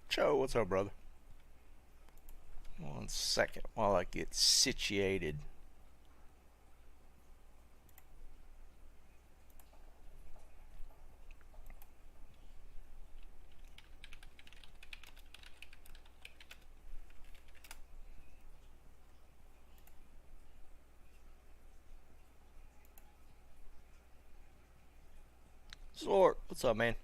Joe, what's up, brother? 1 second while I get situated. Sword, what's up, man?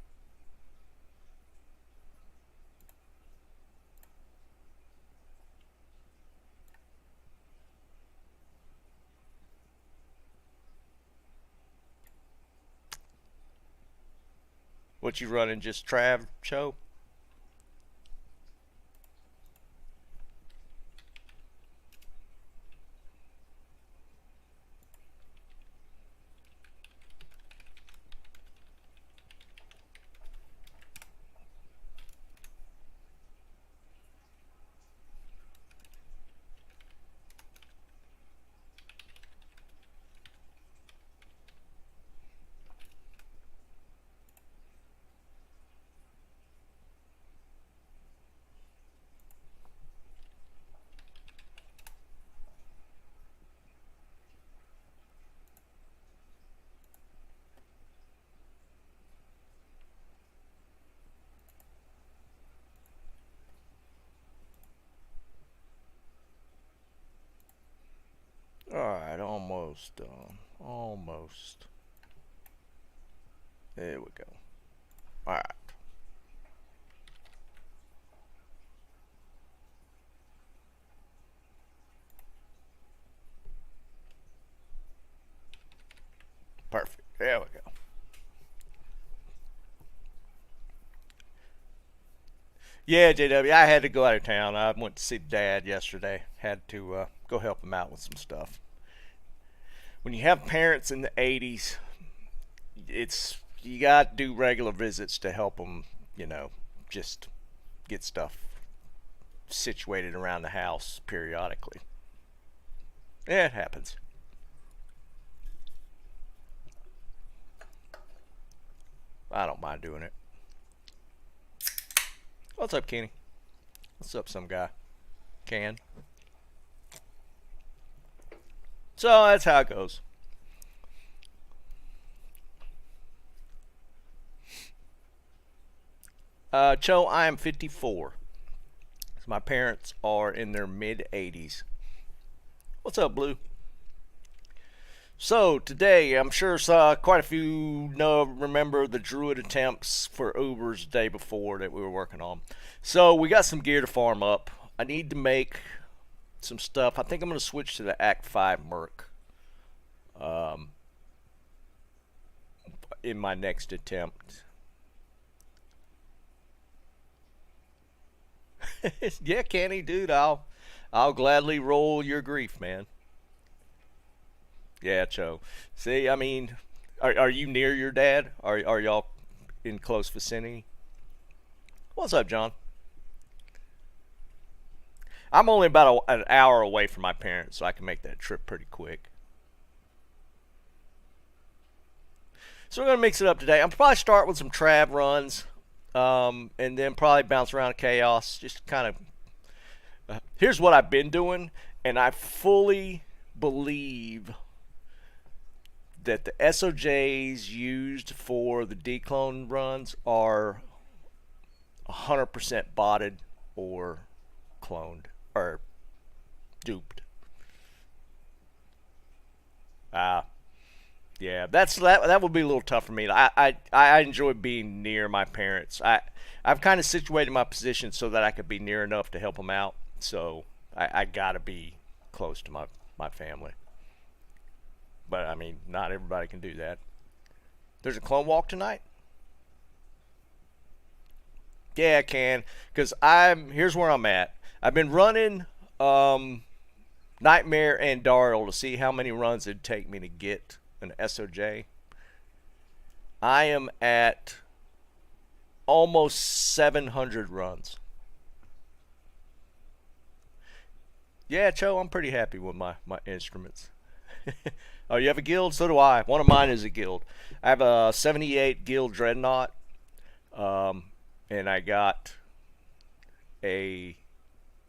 What you running? Just Trav show? Alright, almost done. Almost. There we go. Alright. Perfect. There we go. Yeah, JW, I had to go out of town. I went to see Dad yesterday. Had to go help him out with some stuff. When you have parents in the 80s, it's you got to do regular visits to help them, just get stuff situated around the house periodically. Yeah, it happens. I don't mind doing it. What's up, Kenny? What's up, some guy? Can. So that's how it goes. Cho, I am 54. So my parents are in their mid 80s. What's up, Blue? So today, I'm sure quite a few remember the druid attempts for Ubers the day before that we were working on. So we got some gear to farm up. I need to make some stuff. I think I'm going to switch to the Act 5 Merc in my next attempt. Yeah, Kenny, dude, I'll gladly roll your grief, man. Yeah, Cho. See, I mean, are you near your dad? Are y'all in close vicinity? What's up, John? I'm only about an hour away from my parents, so I can make that trip pretty quick. So we're gonna mix it up today. I'm probably start with some Trav runs, and then probably bounce around Chaos. Just kind of. Here's what I've been doing, and I fully believe that the SOJs used for the declone runs are 100% botted or cloned or duped. Yeah, that would be a little tough for me. I enjoy being near my parents. I've kind of situated my position so that I could be near enough to help them out. So I gotta be close to my family. But I mean, not everybody can do that. There's a clone walk tonight. Yeah, I can, cause here's where I'm at. I've been running Nightmare and Daryl to see how many runs it'd take me to get an SOJ. I am at almost 700 runs. Yeah, Cho, I'm pretty happy with my instruments. Oh, you have a guild? So do I. One of mine is a guild. I have a 78 guild dreadnought, and I got a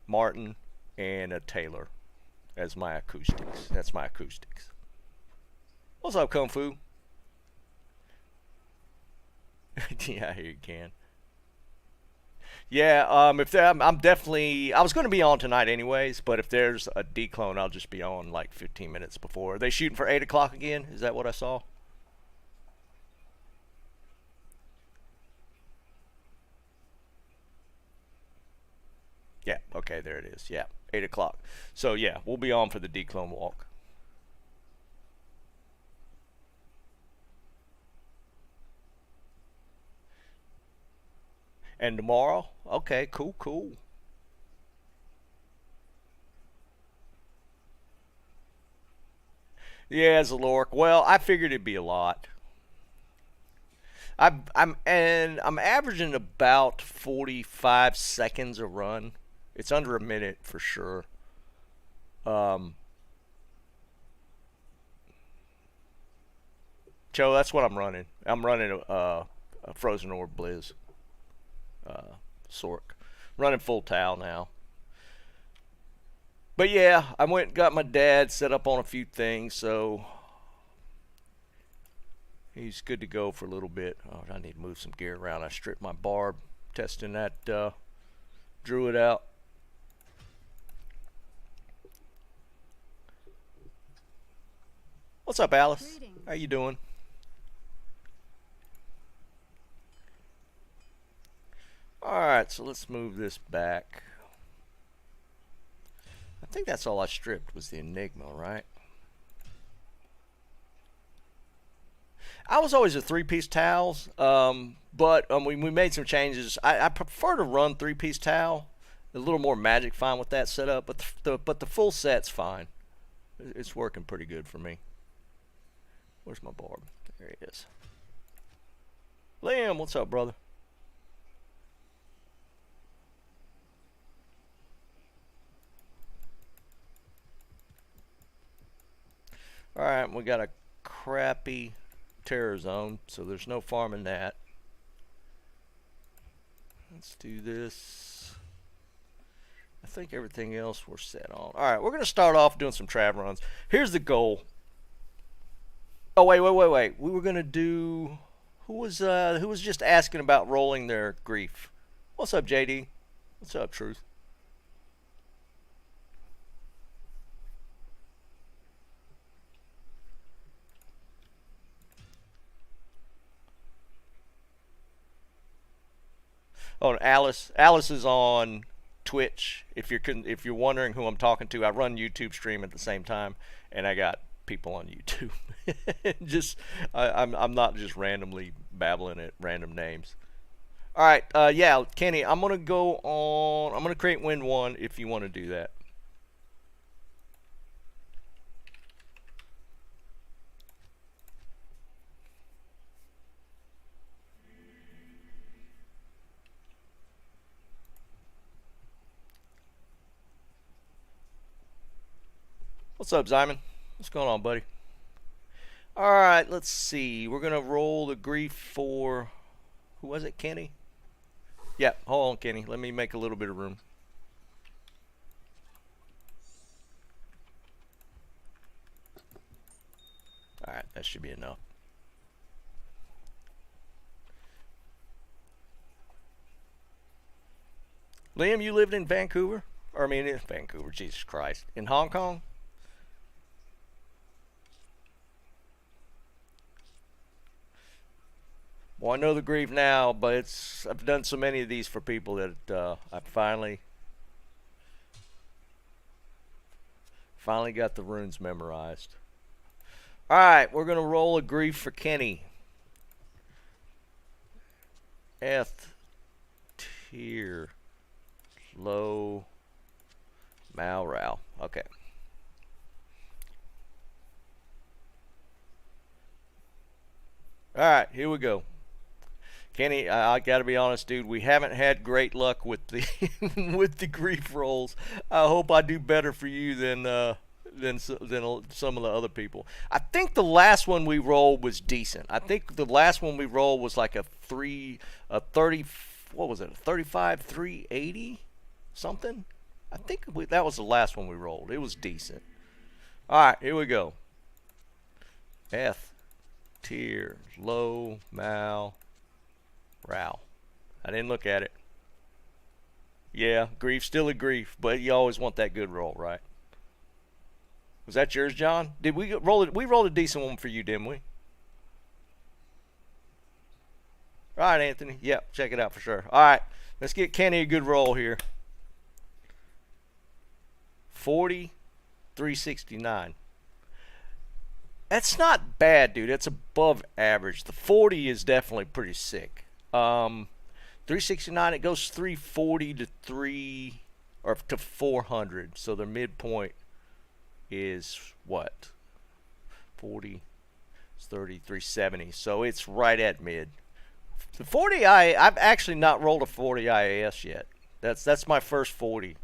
Martin, and a Taylor as my acoustics. That's my acoustics. What's up, Kung Fu? Yeah, here you can. Yeah, if there, I'm definitely. I was going to be on tonight anyways, but if there's a declone, I'll just be on like 15 minutes before. Are they shooting for 8 o'clock again? Is that what I saw? Yeah, okay, there it is. Yeah, 8 o'clock. So yeah, we'll be on for the declone walk. And tomorrow? Okay, cool, cool. Yeah, Zalork. Well, I figured it'd be a lot. I'm averaging about 45 seconds a run. It's under a minute for sure. Um, Joe, that's what I'm running. I'm running a Frozen Orb Blizz Sork. Running full towel now. But yeah, I went and got my dad set up on a few things, so he's good to go for a little bit. Oh, I need to move some gear around. I stripped my barb testing that druid out. What's up, Alice? Greetings. How you doing? Alright, so let's move this back. I think that's all I stripped was the Enigma, right? I was always a three-piece towels, but we made some changes. I prefer to run three-piece towel. A little more magic fine with that setup, but the full set's fine. It's working pretty good for me. Where's my barb? There he is. Liam, what's up, brother? Alright, we got a crappy terror zone, so there's no farming that. Let's do this. I think everything else we're set on. Alright, we're going to start off doing some trav runs. Here's the goal. Oh, wait. We were going to do... Who was just asking about rolling their grief? What's up, JD? What's up, Truth? Oh, Alice. Alice is on Twitch. If you're wondering who I'm talking to, I run YouTube stream at the same time, and I got people on YouTube. Just I'm not just randomly babbling at random names. All right, yeah, Kenny, I'm gonna go on. I'm gonna create win one if you want to do that. What's up, Simon? What's going on, buddy? All right, let's see. We're gonna roll the grief for who was it, Kenny? Yeah, hold on, Kenny. Let me make a little bit of room. All right, that should be enough. Liam, you lived in Vancouver? Or I mean, in Vancouver, Jesus Christ. In Hong Kong? Well, I know the grief now, but I've done so many of these for people that I finally got the runes memorized. All right, we're gonna roll a grief for Kenny. F tier low Malrow. Okay. All right, here we go. Kenny, I got to be honest, dude. We haven't had great luck with the with the grief rolls. I hope I do better for you than some of the other people. I think the last one we rolled was decent. I think the last one we rolled was like a 30. What was it? A 35 380. something. I think that was the last one we rolled. It was decent. All right, here we go. F, tier, low, mal, row. I didn't look at it. Yeah, grief, still a grief, but you always want that good roll, right? Was that yours, John? Did we roll it? We rolled a decent one for you, didn't we? All right, Anthony. Yep, check it out for sure. All right, let's get Kenny a good roll here. 40, 369. That's not bad, dude. That's above average. The 40 is definitely pretty sick. 369, it goes 340 to 3 or to 400. So their midpoint is what? 40, 30, 370. So it's right at mid. The 40 I've actually not rolled a 40 IAS yet. That's my first 40.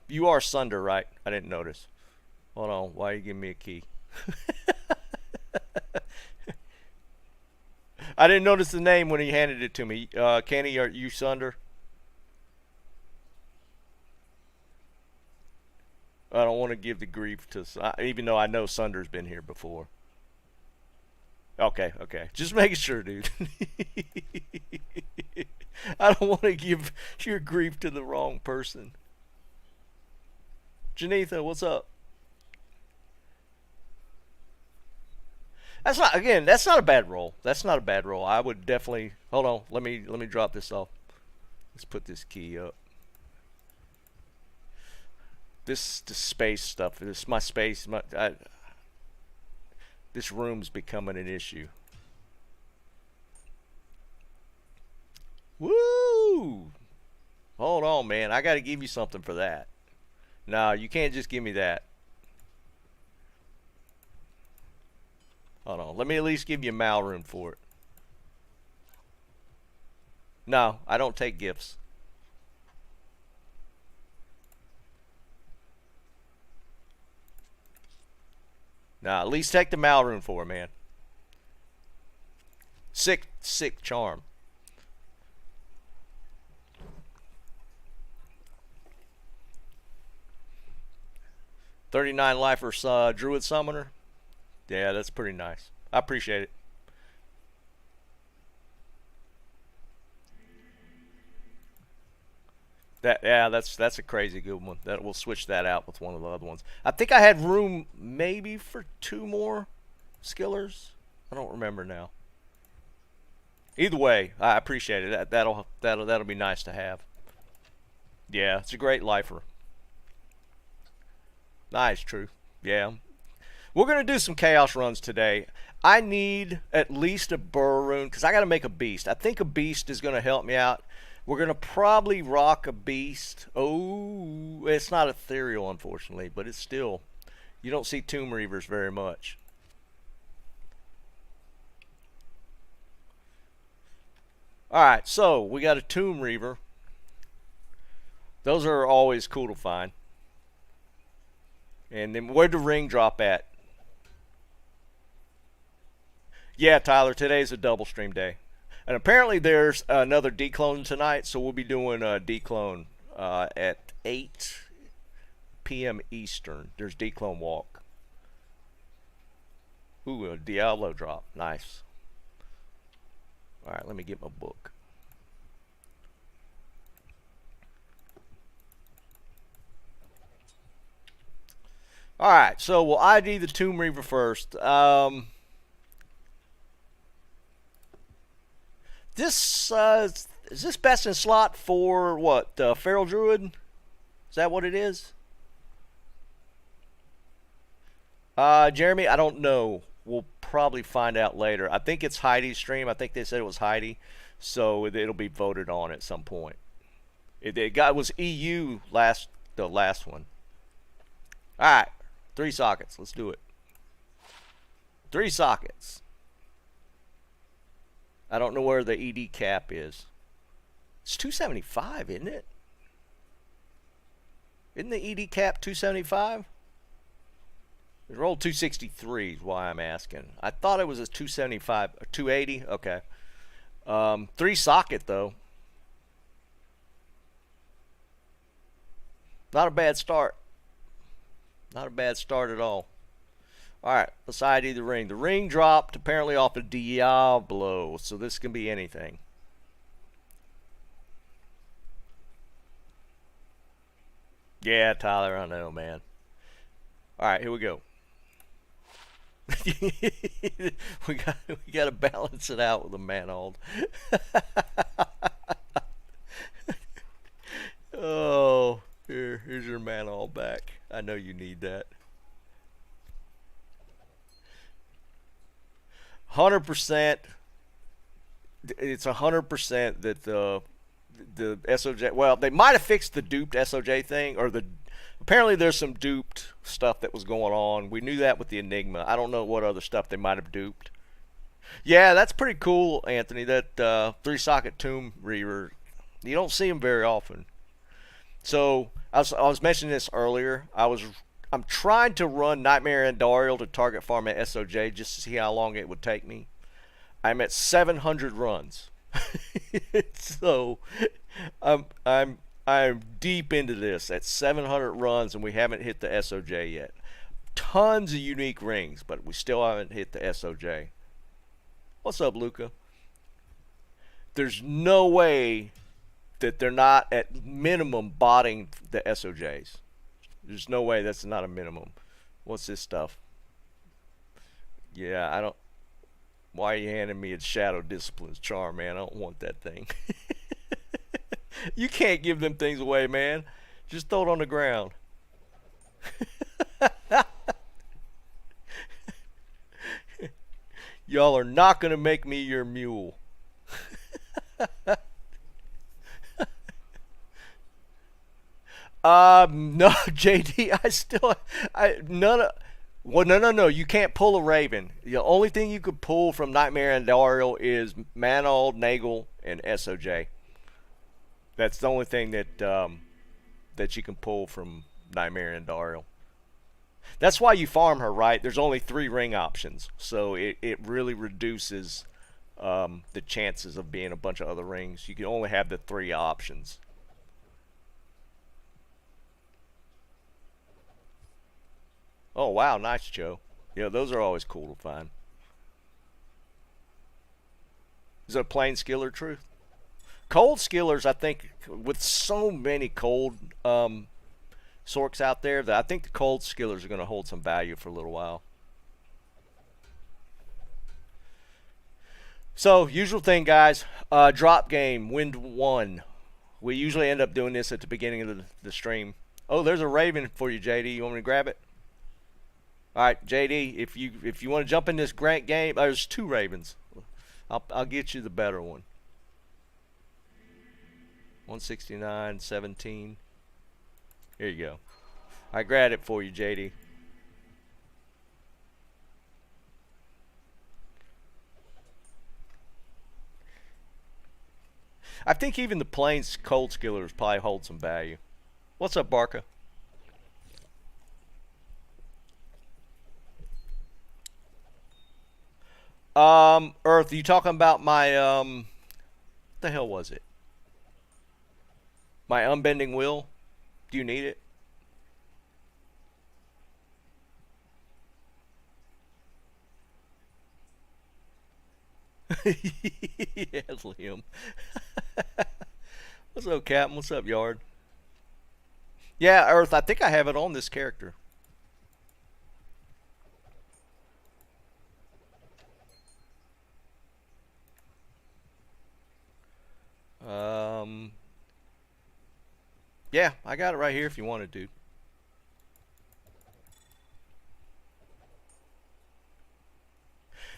You are Sunder, right? I didn't notice. Hold on, why are you giving me a key? I didn't notice the name when he handed it to me. Kenny, are you Sunder? I don't want to give the grief to, even though I know Sunder's been here before. Okay, okay. Just making sure, dude. I don't want to give your grief to the wrong person. Janitha, what's up? That's not, again, that's not a bad roll. That's not a bad roll. I would definitely, hold on, let me drop this off. Let's put this key up. This space stuff, this my space, this room's becoming an issue. Woo! Hold on, man. I got to give you something for that. No, you can't just give me that. Hold on. Let me at least give you a mal room for it. No, I don't take gifts. Nah, at least take the mal room for it, man. Sick charm. $39 lifers druid summoner. Yeah, that's pretty nice. I appreciate it. That's a crazy good one. That we'll switch that out with one of the other ones. I think I had room maybe for 2 more skillers. I don't remember now. Either way, I appreciate it. That'll be nice to have. Yeah, it's a great lifer. Nice, true. Yeah. We're going to do some chaos runs today. I need at least a burr rune because I got to make a beast. I think a beast is going to help me out. We're going to probably rock a beast. Oh, it's not ethereal, unfortunately, but it's still, you don't see Tomb Reavers very much. All right, so we got a Tomb Reaver. Those are always cool to find. And then where'd the ring drop at? Yeah, Tyler, today's a double stream day. And apparently there's another declone tonight, so we'll be doing a declone at 8 p.m. Eastern. There's declone walk. Ooh, a Diablo drop. Nice. All right, let me get my book. All right, so we'll ID the Tomb Reaver first. Is this best in slot for what? Feral Druid? Is that what it is? Jeremy, I don't know. We'll probably find out later. I think it's Heidi's stream. I think they said it was Heidi, so it'll be voted on at some point. It was EU the last one. All right, 3 sockets. Let's do it. 3 sockets. I don't know where the ED cap is. It's 275, isn't it? Isn't the ED cap 275? Roll 263 is why I'm asking. I thought it was a 275 or 280. Okay. 3 socket though. Not a bad start. Not a bad start at all. Alright, let's ID the ring. The ring dropped apparently off of Diablo, so this can be anything. Yeah, Tyler, I know, man. Alright, here we go. we got to balance it out with a manhold. Oh, here's your manhold back. I know you need that. 100%. It's 100% that the SOJ. Well, they might have fixed the duped SOJ thing, or the. Apparently, there's some duped stuff that was going on. We knew that with the Enigma. I don't know what other stuff they might have duped. Yeah, that's pretty cool, Anthony. That 3-socket Tomb Reaver. You don't see them very often. So I was mentioning this earlier. I'm trying to run Nightmare and Dariel to target farm at SOJ just to see how long it would take me. I'm at 700 runs. So I'm deep into this at 700 runs, and we haven't hit the SOJ yet. Tons of unique rings, but we still haven't hit the SOJ. What's up, Luca? There's no way that they're not at minimum botting the SOJs. There's no way that's not a minimum. What's this stuff? Yeah, I don't. Why are you handing me a Shadow Discipline's charm, man? I don't want that thing. You can't give them things away, man. Just throw it on the ground. Y'all are not going to make me your mule. No, JD, well, no, you can't pull a Raven. The only thing you could pull from Nightmare and Dariel is Manald, Nagel, and SOJ. That's the only thing that you can pull from Nightmare and Dariel. That's why you farm her, right? There's only 3 ring options, so it really reduces the chances of being a bunch of other rings. You can only have the 3 options. Oh, wow, nice, Joe. Yeah, those are always cool to find. Is it a plain skill or truth? Cold skillers, I think, with so many cold sorks out there, that I think the cold skillers are going to hold some value for a little while. So, usual thing, guys. Drop game, wind 1. We usually end up doing this at the beginning of the stream. Oh, there's a Raven for you, JD. You want me to grab it? All right, JD, if you want to jump in this great game, there's 2 Ravens. I'll get you the better one. 169, 17. Here you go. I grabbed it for you, JD. I think even the plains cold skillers probably hold some value. What's up, Barca? Earth, are you talking about my what the hell was it? My unbending will? Do you need it? Yes, Liam. What's up, Captain? What's up, Yard? Yeah, Earth, I think I have it on this character. Yeah, I got it right here if you want it, dude.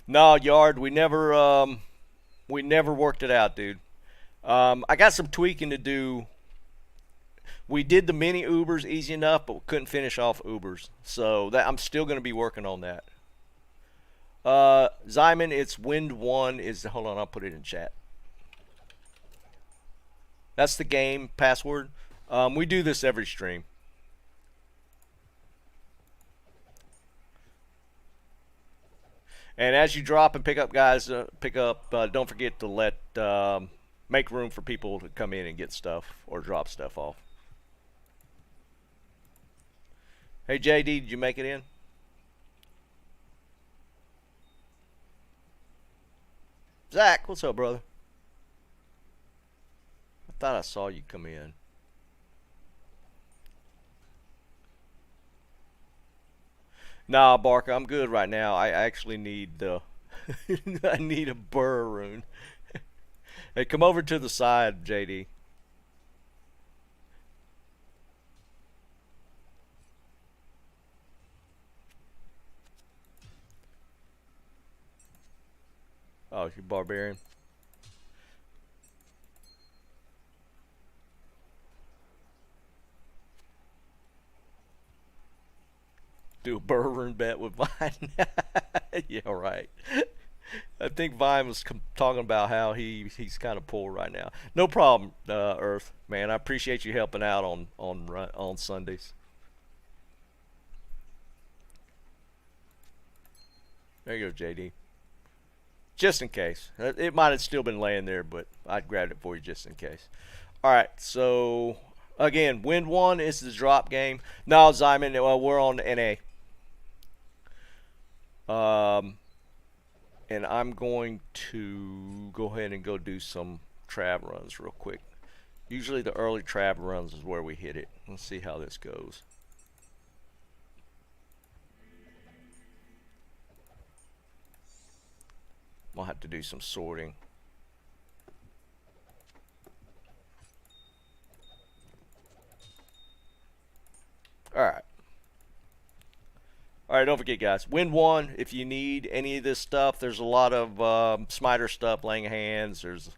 No, Yard, we never worked it out, dude. I got some tweaking to do. We did the mini Ubers easy enough, but we couldn't finish off Ubers. So that I'm still going to be working on that. Zyman, it's wind 1 is, hold on, I'll put it in chat. That's the game password. We do this every stream. And as you drop and pick up, guys, pick up. Don't forget to make room for people to come in and get stuff or drop stuff off. Hey JD, did you make it in? Zach, what's up, brother? I thought I saw you come in. Nah, Barker, I'm good right now. I actually need I need a burr rune. Hey, come over to the side, JD. Oh, you barbarian. Do a burr rune bet with Vine. Yeah, right. I think Vine was talking about how he's kind of poor right now. No problem, Earth man. I appreciate you helping out on Sundays. There you go, JD. Just in case. It might have still been laying there, but I grabbed it for you just in case. All right, so again, Wind One is the drop game. No, Zyman, we're on NA. And I'm going to go ahead and go do some trap runs real quick. Usually the early trap runs is where we hit it. Let's see how this goes. I'll have to do some sorting. Alright. Alright, don't forget, guys. Wind One, if you need any of this stuff, there's a lot of smiter stuff, laying hands, there's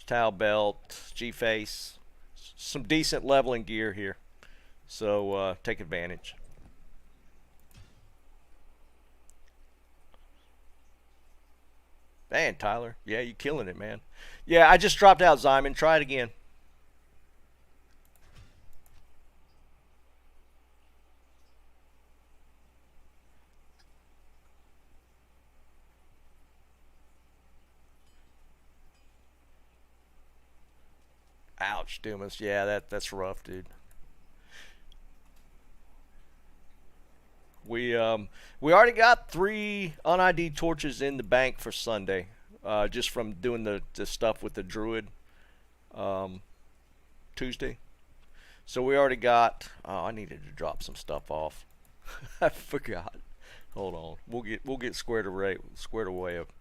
towel belt, G-face, some decent leveling gear here. So take advantage. Man, Tyler. Yeah, you killing it, man. Yeah, I just dropped out, Zyman. Try it again. Ouch, Dumas. Yeah, that's rough, dude. We already got 3 unID torches in the bank for Sunday, just from doing the stuff with the druid Tuesday. So we already got. Oh, I needed to drop some stuff off. I forgot. Hold on. We'll get squared away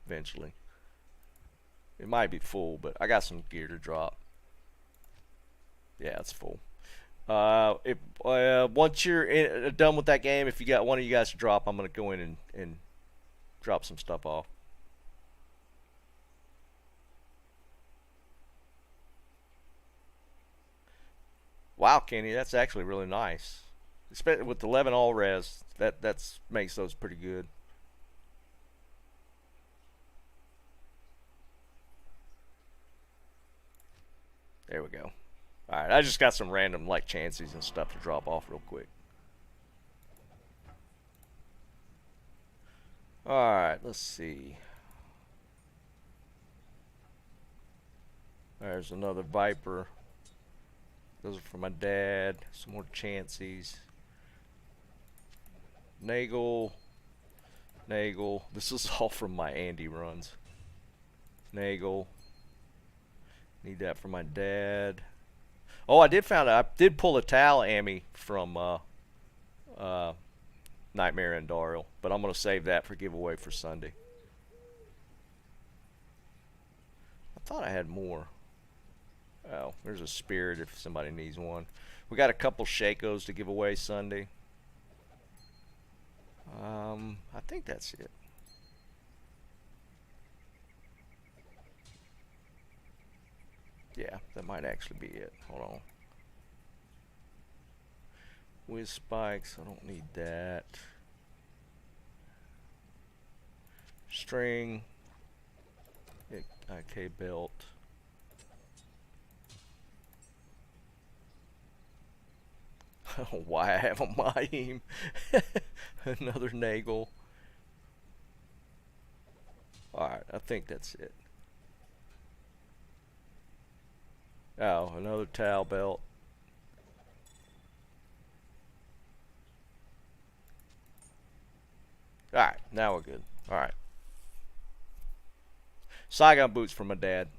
eventually. It might be full, but I got some gear to drop. Yeah, it's full. If once you're done with that game, if you got one of you guys to drop, I'm gonna go in and drop some stuff off. Wow, Kenny, that's actually really nice. Especially with 11 all res, that's makes those pretty good. There we go. All right, I just got some random like chances and stuff to drop off real quick. All right, let's see. There's another Viper. Those are for my dad. Some more chances. Nagel. Nagel. This is all from my Andy runs. Nagel. Need that for my dad. Oh, I did pull a Tal Ammy from Nightmare and Darrell, but I'm gonna save that for giveaway for Sunday. I thought I had more. Oh, there's a spirit if somebody needs one. We got a couple Shakos to give away Sunday. I think that's it. Yeah, that might actually be it. Hold on. Whiz spikes, I don't need that. String. IK belt. Why I have a Mayim. Another Nagel. Alright, I think that's it. Oh, another towel belt. Alright, now we're good. Alright. Saigon boots for my dad.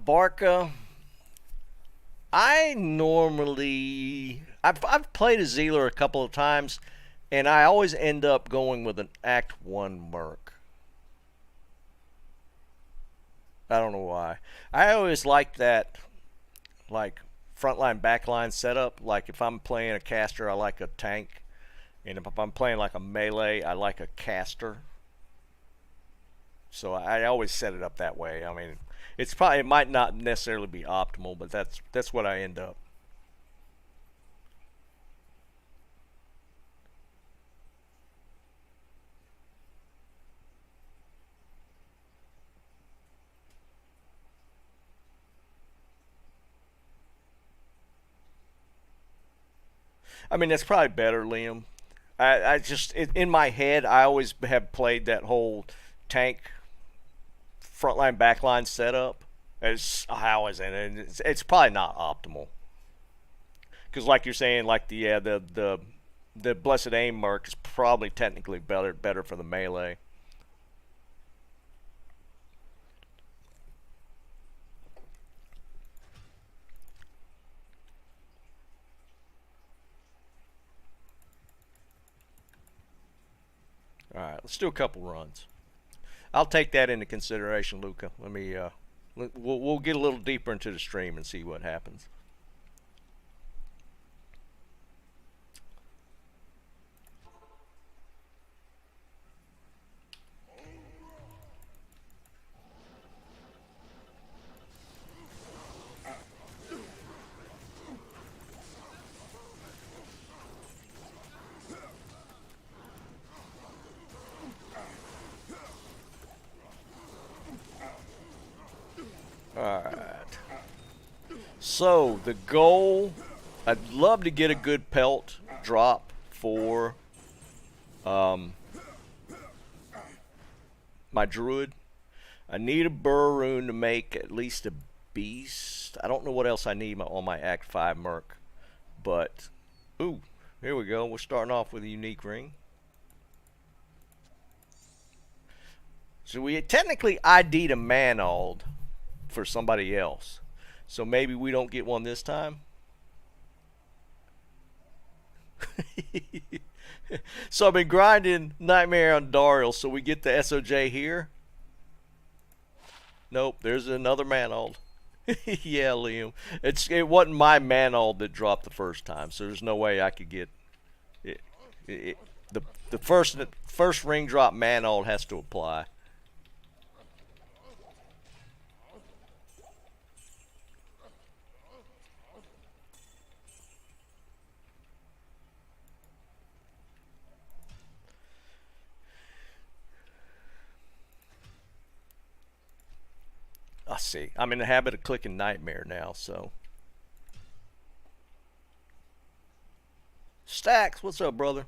Barca. I've played a Zealer a couple of times, and I always end up going with an Act 1 Merc. I don't know why. I always like that, like, frontline backline setup. Like, if I'm playing a caster, I like a tank. And if I'm playing like a melee, I like a caster. So I always set it up that way. I mean, it might not necessarily be optimal, but that's what I end up. I mean, that's probably better, Liam. I just in my head, I always have played that whole tank frontline backline setup. I always and it's probably not optimal because, like you're saying, like the Blessed Aim Merc is probably technically better for the melee. All right, let's do a couple runs. I'll take that into consideration, Luca. Let me we'll get a little deeper into the stream and see what happens. Alright. So, the goal, I'd love to get a good pelt drop for my druid. I need a burr rune to make at least a beast. I don't know what else I need on my Act 5 Merc. But, ooh, here we go. We're starting off with a unique ring. So we technically ID'd a Manald for somebody else. So maybe we don't get one this time. So I've been grinding Nightmare on Dariel, so we get the SOJ here. Nope, there's another Manald. Yeah, Liam. It wasn't my Manald that dropped the first time, so there's no way I could get it. The first ring drop Manald has to apply. I see. I'm in the habit of clicking Nightmare now, so. Stacks, what's up, brother?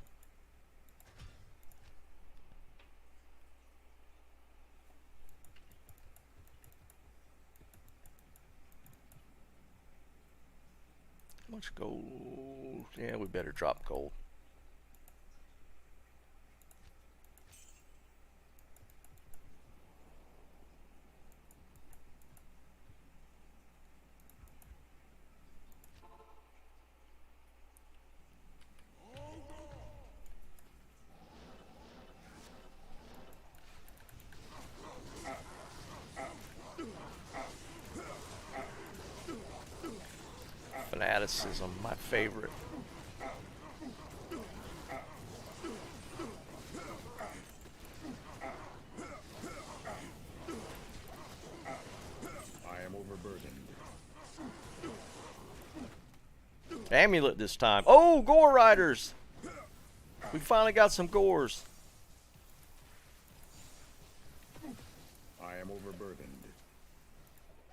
How much gold? Yeah, we better drop gold. Fanaticism, my favorite. I am overburdened. Amulet this time. Oh, Gore Riders! We finally got some Gores. I am overburdened.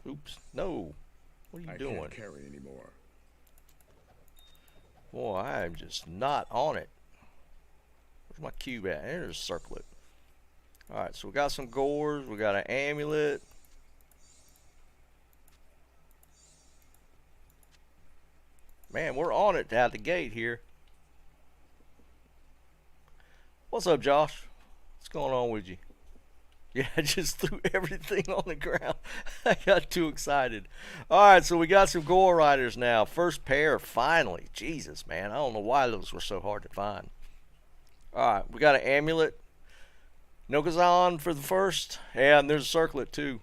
Oops. No. What are you doing? I can't carry anymore. Boy, I'm just not on it. Where's my cube at? There's a circlet. Alright, so we got some Gores. We got an amulet. Man, we're on it out the gate here. What's up, Josh? What's going on with you? Yeah, I just threw everything on the ground. I got too excited. Alright, so we got some Gore Riders now. First pair, finally. Jesus, man. I don't know why those were so hard to find. Alright, we got an amulet. Nogazan for the first. Yeah, and there's a circlet too.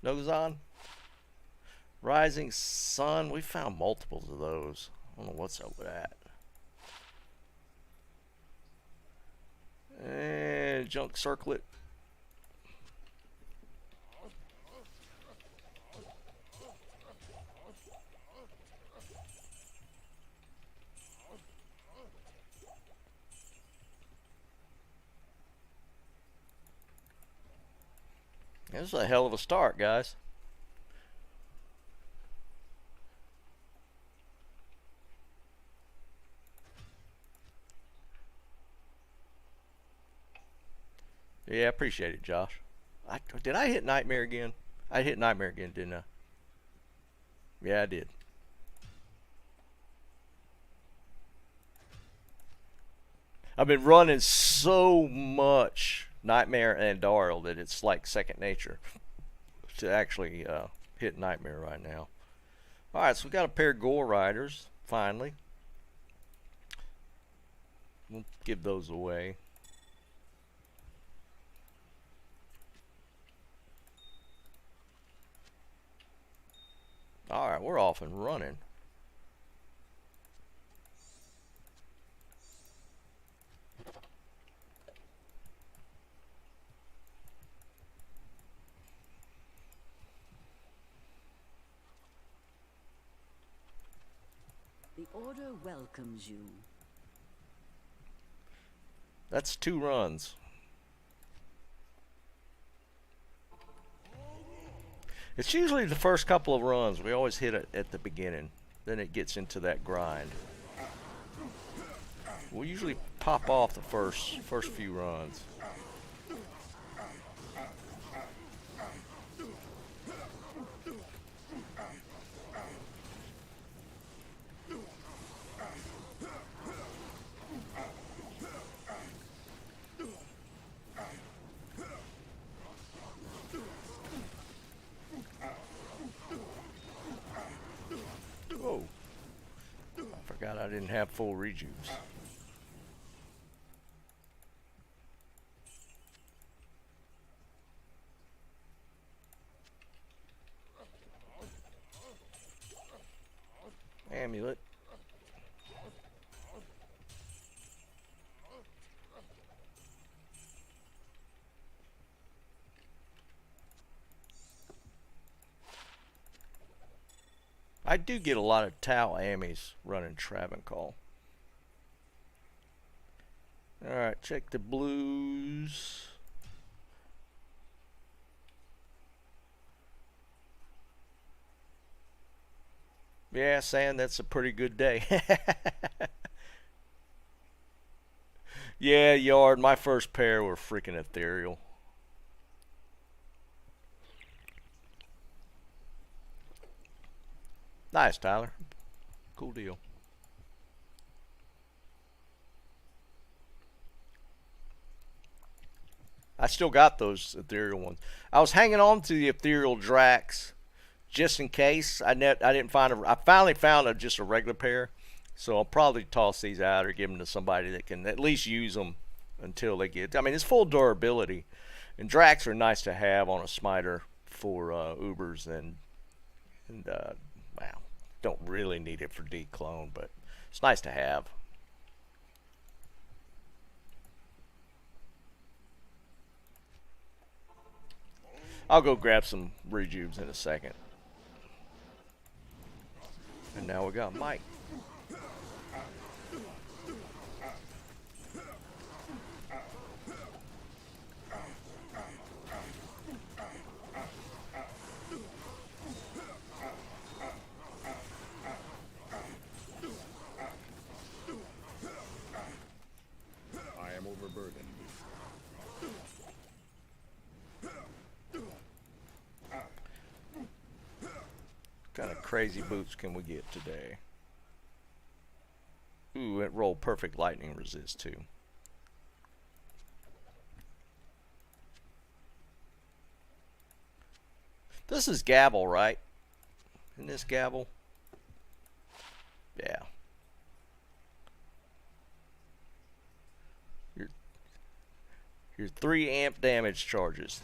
Nogazan. Rising Sun. We found multiples of those. I don't know what's up with that. And junk circlet. This is a hell of a start, guys. Yeah, I appreciate it, Josh. Did I hit Nightmare again? I hit Nightmare again, didn't I? Yeah, I did. I've been running so much Nightmare and Darl that it's like second nature to actually hit Nightmare right now. Alright, so we got a pair of Gore Riders, finally. We'll give those away. Alright, we're off and running. The Order welcomes you. That's 2 runs. It's usually the first couple of runs. We always hit it at the beginning. Then it gets into that grind. We usually pop off the first few runs. Whoa. I forgot I didn't have full rejuves. Amulet. I do get a lot of Tau Amis running Travancore. Alright, check the blues. Yeah, Sand, that's a pretty good day. Yeah, Yard, my first pair were freaking ethereal. Nice, Tyler. Cool deal. I still got those ethereal ones. I was hanging on to the ethereal Drax just in case. I didn't find I finally found just a regular pair, so I'll probably toss these out or give them to somebody that can at least use them until they get. I mean, it's full durability, and Drax are nice to have on a smiter for Ubers and wow, don't really need it for declone, but it's nice to have. I'll go grab some rejuves in a second. And now we got Mike. I am overburdened. What kind of crazy boots can we get today? Ooh, it rolled perfect lightning resist too. This is Gavel, right? Isn't this Gavel? Yeah. Your 3 amp damage charges.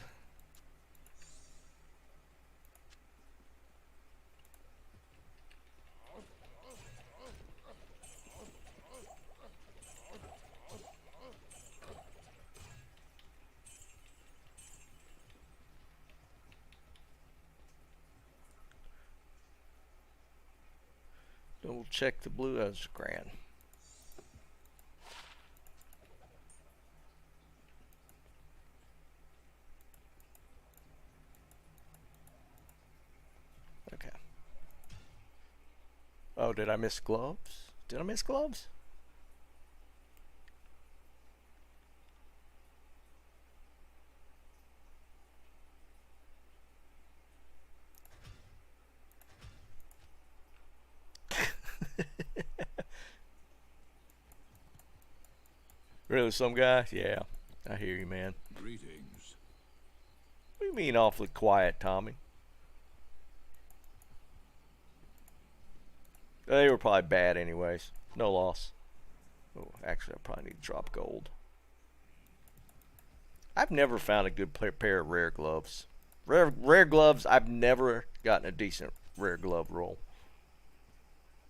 Double check the blue. That's grand. Okay. Oh, did I miss gloves? Did I miss gloves? Really, some guy? Yeah, I hear you, man. Greetings. What do you mean awfully quiet, Tommy? They were probably bad anyways. No loss. Oh, actually, I probably need to drop gold. I've never found a good pair of rare gloves. Rare gloves, I've never gotten a decent rare glove roll.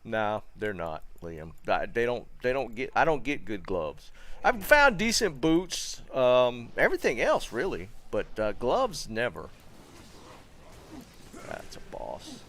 No, they're not, Liam. They don't get. I don't get good gloves. I've found decent boots. Everything else really, but gloves never. That's a boss.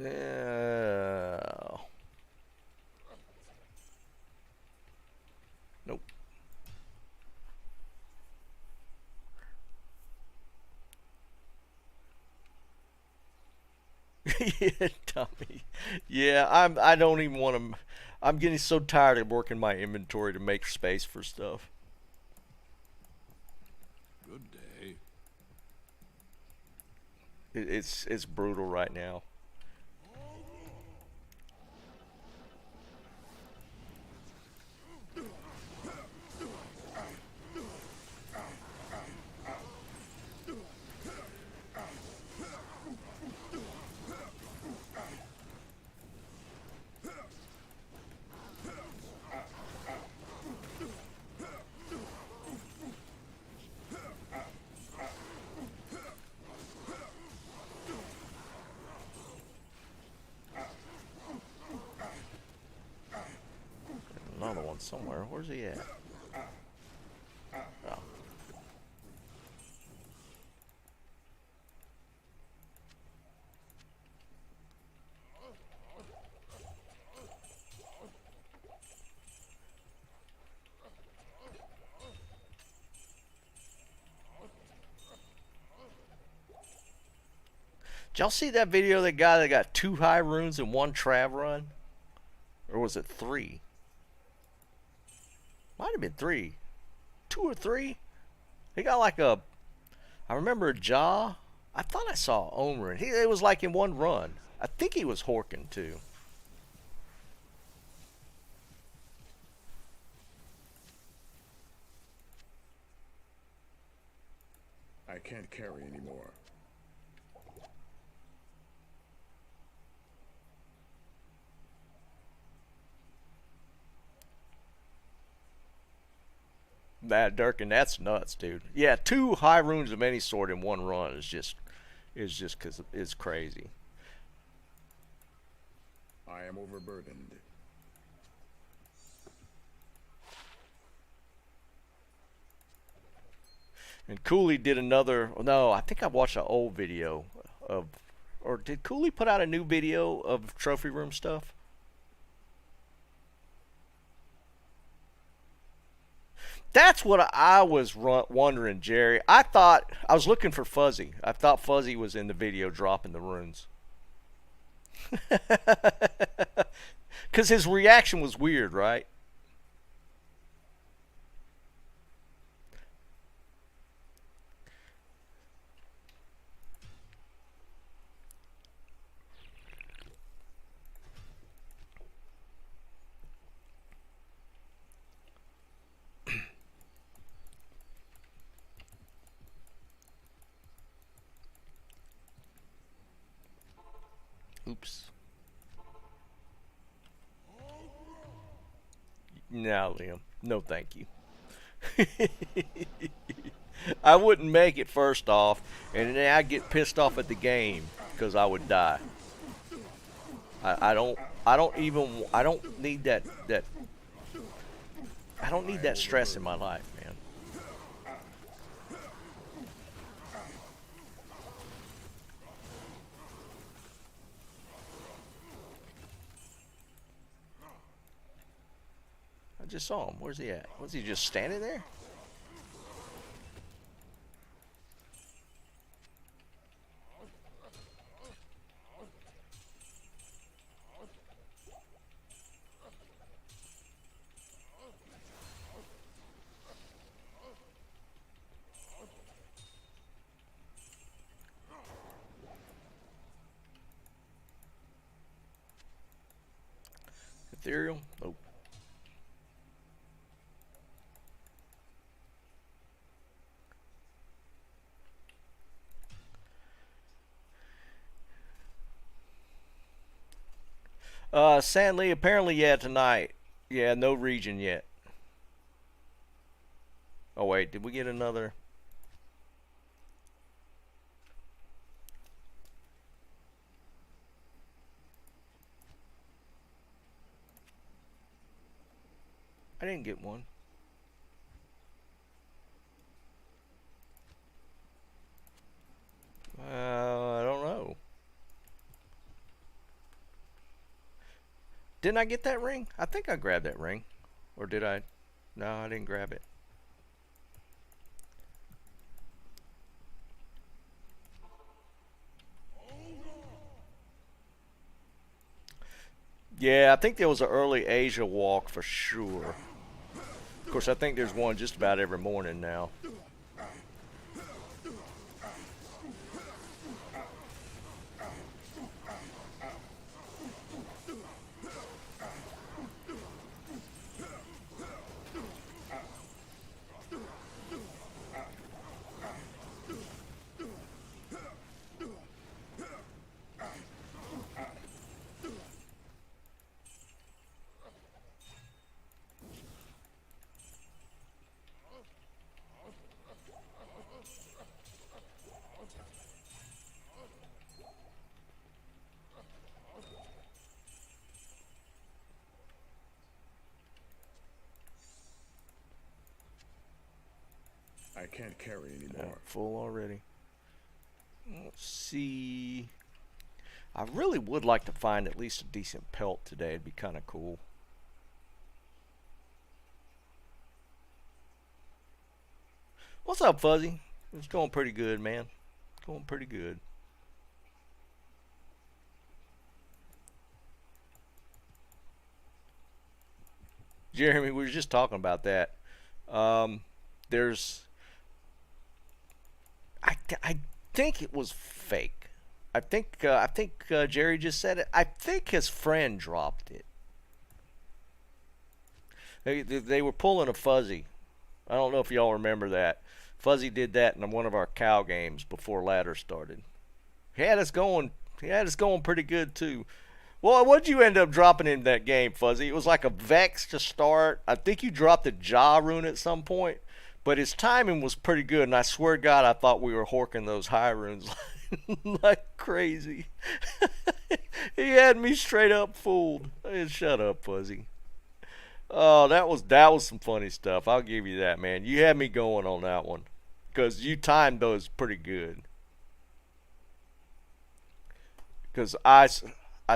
Yeah. Nope. Yeah, Tommy. Yeah, I don't even want to. I'm getting so tired of working my inventory to make space for stuff. Good day. It's brutal right now. Another one somewhere. Where's he at? Oh. Did y'all see that video of that guy that got 2 high runes in 1 trav run? Or was it 3? Might have been 3. 2 or 3? He got like a. I remember a jaw. I thought I saw Omer. It was like in one run. I think he was Horkin too. I can't carry anymore. That Durkin, that's nuts, dude. Yeah, 2 high runes of any sort in one run is just cause it's crazy. I am overburdened. And Cooley did another. No, I think I watched an old video of, or did Cooley put out a new video of trophy room stuff? That's what I was wondering, Jerry. I thought I was looking for Fuzzy. I thought Fuzzy was in the video dropping the runes. Because his reaction was weird, right? Oops. No, Liam. No, thank you. I wouldn't make it first off, and then I'd get pissed off at the game because I would die. I don't. I don't even. I don't need that. I don't need that stress in my life, man. I just saw him. Where's he at? Was he just standing there? Ethereal? Nope. Sandley, apparently, yeah, tonight. Yeah, no region yet. Oh, wait, did we get another? I didn't get one. I don't know. Didn't I get that ring? I think I grabbed that ring. Or did I? No, I didn't grab it. Yeah, I think there was an early Asia walk for sure. Of course, I think there's one just about every morning now. I can't carry anymore. Full already. Let's see. I really would like to find at least a decent pelt today. It'd be kind of cool. What's up, Fuzzy? It's going pretty good, man. Going pretty good. Jeremy, we were just talking about that. There's I think it was fake. I think Jerry just said it. I think his friend dropped it. They were pulling a Fuzzy. I don't know if y'all remember that. Fuzzy did that in one of our cow games before ladder started. He had us going. He had us going pretty good too. Well, what'd you end up dropping in that game, Fuzzy? It was like a Vex to start. I think you dropped a Jaw rune at some point, but his timing was pretty good. And I swear to God, I thought we were horking those high runes like crazy. He had me straight up fooled. Shut up, Fuzzy. Oh, that was some funny stuff. I'll give you that, man. You had me going on that one, because you timed those pretty good. Because I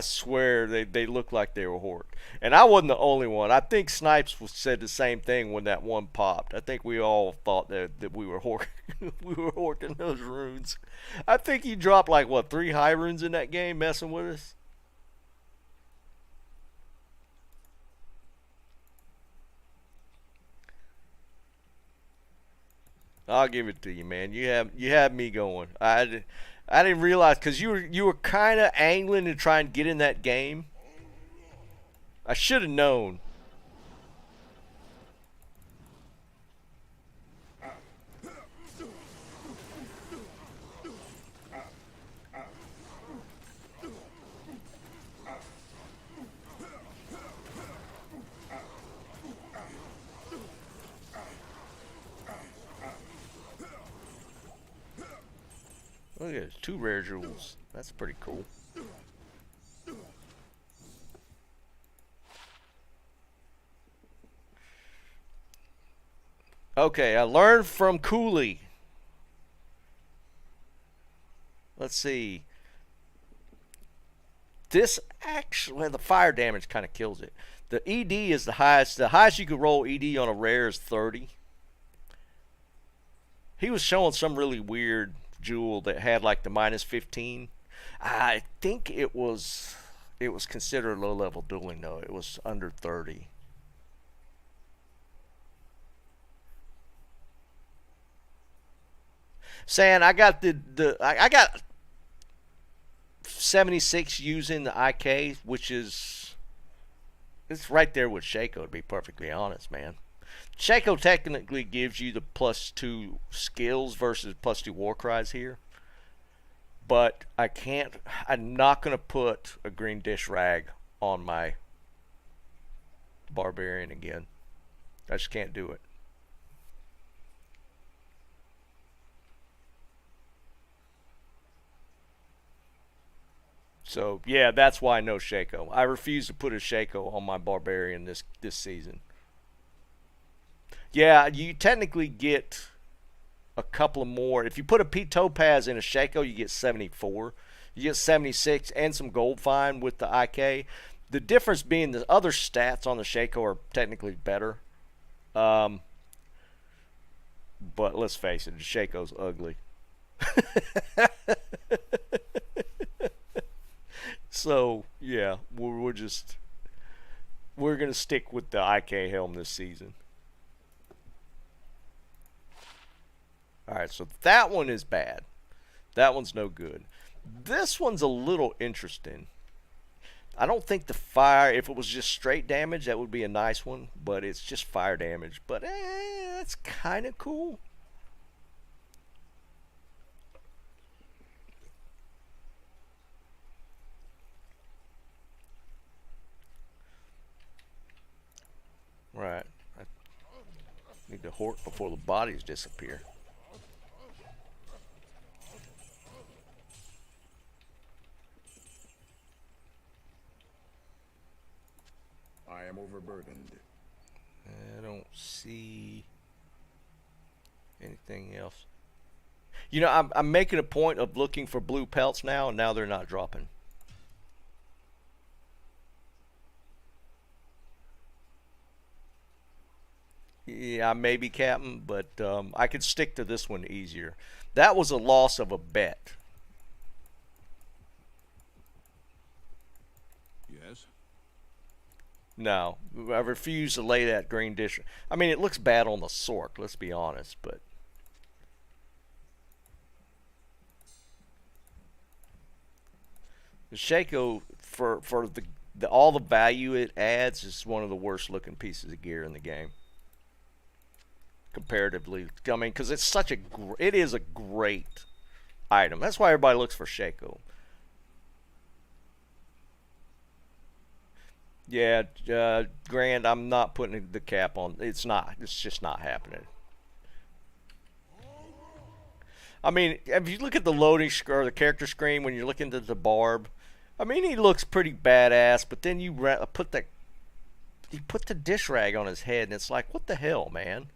swear they looked like they were horked. And I wasn't the only one. I think Snipes said the same thing when that one popped. I think we all thought that we were we were horking those runes. I think he dropped like, what, 3 high runes in that game messing with us? I'll give it to you, man. You have me going. I didn't realize, because you were kind of angling to try and get in that game. I should have known. Look at this, 2 rare jewels. That's pretty cool. Okay, I learned from Cooley. Let's see. This actually, well, the fire damage kind of kills it. The ED is the highest. The highest you could roll ED on a rare is 30. He was showing some really weird jewel that had like the -15. I think it was considered low level dueling though. It was under 30. Saying I got I got 76 using the IK, which is, it's right there with Shaco, to be perfectly honest, man. Shaco technically gives you the +2 skills versus +2 war cries here. But I'm not going to put a green dish rag on my barbarian again. I just can't do it. So, yeah, that's why no Shaco. I refuse to put a Shaco on my barbarian this season. Yeah, you technically get a couple of more. If you put a P Topaz in a Shaco, you get 74. You get 76 and some gold fine with the IK. The difference being the other stats on the Shaco are technically better. But let's face it, the Shaco's ugly. So, yeah, we're going to stick with the IK helm this season. Alright, so that one is bad. That one's no good. This one's a little interesting. I don't think the fire, if it was just straight damage, that would be a nice one. But it's just fire damage. But, that's kind of cool. Right. I need to hork before the bodies disappear. I am overburdened. I don't see anything else. You know, I'm making a point of looking for blue pelts now, and now they're not dropping. Yeah, maybe, Captain, but I could stick to this one easier. That was a loss of a bet. Yes? No, I refuse to lay that green dish. I mean, it looks bad on the Sork, let's be honest, but Shaco, for the all the value it adds, is one of the worst looking pieces of gear in the game. Comparatively, I mean, because it's such a it is a great item. That's why everybody looks for Shaco. Yeah, Grand, I'm not putting the cap on. It's not. It's just not happening. I mean, if you look at the loading or the character screen when you're looking at the barb, I mean, he looks pretty badass. But then you put the dish rag on his head, and it's like, what the hell, man?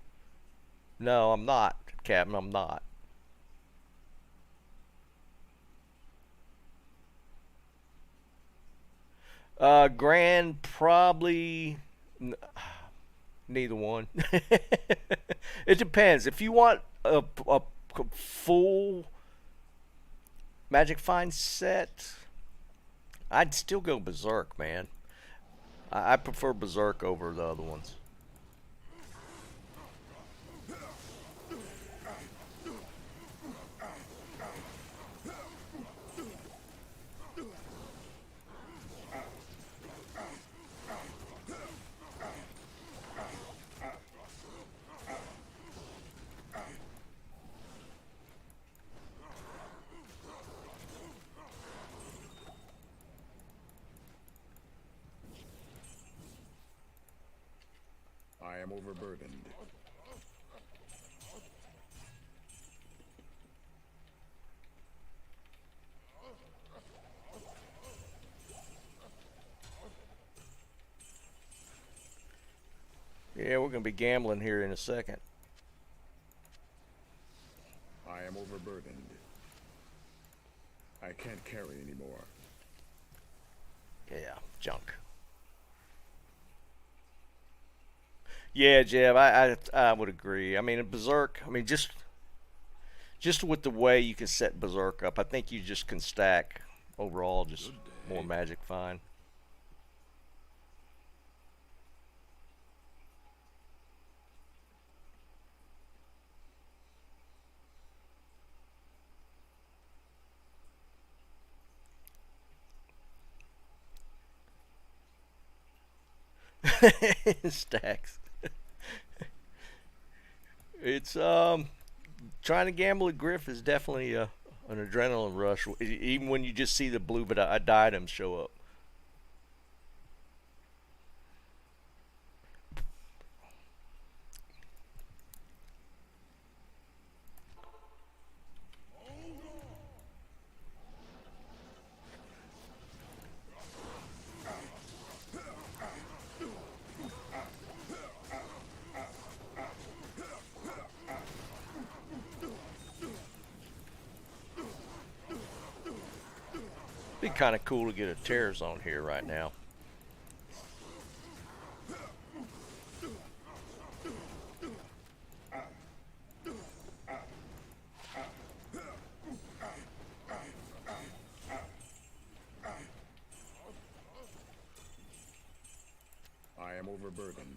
No, I'm not, Captain. I'm not. Grand, probably neither one. It depends. If you want a full Magic Find set, I'd still go Berserk, man. I prefer Berserk over the other ones. I am overburdened. Yeah, we're gonna be gambling here in a second. I am overburdened. I can't carry anymore. Yeah, junk. Yeah, Jeb, I would agree. I mean, Berserk. I mean, just with the way you can set Berserk up, I think you just can stack overall just more Magic Find. Stacks. It's trying to gamble at Griff is definitely an adrenaline rush, even when you just see the blue items show up. Be kind of cool to get a terror zone here right now. I am overburdened.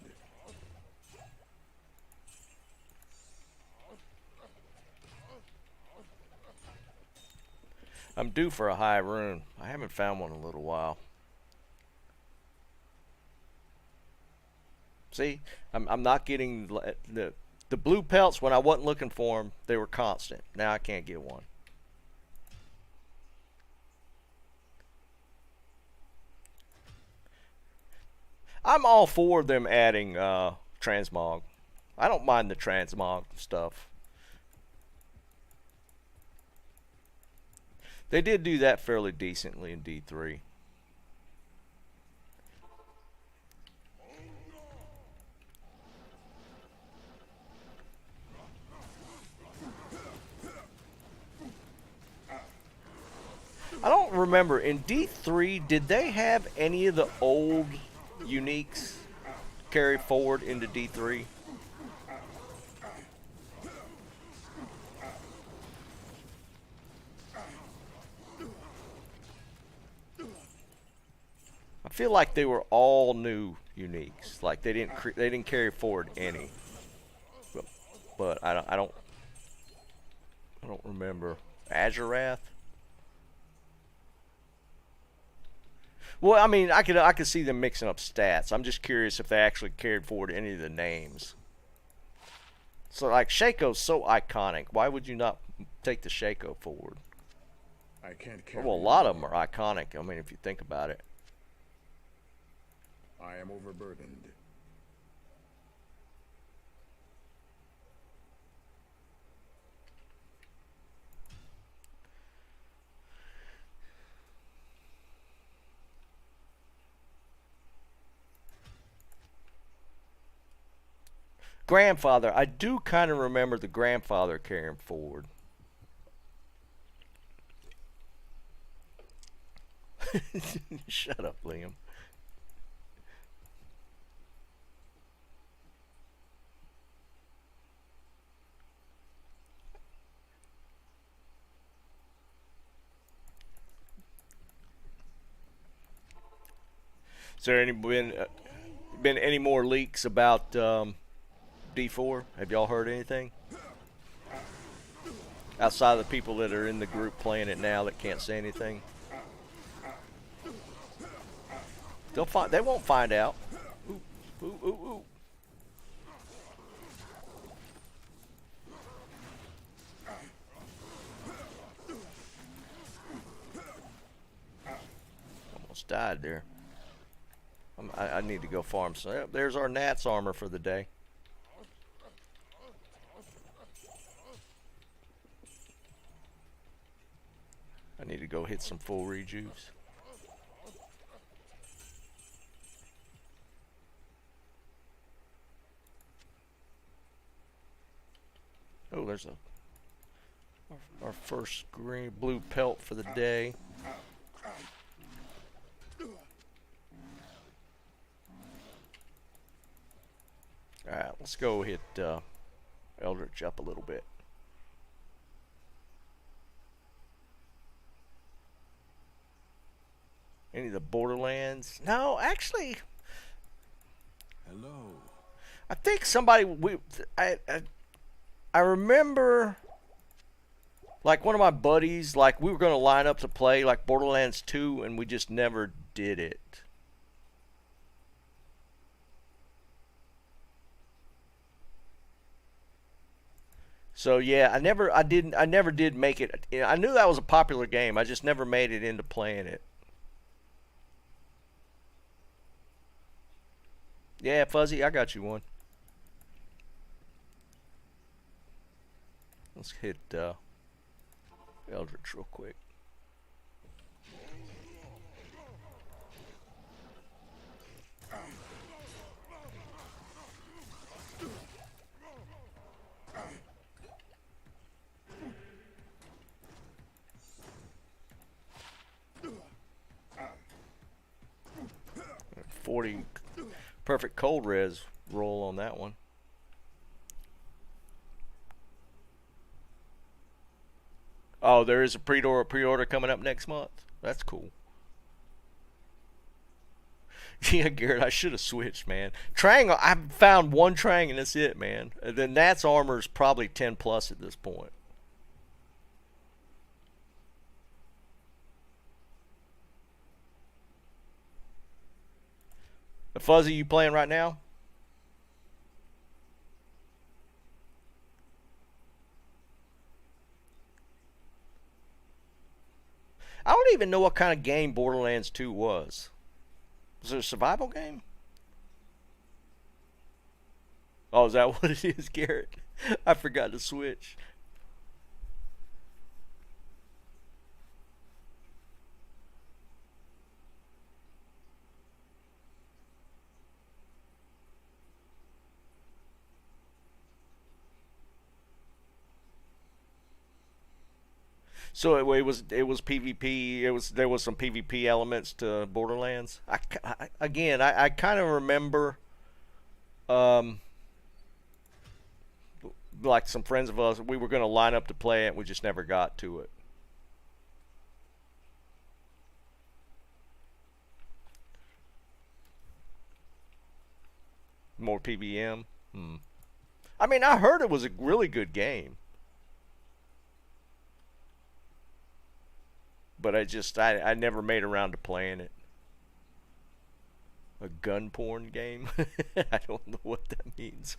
I'm due for a high rune. I haven't found one in a little while. See, I'm not getting the blue pelts when I wasn't looking for them. They were constant. Now I can't get one. I'm all for them adding transmog. I don't mind the transmog stuff. They did do that fairly decently in D3. I don't remember, in D3, did they have any of the old uniques carry forward into D3? I feel like they were all new uniques. Like they didn't carry forward any. But I don't remember. Azurath? Well, I mean, I could see them mixing up stats. I'm just curious if they actually carried forward any of the names. So like Shaco's so iconic. Why would you not take the Shaco forward? I can't carry. Well, a lot of them are iconic. I mean, if you think about it. I am overburdened. Grandfather, I do kind of remember the grandfather carrying forward. Shut up, Liam. Is there been any more leaks about D4? Have y'all heard anything? Outside of the people that are in the group playing it now that can't say anything. They won't find out. Ooh, ooh, ooh, ooh. Almost died there. I need to go farm. So there's our Nats armor for the day. I need to go hit some full rejuves. Oh, there's our first blue pelt for the day. Alright, let's go hit Eldritch up a little bit. Any of the Borderlands? No, actually. Hello. I think somebody I remember, like one of my buddies, like we were going to line up to play like Borderlands 2 and we just never did it. So yeah, I never did make it. You know, I knew that was a popular game. I just never made it into playing it. Yeah, Fuzzy, I got you one. Let's hit Eldritch real quick. $40 perfect cold res roll on that one. Oh, there is a pre-order coming up next month. That's cool. Yeah, Garrett, I should have switched, man. Trang, I've found one Trang and that's it, man. The Nat's armor is probably 10 plus at this point. The Fuzzy, you playing right now? I don't even know what kind of game Borderlands 2 was. Was it a survival game? Oh, is that what it is, Garrett? I forgot to switch. So it was PvP. There was some PvP elements to Borderlands. I kind of remember, like some friends of us, we were going to line up to play it, and we just never got to it. More PVM. I mean, I heard it was a really good game. But I never made around to playing it. A gun porn game? I don't know what that means.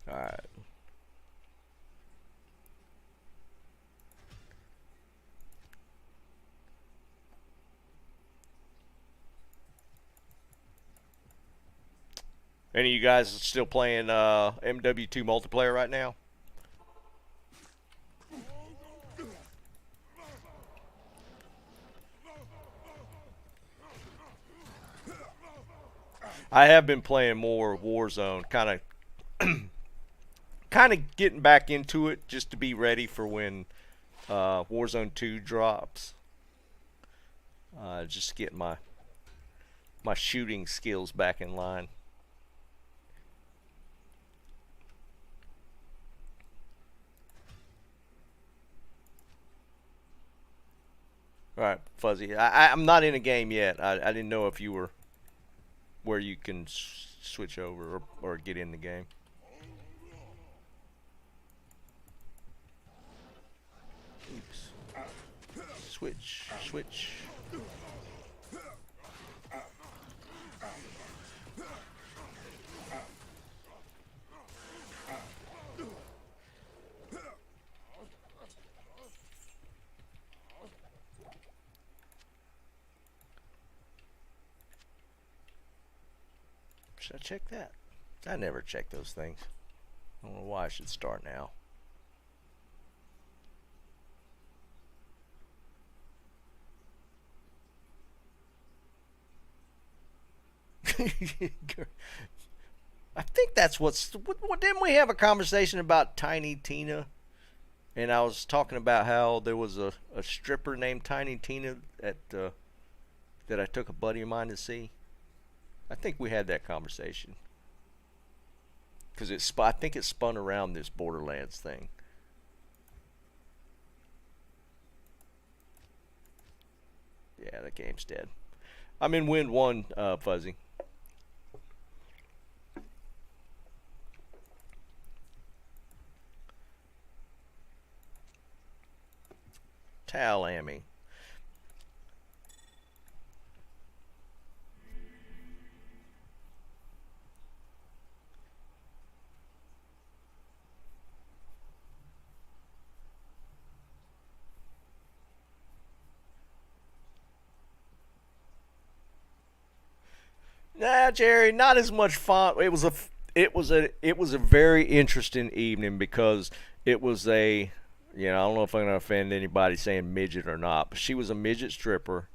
Alright. Any of you guys still playing MW2 multiplayer right now? I have been playing more Warzone, kind of getting back into it just to be ready for when Warzone 2 drops. Just getting my shooting skills back in line. All right, Fuzzy. I'm not in a game yet. I didn't know if you were where you can switch over or get in the game. Oops. Switch. Should I check that? I never check those things. I don't know why I should start now. I think that's what didn't we have a conversation about Tiny Tina? And I was talking about how there was a stripper named Tiny Tina that I took a buddy of mine to see. I think we had that conversation. Because I think it spun around this Borderlands thing. Yeah, the game's dead. I'm in Wind 1, Fuzzy. Talamy. Nah, Jerry, not as much fun. It was a very interesting evening because it was I don't know if I'm gonna offend anybody saying midget or not, but she was a midget stripper,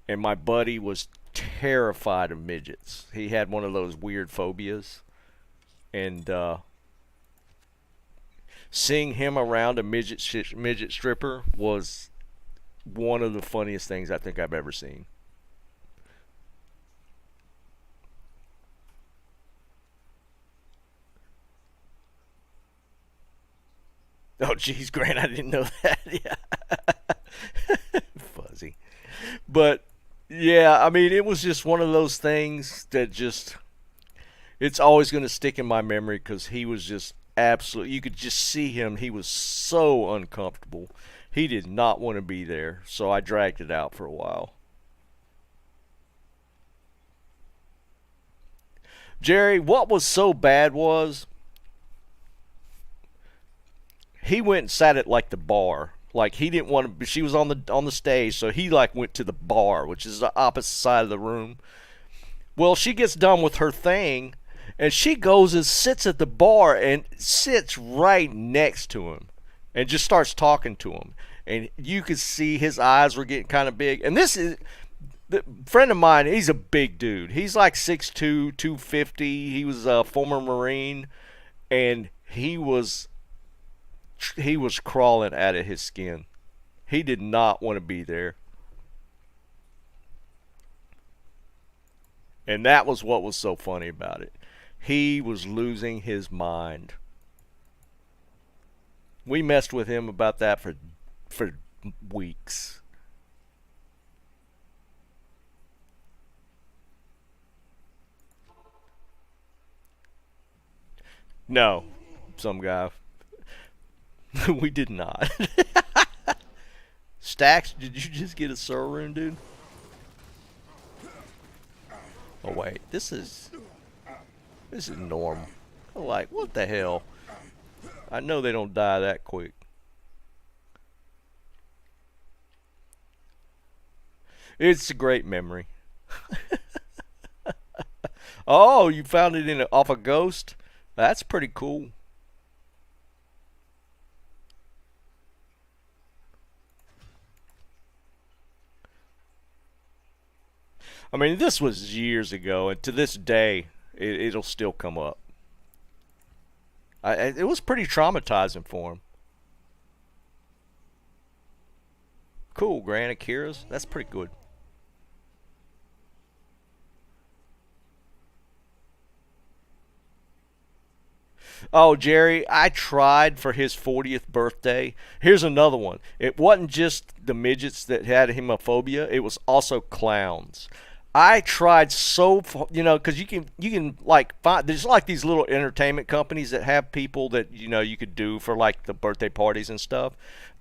and my buddy was terrified of midgets. He had one of those weird phobias, and seeing him around a midget stripper was one of the funniest things I think I've ever seen. Oh, geez, Grant, I didn't know that. Yeah. Fuzzy. But, yeah, I mean, it was just one of those things that it's always going to stick in my memory because he was just absolutely, you could just see him. He was so uncomfortable. He did not want to be there, so I dragged it out for a while. Jerry, what was so bad was he went and sat at like the bar. Like he didn't want to. She was on the stage, so he like went to the bar, which is the opposite side of the room. Well, she gets done with her thing, and she goes and sits at the bar and sits right next to him, and just starts talking to him. And you could see his eyes were getting kind of big. And this is the friend of mine. He's a big dude. He's like 6'2", 250. He was a former Marine, and he was crawling out of his skin. He did not want to be there. And that was what was so funny about it. He was losing his mind. We messed with him about that for weeks. No, some guy. We did not. Stacks, did you just get a server room, dude? Oh wait, this is normal. Like, what the hell? I know they don't die that quick. It's a great memory. Oh, you found it off a ghost? That's pretty cool. I mean, this was years ago, and to this day, it'll still come up. It was pretty traumatizing for him. Cool, Grand Akira's. That's pretty good. Oh, Jerry, I tried for his 40th birthday. Here's another one. It wasn't just the midgets that had hemophobia, it was also clowns. I tried so, because you can like find there's like these little entertainment companies that have people that you could do for like the birthday parties and stuff.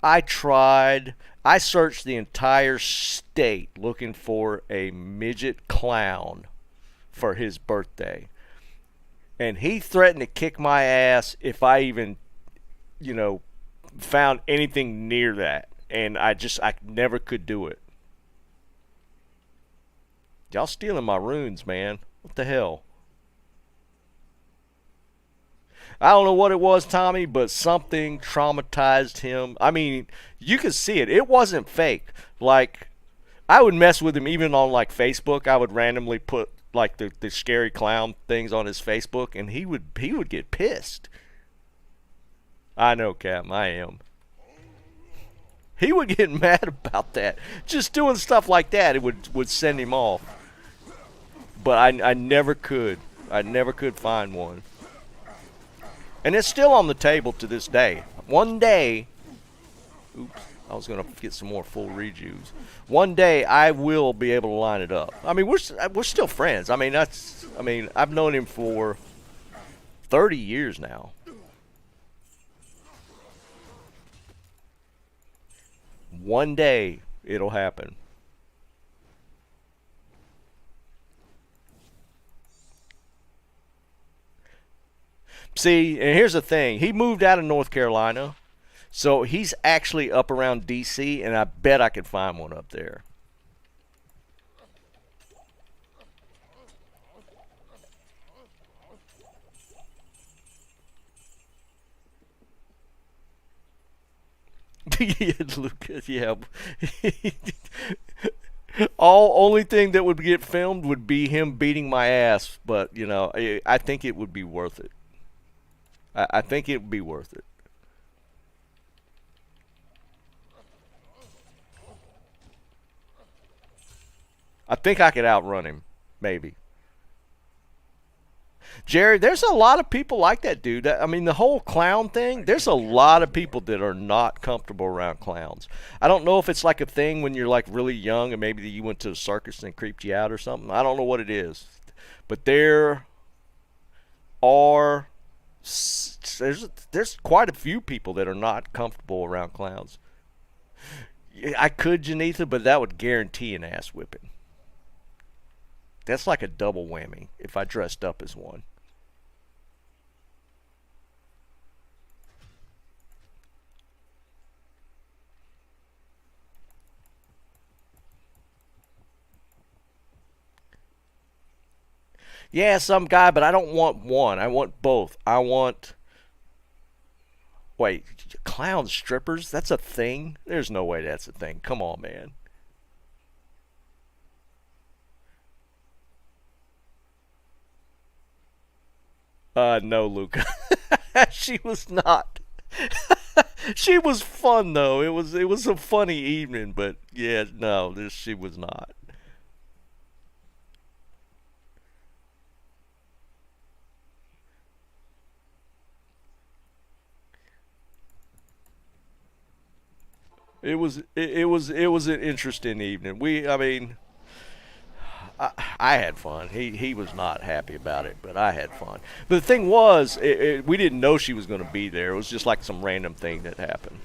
I tried. I searched the entire state looking for a midget clown for his birthday, and he threatened to kick my ass if I even, found anything near that, and I never could do it. Y'all stealing my runes, man. What the hell? I don't know what it was, Tommy, but something traumatized him. I mean, you could see it. It wasn't fake. Like, I would mess with him even on, like, Facebook. I would randomly put, like, the scary clown things on his Facebook, and he would get pissed. I know, Cap. I am. He would get mad about that. Just doing stuff like that, it would send him off. But I never could. I never could find one. And it's still on the table to this day. One day, oops, I was going to get some more full rejuves. One day I will be able to line it up. I mean, we're still friends. I mean, I've known him for 30 years now. One day it'll happen. See, and here's the thing. He moved out of North Carolina, so he's actually up around D.C., and I bet I could find one up there. Yeah, Lucas, yeah. Only thing that would get filmed would be him beating my ass, but, I think it would be worth it. I think it would be worth it. I think I could outrun him, maybe. Jerry, there's a lot of people like that, dude. I mean, the whole clown thing, there's a lot of people that are not comfortable around clowns. I don't know if it's like a thing when you're like really young and maybe you went to a circus and it creeped you out or something. I don't know what it is. But there are there's quite a few people that are not comfortable around clowns. I could, Janitha, but that would guarantee an ass whipping. That's like a double whammy if I dressed up as one. Yeah, some guy, but I don't want one. I want both. I want... Wait, clown strippers? That's a thing? There's no way that's a thing. Come on, man. No, Luca. She was not. She was fun though. It was a funny evening, but yeah, no, she was not. It was an interesting evening. I mean, I had fun. He was not happy about it, but I had fun. But the thing was, we didn't know she was going to be there. It was just like some random thing that happened.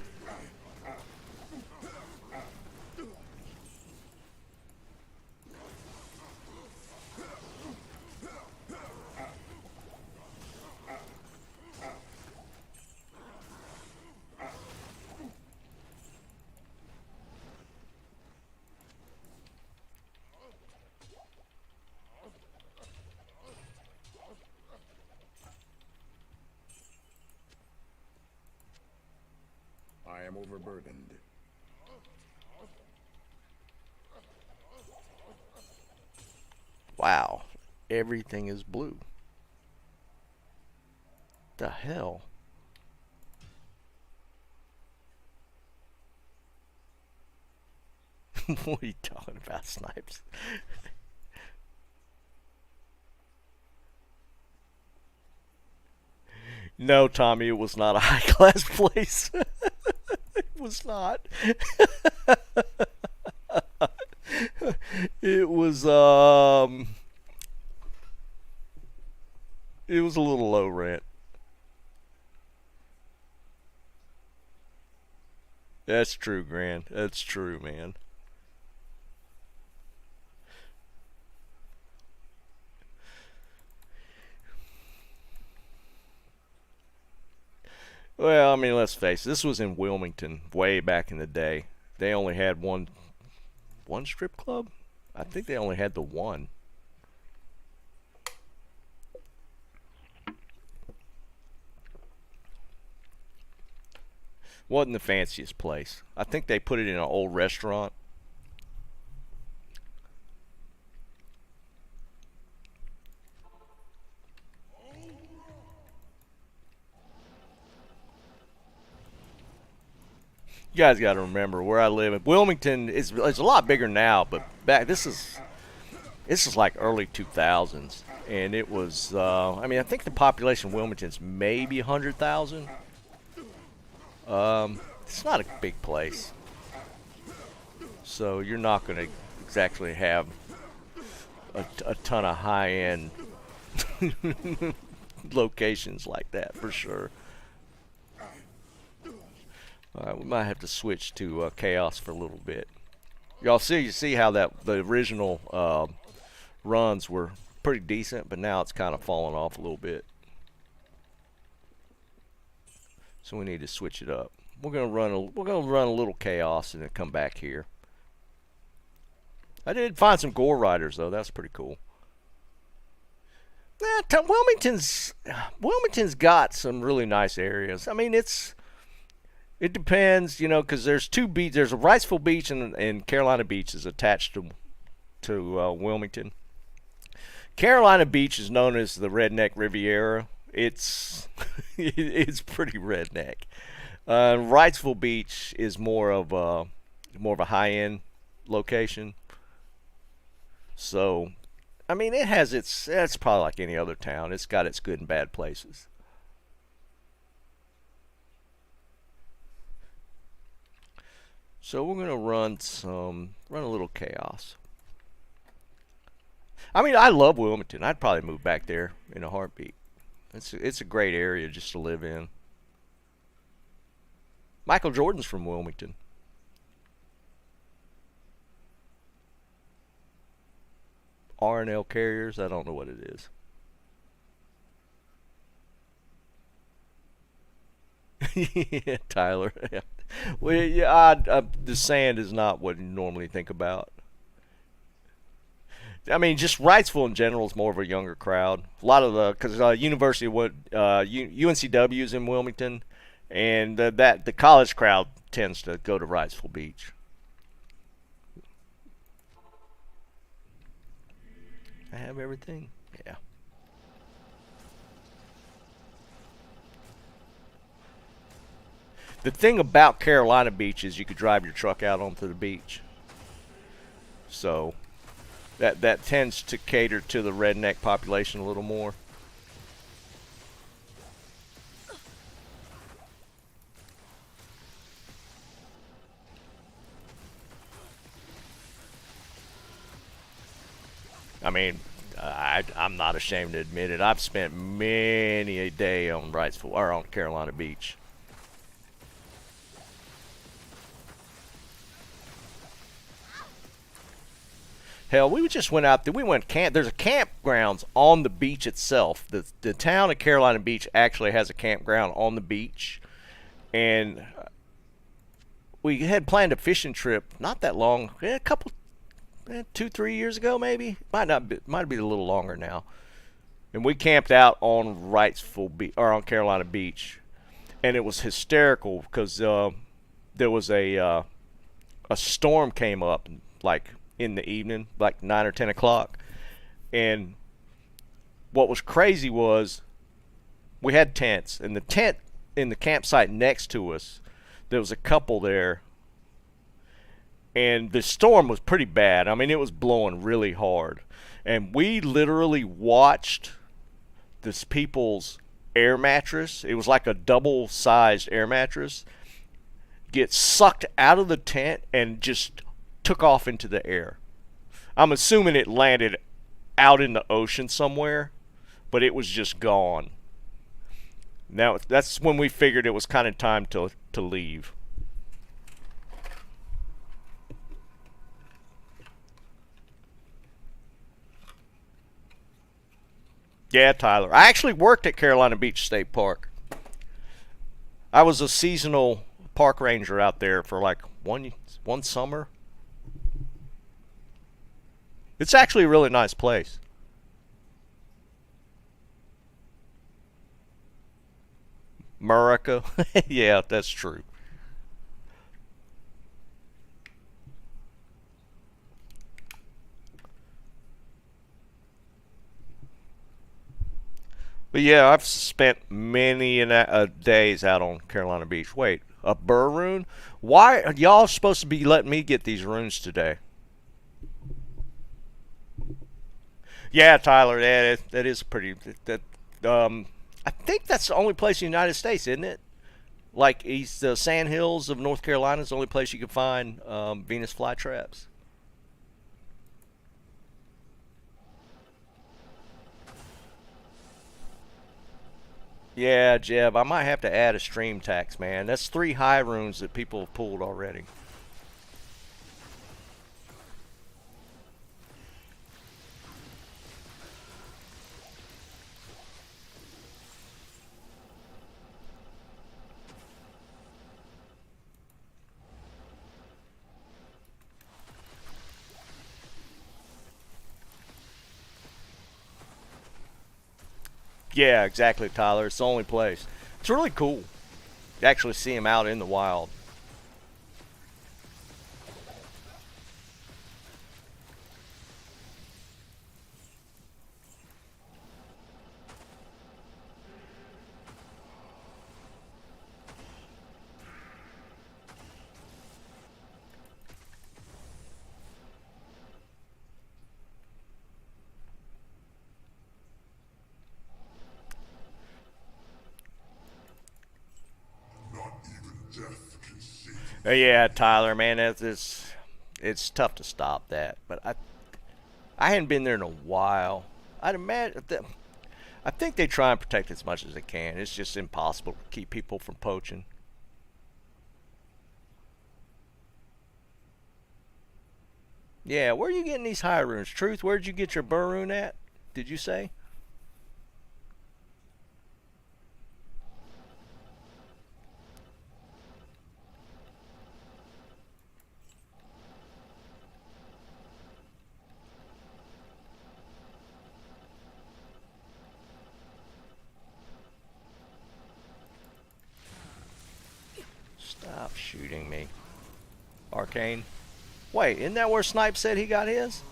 I am overburdened. Wow, everything is blue. The hell? What are you talking about, Snipes? No, Tommy, it was not a high class place. It was not. It was it was a little low rent. That's true, Gran. That's true, man. Well, I mean, let's face it. This was in Wilmington way back in the day. They only had one strip club. I think they only had the one. Wasn't the fanciest place. I think they put it in an old restaurant. You guys got to remember where I live. Wilmington is it's a lot bigger now, but back this is like early 2000s, and it was. I mean, I think the population of Wilmington's maybe 100,000. It's not a big place, so you're not going to exactly have a ton of high-end locations like that for sure. We might have to switch to chaos for a little bit. Y'all see how that the original runs were pretty decent, but now it's kind of falling off a little bit. So we need to switch it up. We're gonna run a little chaos and then come back here. I did find some gore riders though. That's pretty cool. Wilmington's got some really nice areas. I mean, it depends, you know, because there's two beaches. There's a Riceville Beach and Carolina Beach is attached to Wilmington. Carolina Beach is known as the Redneck Riviera. It's it's pretty redneck. Wrightsville Beach is more of a high-end location. So, I mean, it's probably like any other town. It's got its good and bad places. So we're gonna run a little chaos. I mean, I love Wilmington. I'd probably move back there in a heartbeat. It's a great area just to live in. Michael Jordan's from Wilmington. R&L Carriers, I don't know what it is. Yeah, Tyler. Yeah. Well, yeah, the sand is not what you normally think about. I mean, just Wrightsville in general is more of a younger crowd. A lot of because University of UNCW is in Wilmington, and the college crowd tends to go to Wrightsville Beach. I have everything. Yeah. The thing about Carolina Beach is you could drive your truck out onto the beach. So that tends to cater to the redneck population a little more. mean, I'm not ashamed to admit it. I've spent many a day on Wrightsville or on Carolina Beach. Hell, we just went out there. We went camp. There's a campgrounds on the beach itself. The town of Carolina Beach actually has a campground on the beach, and we had planned a fishing trip not that long, a couple, 2-3 years ago maybe. Might be a little longer now. And we camped out on Wrightsville Beach or on Carolina Beach, and it was hysterical because there was a storm came up like in the evening, like 9 or 10 o'clock. And what was crazy was we had tents, and the tent in the campsite next to us, there was a couple there, and the storm was pretty bad. I mean, it was blowing really hard, and we literally watched this people's air mattress. It was like a double-sized air mattress get sucked out of the tent and just took off into the air. I'm assuming it landed out in the ocean somewhere, but it was just gone. Now that's when we figured it was kind of time to leave. Yeah, Tyler. I actually worked at Carolina Beach State Park. I was a seasonal park ranger out there for like one summer. It's actually a really nice place. America. Yeah, that's true. But yeah, I've spent many days out on Carolina Beach. Wait, a burr rune? Why are y'all supposed to be letting me get these runes today? Yeah, Tyler, that is pretty. I think that's the only place in the United States, isn't it? Like the Sand Hills of North Carolina is the only place you can find Venus flytraps. Yeah, Jeb, I might have to add a stream tax, man. That's 3 high runes that people have pulled already. Yeah, exactly, Tyler. It's the only place. It's really cool to actually see him out in the wild. Yeah, Tyler, man, it's tough to stop that. But I hadn't been there in a while. I'd imagine I think they try and protect as much as they can. It's just impossible to keep people from poaching. Yeah, where are you getting these high runes? Truth, where'd you get your burr rune at? Did you say? Stop shooting me. Arcane. Wait, isn't that where Snipe said he got his?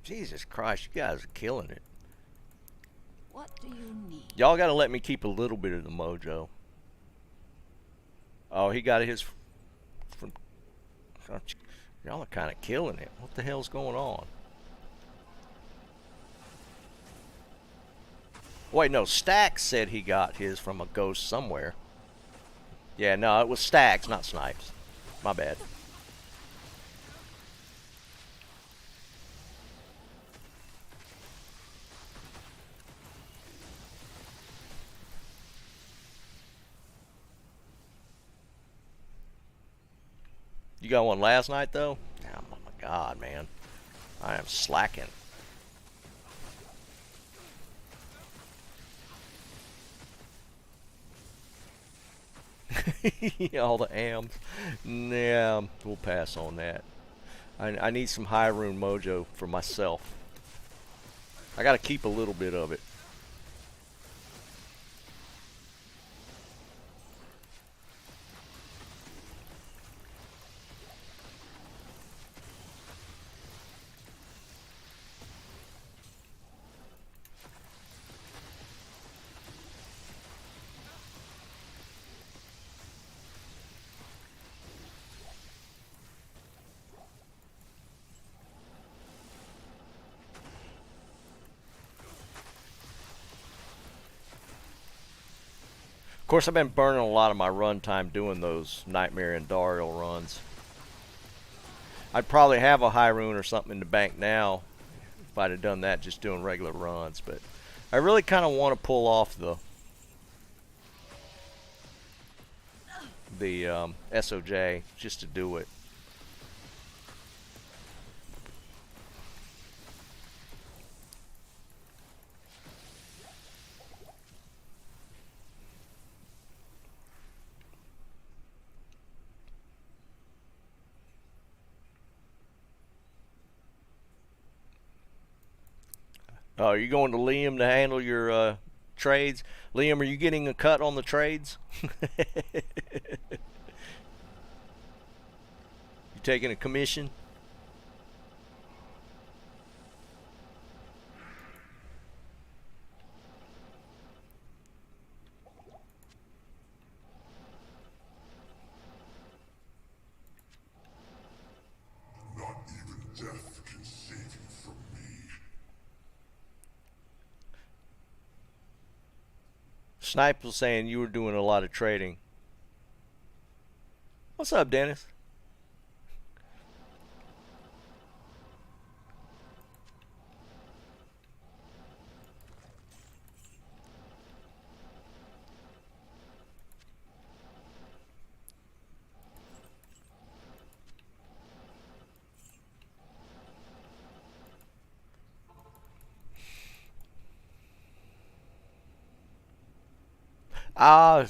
Jesus Christ, you guys are killing it. What do you need? Y'all gotta let me keep a little bit of the mojo. Oh, he got his. from... Y'all are kind of killing it. What the hell's going on? Wait, no. Stax said he got his from a ghost somewhere. Yeah, no, it was Stax, not Snipes. My bad. You got one last night, though? Oh, my God, man. I am slacking. All the AMs. Nah, we'll pass on that. I need some high rune mojo for myself. I gotta keep a little bit of it. Of course, I've been burning a lot of my run time doing those Nightmare and Dariel runs. I'd probably have a high rune or something in the bank now if I'd have done that just doing regular runs, but I really kind of want to pull off the SOJ just to do it. Oh, are you going to Liam to handle your trades? Liam, are you getting a cut on the trades? You taking a commission? Not even death can save you from me. Snipe was saying you were doing a lot of trading. What's up, Dennis?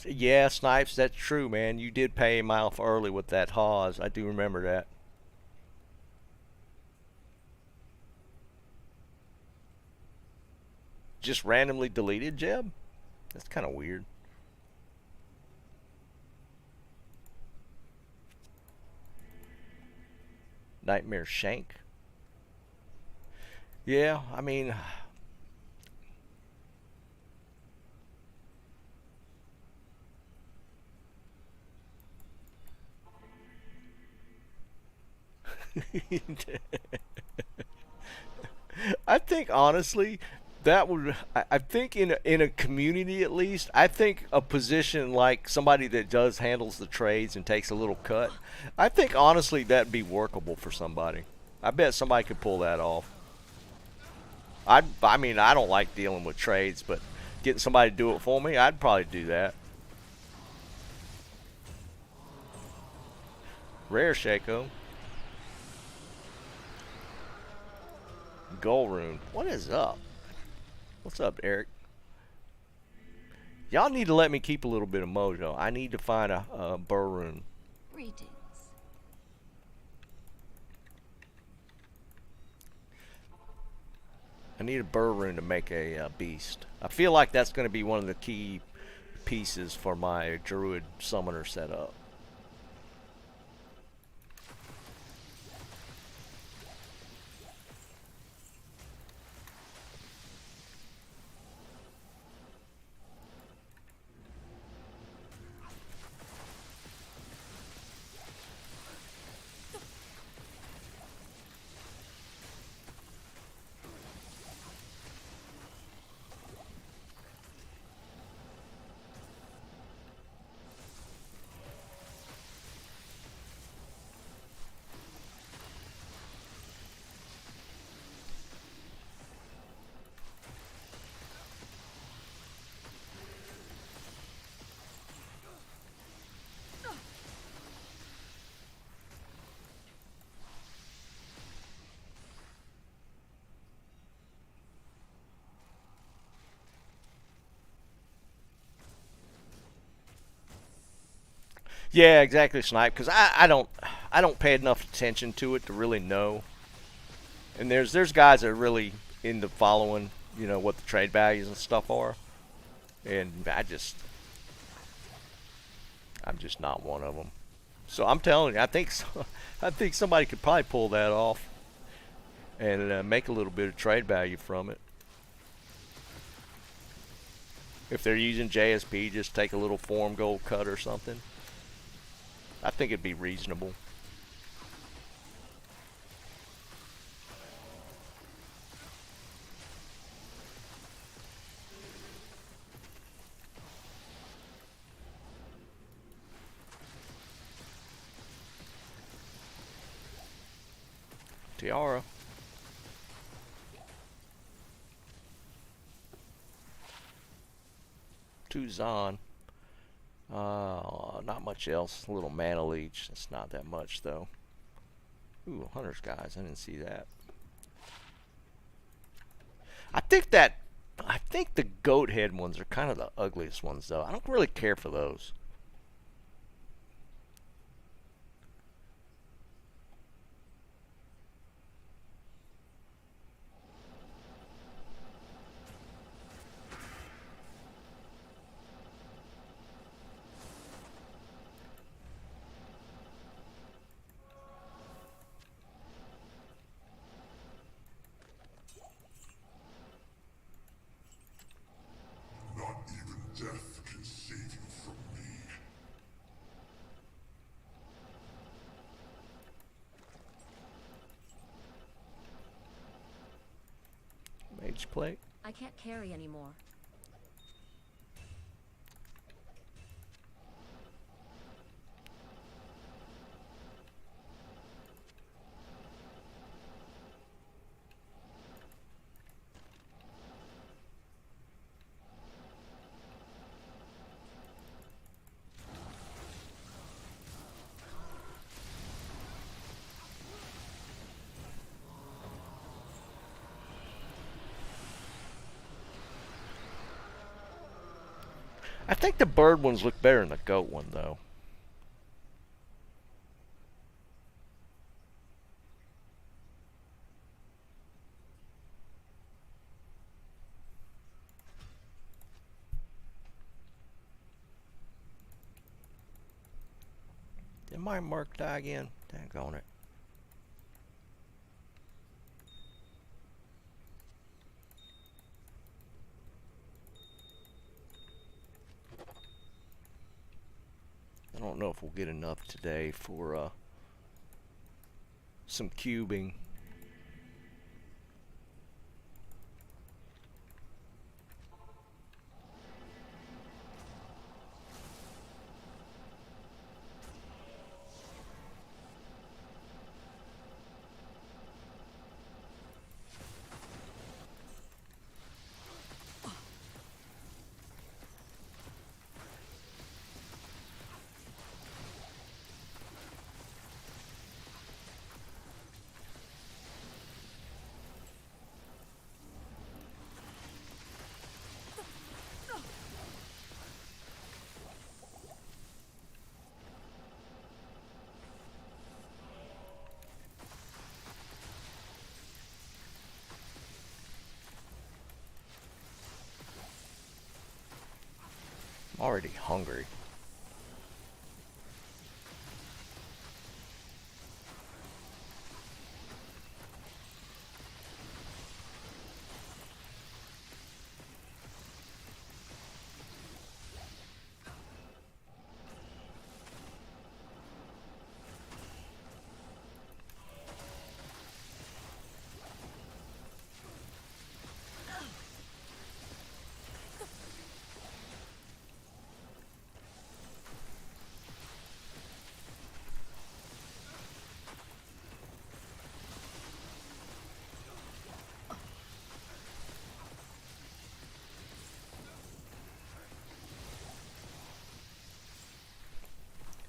Yeah, Snipes, that's true, man. You did pay him off early with that Hawes. I do remember that. Just randomly deleted Jeb? That's kind of weird. Nightmare Shank? Yeah, I mean... I think honestly that would I think in a community at least, I think a position like somebody that does handles the trades and takes a little cut, I think honestly that'd be workable for somebody. I bet somebody could pull that off. I mean I don't like dealing with trades, but getting somebody to do it for me, I'd probably do that. Rare Shaco. Goal rune. What is up? What's up, Eric? Y'all need to let me keep a little bit of mojo. I need to find a burr rune. Greetings. I need a burr rune to make a beast. I feel like that's going to be one of the key pieces for my druid summoner setup. Yeah, exactly, Snipe. Because I don't pay enough attention to it to really know. And there's guys that are really into following, what the trade values and stuff are. And I'm just not one of them. So I'm telling you, I think somebody could probably pull that off and make a little bit of trade value from it. If they're using JSP, just take a little form gold cut or something. I think it'd be reasonable. Tiara. Tues-Thurs-Sun. Not much else. A little mana leech. It's not that much though. Ooh, Hunter's Guys. I didn't see that. I think the goat head ones are kind of the ugliest ones though. I don't really care for those. Not even death can save you from me. Mage plate. I can't carry anymore. I think the bird ones look better than the goat one though. Did my mark die again? Daggone it. I don't know if we'll get enough today for some cubing. I'm already hungry.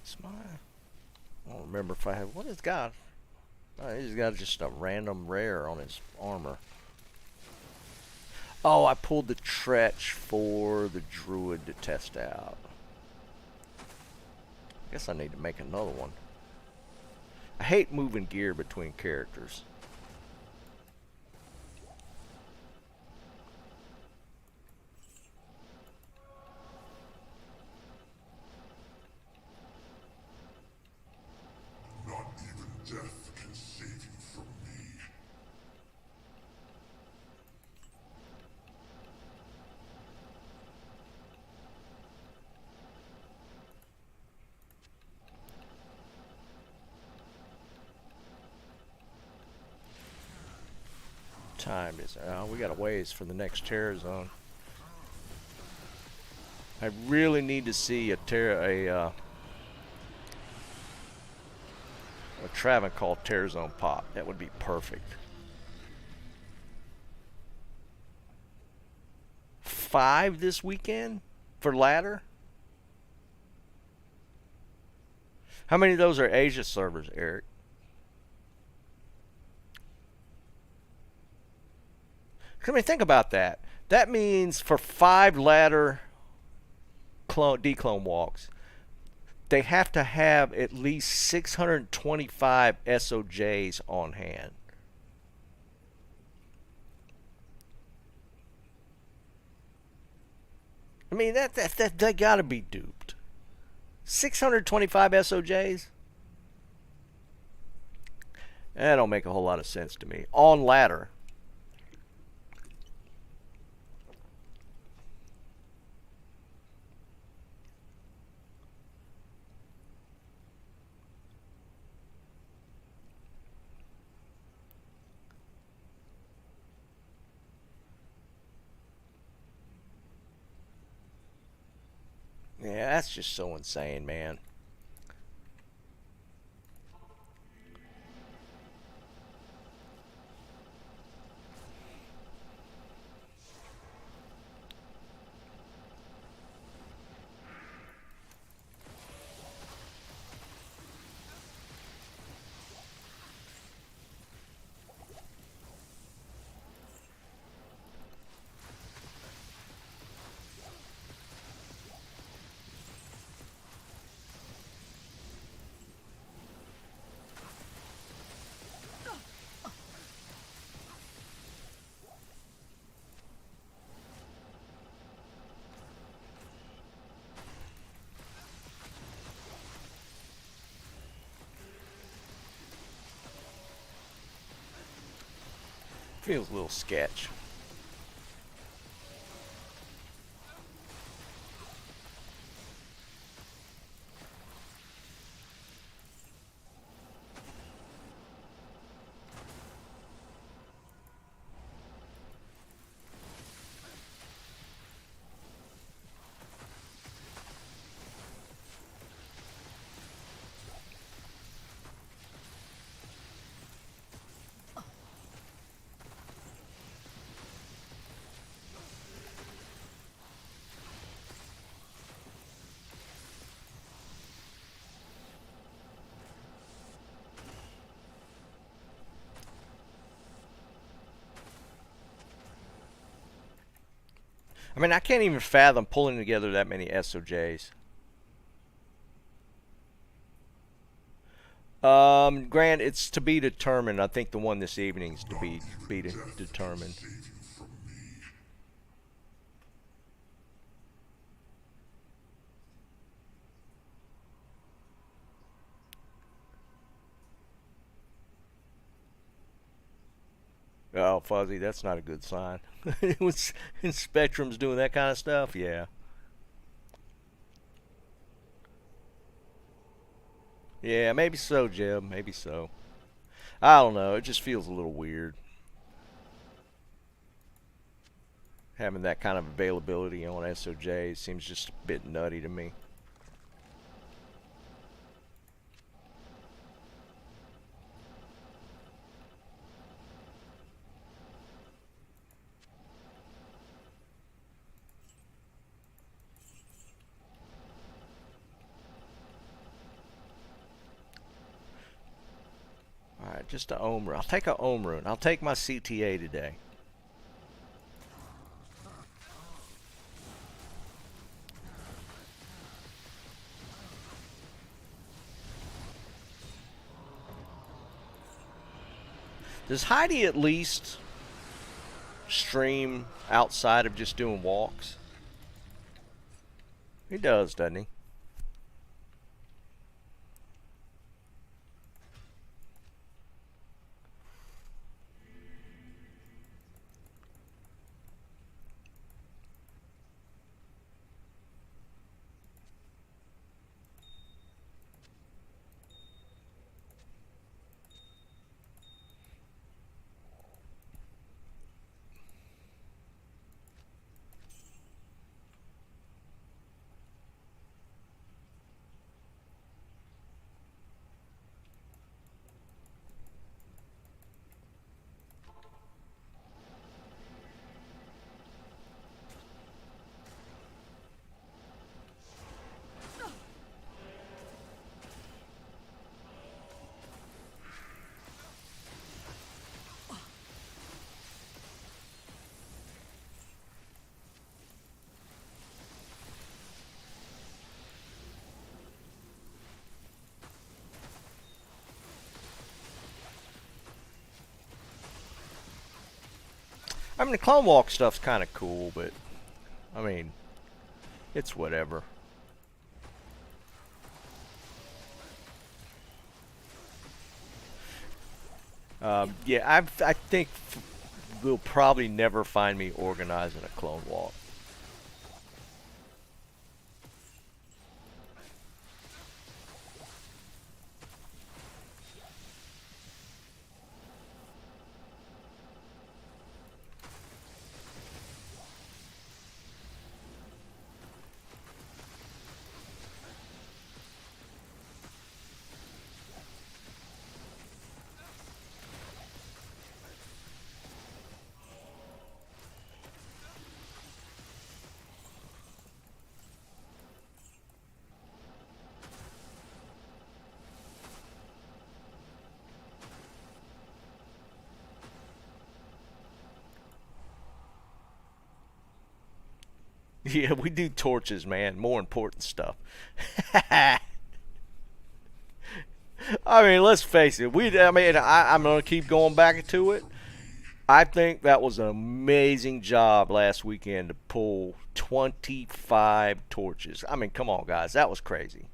It's my. I don't remember if I have. What has got? He's got just a random rare on his armor. Oh, I pulled the Tretch for the druid to test out. Guess I need to make another one. I hate moving gear between characters. Not even death can save you from me. Time is we got a ways for the next terror zone. I really need to see a Travancore terror zone pop. That would be perfect. 5 this weekend for ladder. How many of those are Asia servers, Eric? I mean, think about that. That means for 5 ladder declone walks, they have to have at least 625 SOJs on hand. I mean, that they got to be duped. 625 SOJs? That don't make a whole lot of sense to me. On ladder. Yeah, that's just so insane, man. Feels a little sketch. I mean, I can't even fathom pulling together that many SOJs. Grant, it's to be determined. I think the one this evening is to be determined. Save you from me. Oh, Fuzzy, that's not a good sign. When Spectrum's doing that kind of stuff, yeah. Yeah, maybe so, Jeb. Maybe so. I don't know. It just feels a little weird. Having that kind of availability on SOJ seems just a bit nutty to me. Alright, just a Ohm Rune. I'll take a Ohm Rune. I'll take my CTA today. Does Heidi at least stream outside of just doing walks? He does, doesn't he? I mean, the Clone Walk stuff's kind of cool, but I mean, it's whatever. Yeah, I think you'll probably never find me organizing a Clone Walk. Yeah, we do torches, man. More important stuff. I mean, let's face it. I'm gonna keep going back to it. I think that was an amazing job last weekend to pull 25 torches. I mean, come on, guys, that was crazy.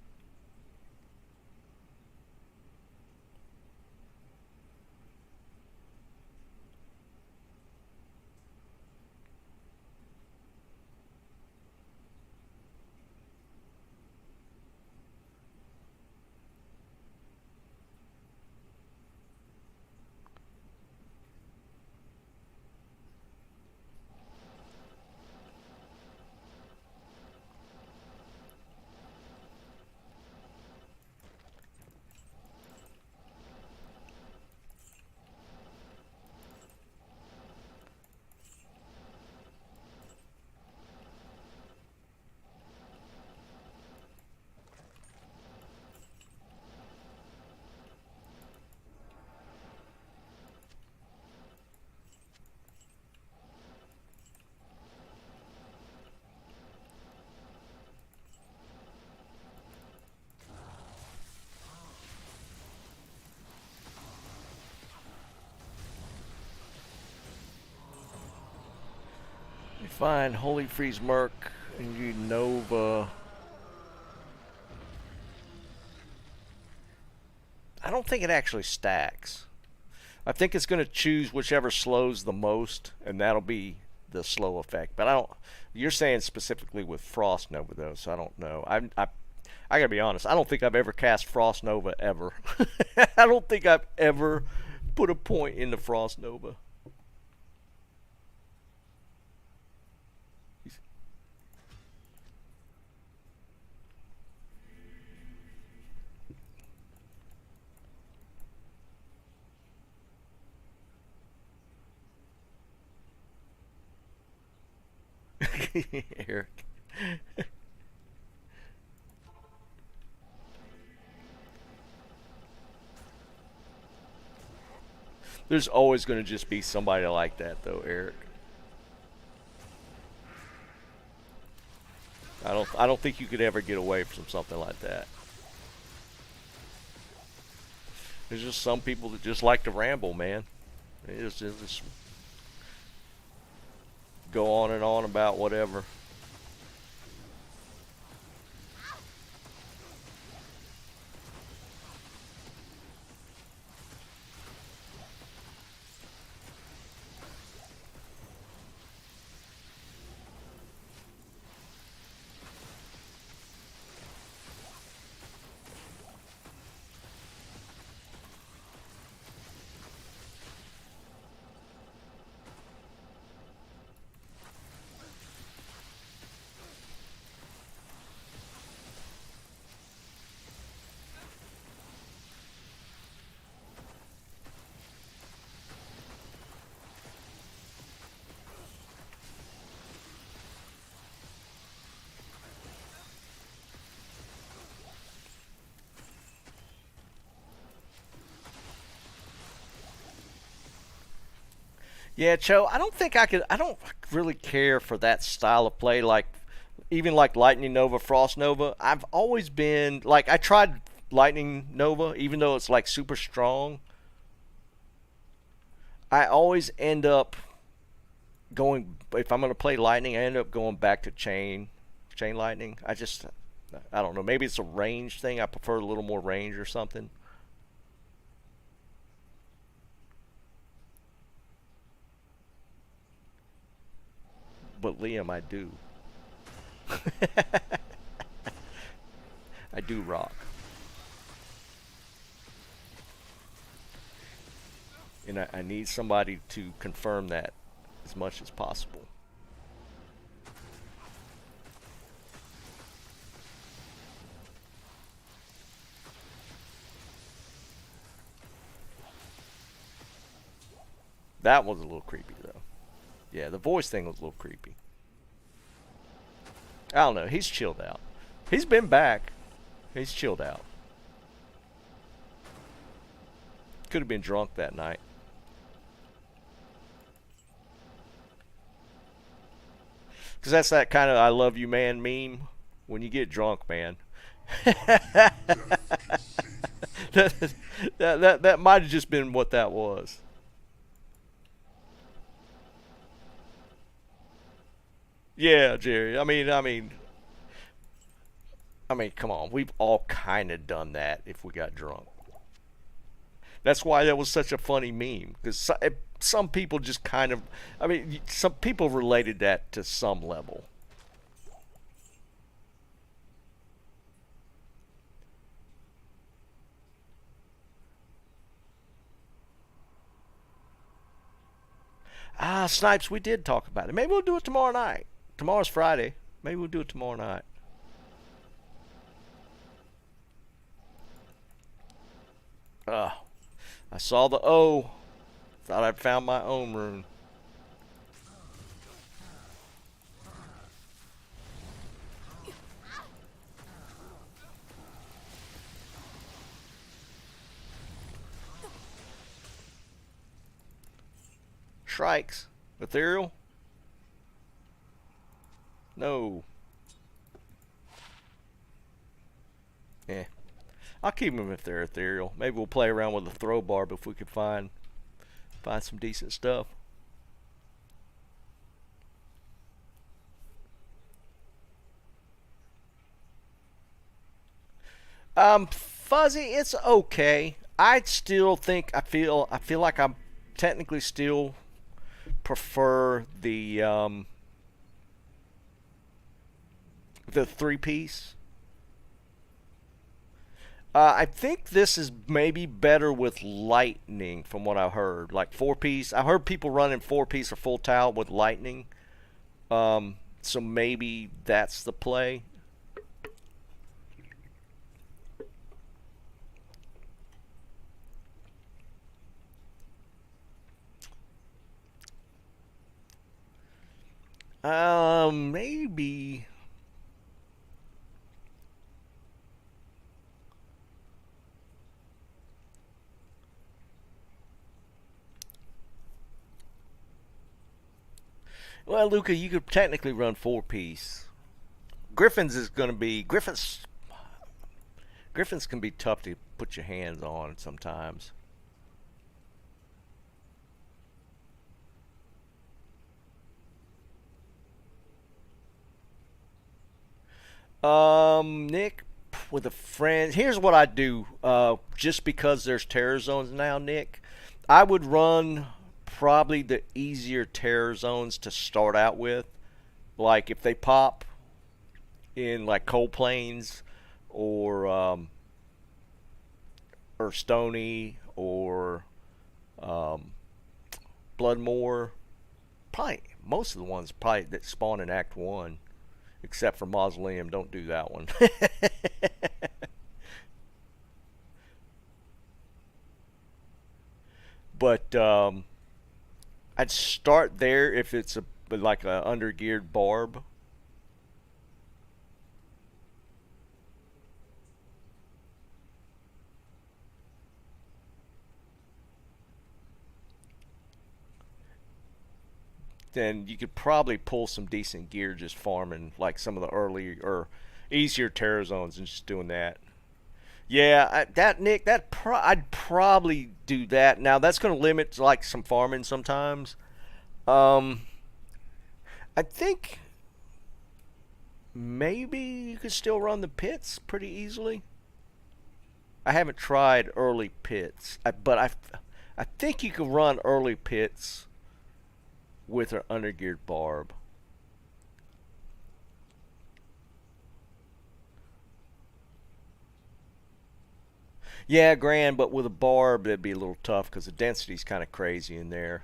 You find Holy Freeze Merc and you Nova. I don't think it actually stacks. I think it's going to choose whichever slows the most, and that'll be the slow effect. But I don't. You're saying specifically with Frost Nova though, so I don't know. I gotta be honest. I don't think I've ever cast Frost Nova ever. I don't think I've ever put a point into Frost Nova. Eric. There's always going to just be somebody like that, though, Eric. I don't think you could ever get away from something like that. There's just some people that just like to ramble, man. It'll just go on and on about whatever. Yeah, Cho, I don't think I could. I don't really care for that style of play. Like, even like Lightning Nova, Frost Nova. I've always been like, I tried Lightning Nova, even though it's like super strong. I always end up going. If I'm gonna play Lightning, I end up going back to Chain Lightning. I don't know. Maybe it's a range thing. I prefer a little more range or something. But Liam, I do. I do rock. And I need somebody to confirm that as much as possible. That was a little creepy, though. Yeah, the voice thing was a little creepy. I don't know. He's chilled out. He's been back. He's chilled out. Could have been drunk that night. Because that's that kind of I love you man meme. When you get drunk, man. that might have just been what that was. Yeah, Jerry. I mean, come on. We've all kind of done that if we got drunk. That's why that was such a funny meme. Because some people just kind of, some people related that to some level. Ah, Snipes, we did talk about it. Maybe we'll do it tomorrow night. Tomorrow's Friday. Maybe we'll do it tomorrow night. Uh, I saw the O. Thought I'd found my own rune. Shrikes. Ethereal? No. Yeah. I'll keep them if they're ethereal. Maybe we'll play around with the throw barb if we could find some decent stuff. Fuzzy, it's okay. I still think I feel like I'm technically still prefer the three piece. I think this is maybe better with lightning, from what I heard. Like four piece. I heard people running four piece or full tile with lightning. So maybe that's the play. Maybe. Well, Luca, you could technically run four piece. Griffins is going to be Griffins. Griffins can be tough to put your hands on sometimes. Nick, with a friend. Here's what I do. Just because there's terror zones now, Nick, I would run probably the easier terror zones to start out with. Like if they pop in like Cold Plains or Stony or um, Bloodmore. Probably most of the ones probably that spawn in Act One, except for Mausoleum. Don't do that one. But I'd start there if it's a like a undergeared barb. Then you could probably pull some decent gear just farming like some of the early or easier terror zones and just doing that. Yeah, that Nick, I'd probably do that. Now that's going to limit like some farming sometimes. Um, I think maybe you could still run the pits pretty easily. I haven't tried early pits, I think you could run early pits with an undergeared barb. Yeah, grand, but with a barb that'd be a little tough because the density's kind of crazy in there.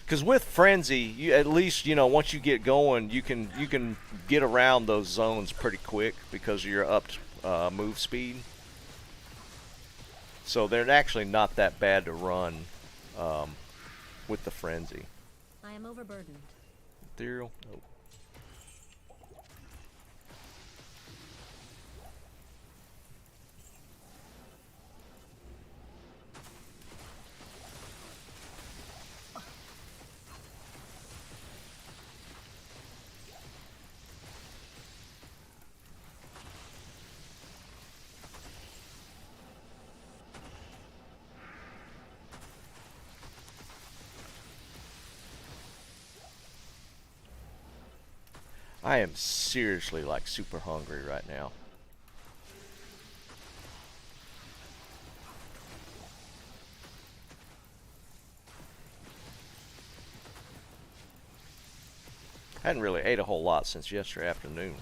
Because with frenzy, you at least once you get going, you can get around those zones pretty quick because of your upped move speed. So they're actually not that bad to run um, with the frenzy. I am overburdened. Ethereal. Nope. I am seriously like super hungry right now. I hadn't really ate a whole lot since yesterday afternoon.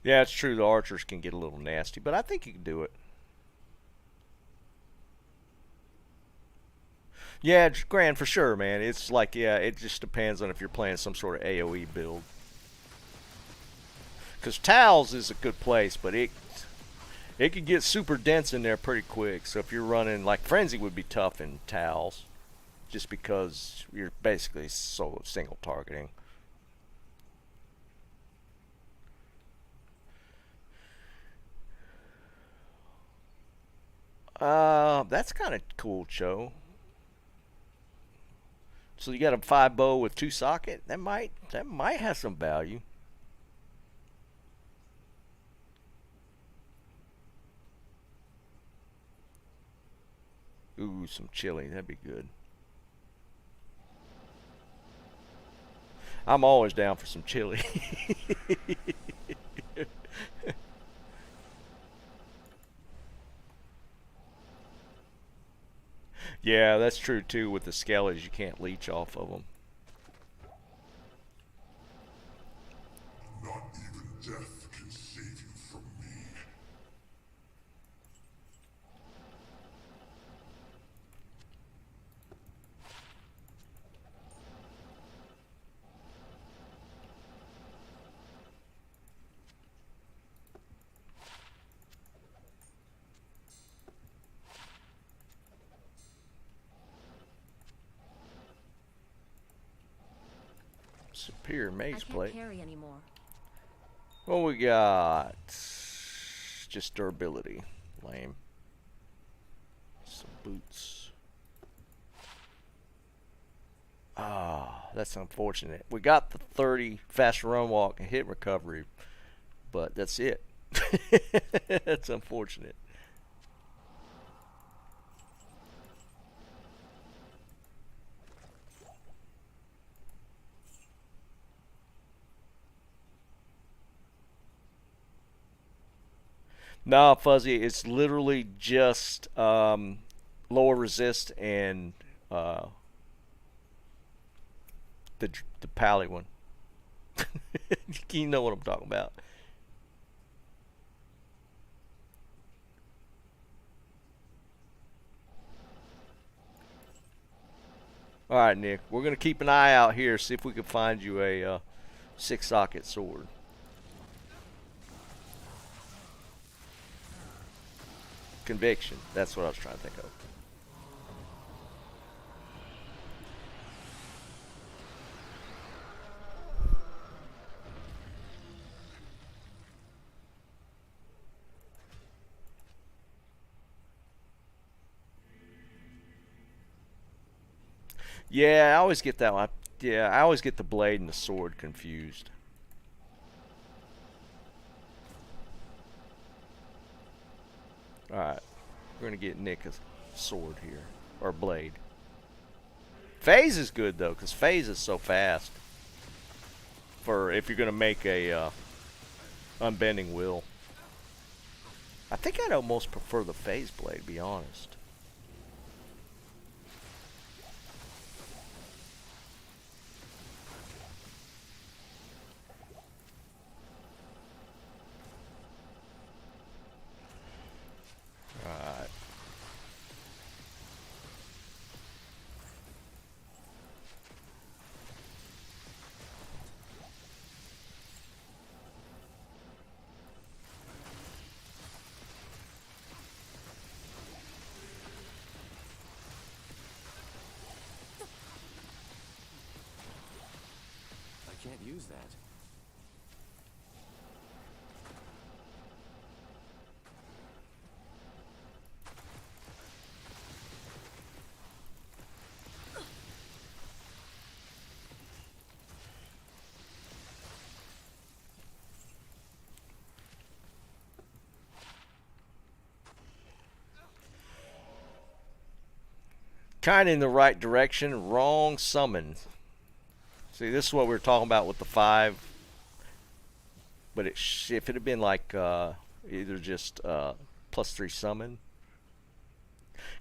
Yeah, it's true. The archers can get a little nasty, but I think you can do it. Yeah, grand for sure, man. It's like, yeah, it just depends on if you're playing some sort of AoE build. Because Towels is a good place, but it could get super dense in there pretty quick. So if you're running, like Frenzy would be tough in Towels, just because you're basically solo single targeting. That's kind of cool, Cho. So you got a 5 bow with 2 socket. That might have some value. Ooh, some chili. That'd be good. I'm always down for some chili. Yeah, that's true too. With the skellies, you can't leech off of them. Not even death can save you from me. Superior I Maze can't Plate. carry anymore. What we got? Just durability. Lame. Some boots. Ah, that's unfortunate. We got the 30 faster run walk and hit recovery, but that's it. That's unfortunate. Nah, Fuzzy, it's literally just lower resist and uh, the pally one. You know what I'm talking about. All right, Nick. We're gonna keep an eye out here, see if we can find you a 6-socket sword. Conviction. That's what I was trying to think of. Yeah, I always get that one. Yeah, I always get the blade and the sword confused. All right, we're gonna get Nick a sword here or blade. Phase is good though, cause phase is so fast. For if you're gonna make a unbending will, I think I'd almost prefer the phase blade. To be honest. All right. I can't use that. Kind of in the right direction. Wrong summon. See, this is what we were talking about with the 5. But if it had been like either just +3 summon.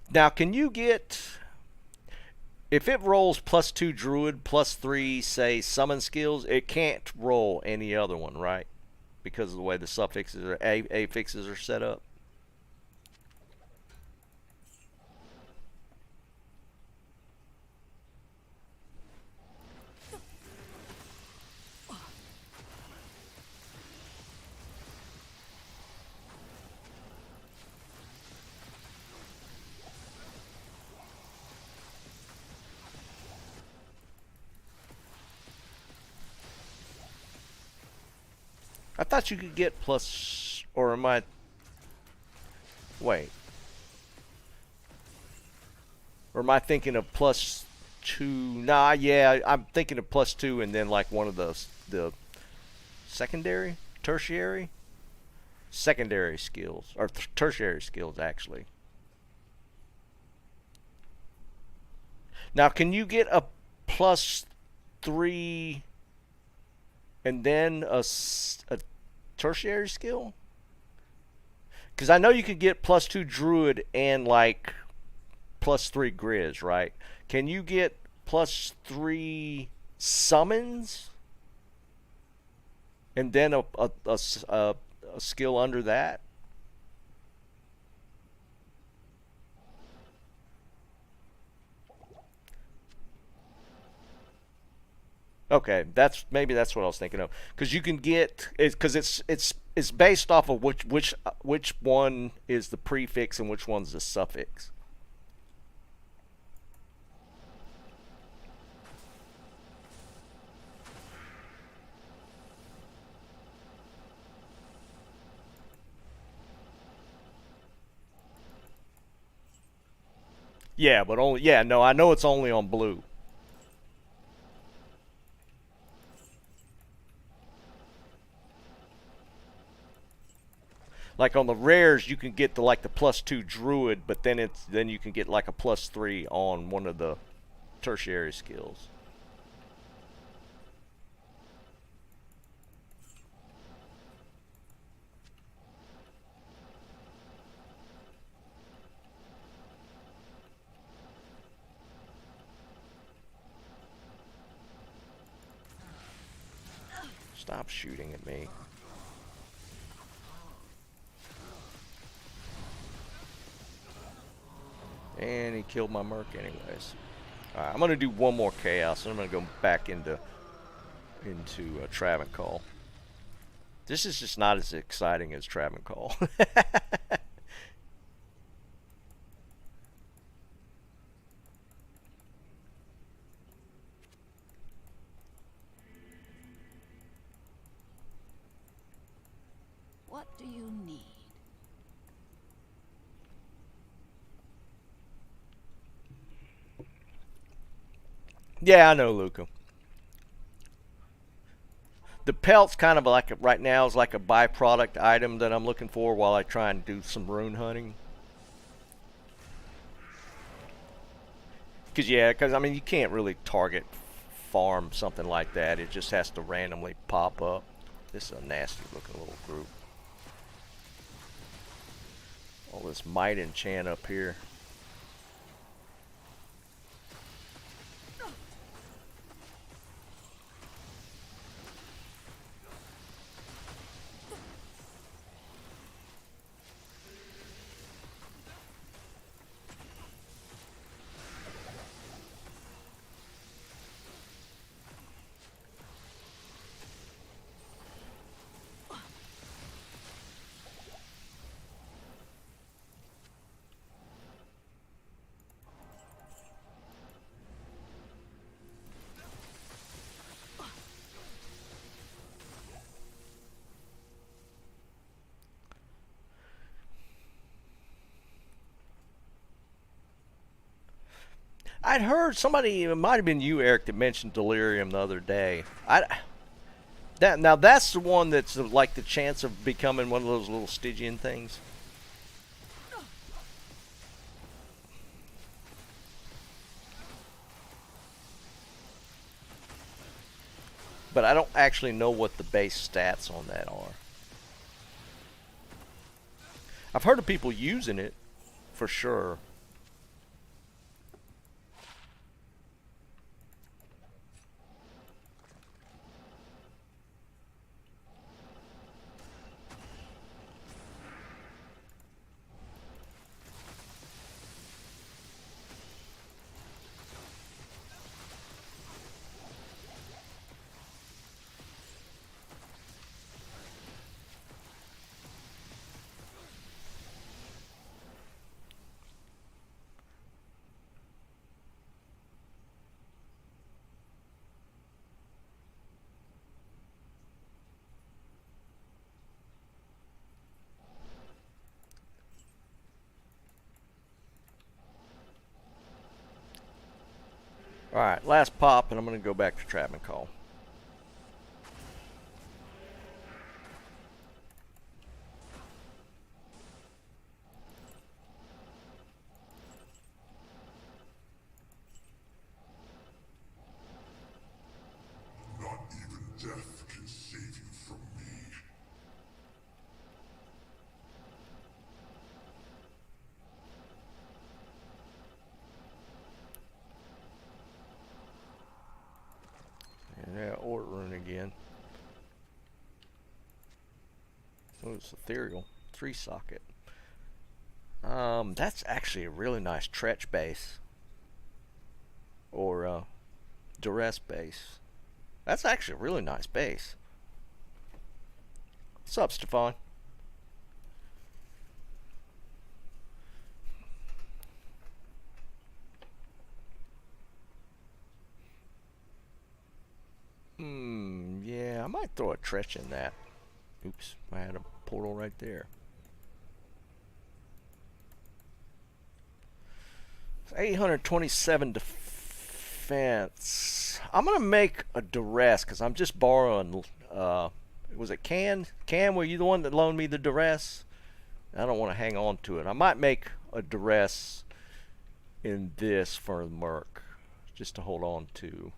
Now, can you get, if it rolls +2 druid, +3 say summon skills, it can't roll any other one, right? Because of the way the suffixes or affixes are set up. I thought you could get plus, or am I, wait. Or am I thinking of +2? Nah, yeah, I'm thinking of +2 and then like one of the secondary, tertiary, secondary skills, or tertiary skills actually. Now, can you get a +3 and then a tertiary skill? Because I know you could get +2 druid and like +3 grizz, right? Can you get +3 summons and then a skill under that? Okay, maybe that's what I was thinking of. Because you can get it, because it's based off of which one is the prefix and which one's the suffix. Yeah, but only, yeah, no, I know it's only on blue. Like on the rares, you can get the like the +2 druid, but then you can get like a +3 on one of the tertiary skills. Stop shooting at me. And he killed my merc anyways. Alright, I'm gonna do one more chaos, and I'm gonna go back into Travancore. This is just not as exciting as Travancore. What do you need? Yeah, I know, Luca. The pelt's kind of like right now is like a byproduct item that I'm looking for while I try and do some rune hunting. Because I mean you can't really target farm something like that. It just has to randomly pop up. This is a nasty looking little group. All this might enchant up here. I'd heard somebody, it might have been you, Eric, that mentioned delirium the other day. Now that's the one that's like the chance of becoming one of those little Stygian things. But I don't actually know what the base stats on that are. I've heard of people using it, for sure. Alright, last pop, and I'm going to go back to Trap and Call. Not even death can save you from me. And yeah, Ort Rune again. Oh, it's ethereal. 3-socket. That's actually a really nice Tretch base. Or, Duress base. That's actually a really nice base. What's up, Stefan? Yeah, I might throw a Tretch in that. Oops, I had a portal right there. 827 defense. I'm gonna make a duress because I'm just borrowing. Was it Can? Can, were you the one that loaned me the duress? I don't want to hang on to it. I might make a duress in this for the Merc, just to hold on to.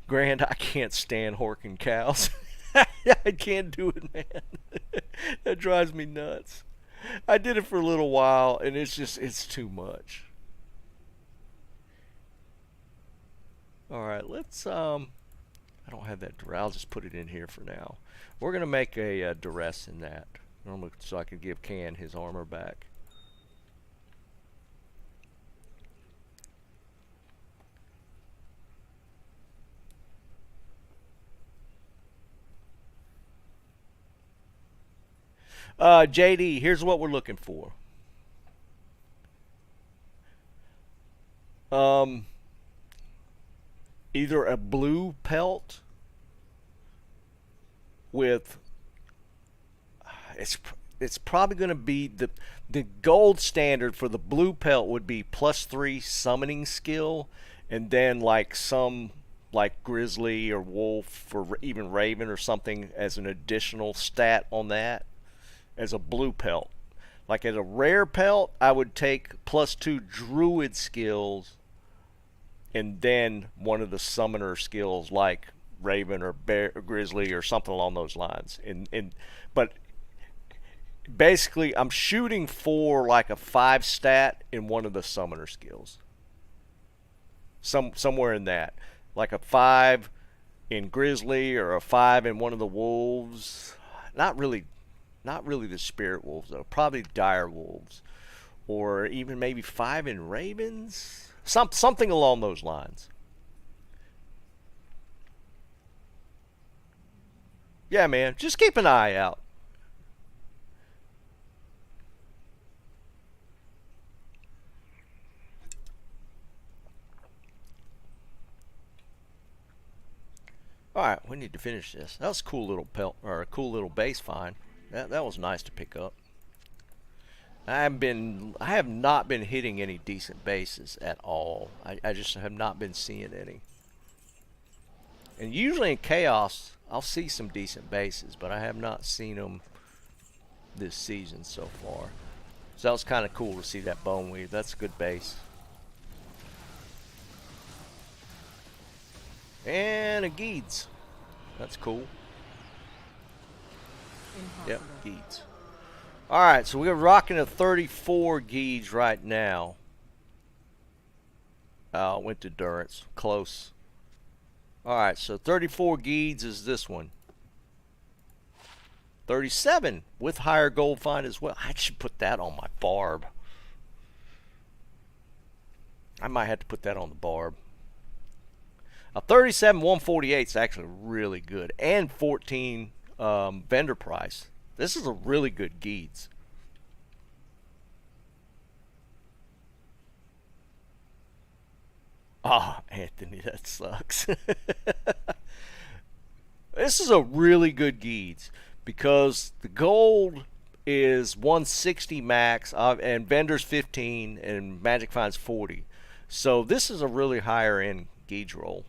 Grand, I can't stand horking cows. I can't do it, man. That drives me nuts. I did it for a little while, and it's too much. Alright, let's, I don't have that, I'll just put it in here for now. We're going to make a duress in that, so I can give Can his armor back. JD, here's what we're looking for. Either a blue pelt with it's probably going to be the gold standard for the blue pelt would be +3 summoning skill, and then like some like grizzly or wolf or even raven or something as an additional stat on that as a blue pelt. Like as a rare pelt, I would take +2 druid skills and then one of the summoner skills like raven or bear or grizzly or something along those lines. But basically I'm shooting for like a 5 stat in one of the summoner skills. Somewhere in that. Like a 5 in grizzly or a 5 in one of the wolves. Not really the spirit wolves though. Probably dire wolves, or even maybe 5 in ravens. Something along those lines. Yeah, man. Just keep an eye out. All right, we need to finish this. That was a cool little pelt, or a cool little base find. That was nice to pick up. I have not been hitting any decent bases at all. I just have not been seeing any. And usually in Chaos, I'll see some decent bases, but I have not seen them this season so far. So that was kind of cool to see that bone weave. That's a good base. And a Geeds. That's cool. Yep, Geeds. Alright, so we're rocking a 34 Geeds right now. Went to Durance. Close. Alright, so 34 Geeds is this one. 37 with higher gold find as well. I should put that on my barb. I might have to put that on the barb. A 37 148 is actually really good. And 14 vendor price. This is a really good Geeds. Oh, Anthony, that sucks. This is a really good Geeds because the gold is 160 max and vendors 15 and magic finds 40. So this is a really higher end Geeds roll.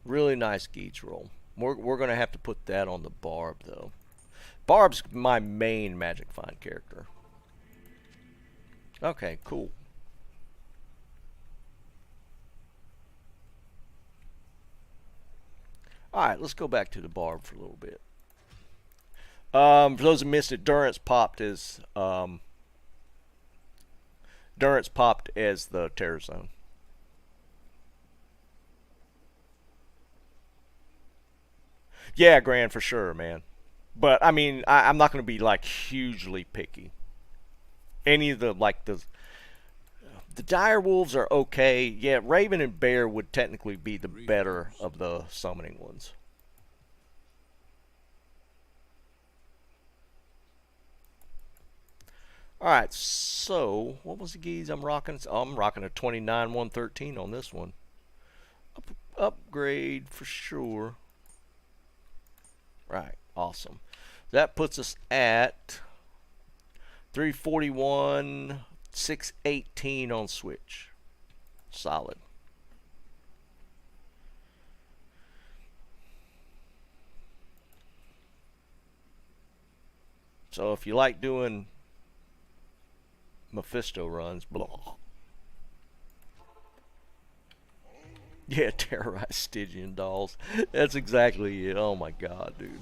Really nice Geeds roll. We're going to have to put that on the barb, though. Barb's my main magic find character. Okay, cool. Alright, let's go back to the barb for a little bit. For those who missed it, Durance popped as the Terror Zone. Yeah, Grand, for sure, man. But I mean, I'm not going to be like hugely picky. Any of the dire wolves are okay. Yeah, Raven and Bear would technically be the better of the summoning ones. Alright, so what was the geese I'm rocking? Oh, I'm rocking a 29-113 on this one. Upgrade for sure. Right, awesome. That puts us at 341, 618 on switch. Solid. So if you like doing Mephisto runs, blah. Yeah, terrorize Stygian dolls. That's exactly it. Oh my god, dude.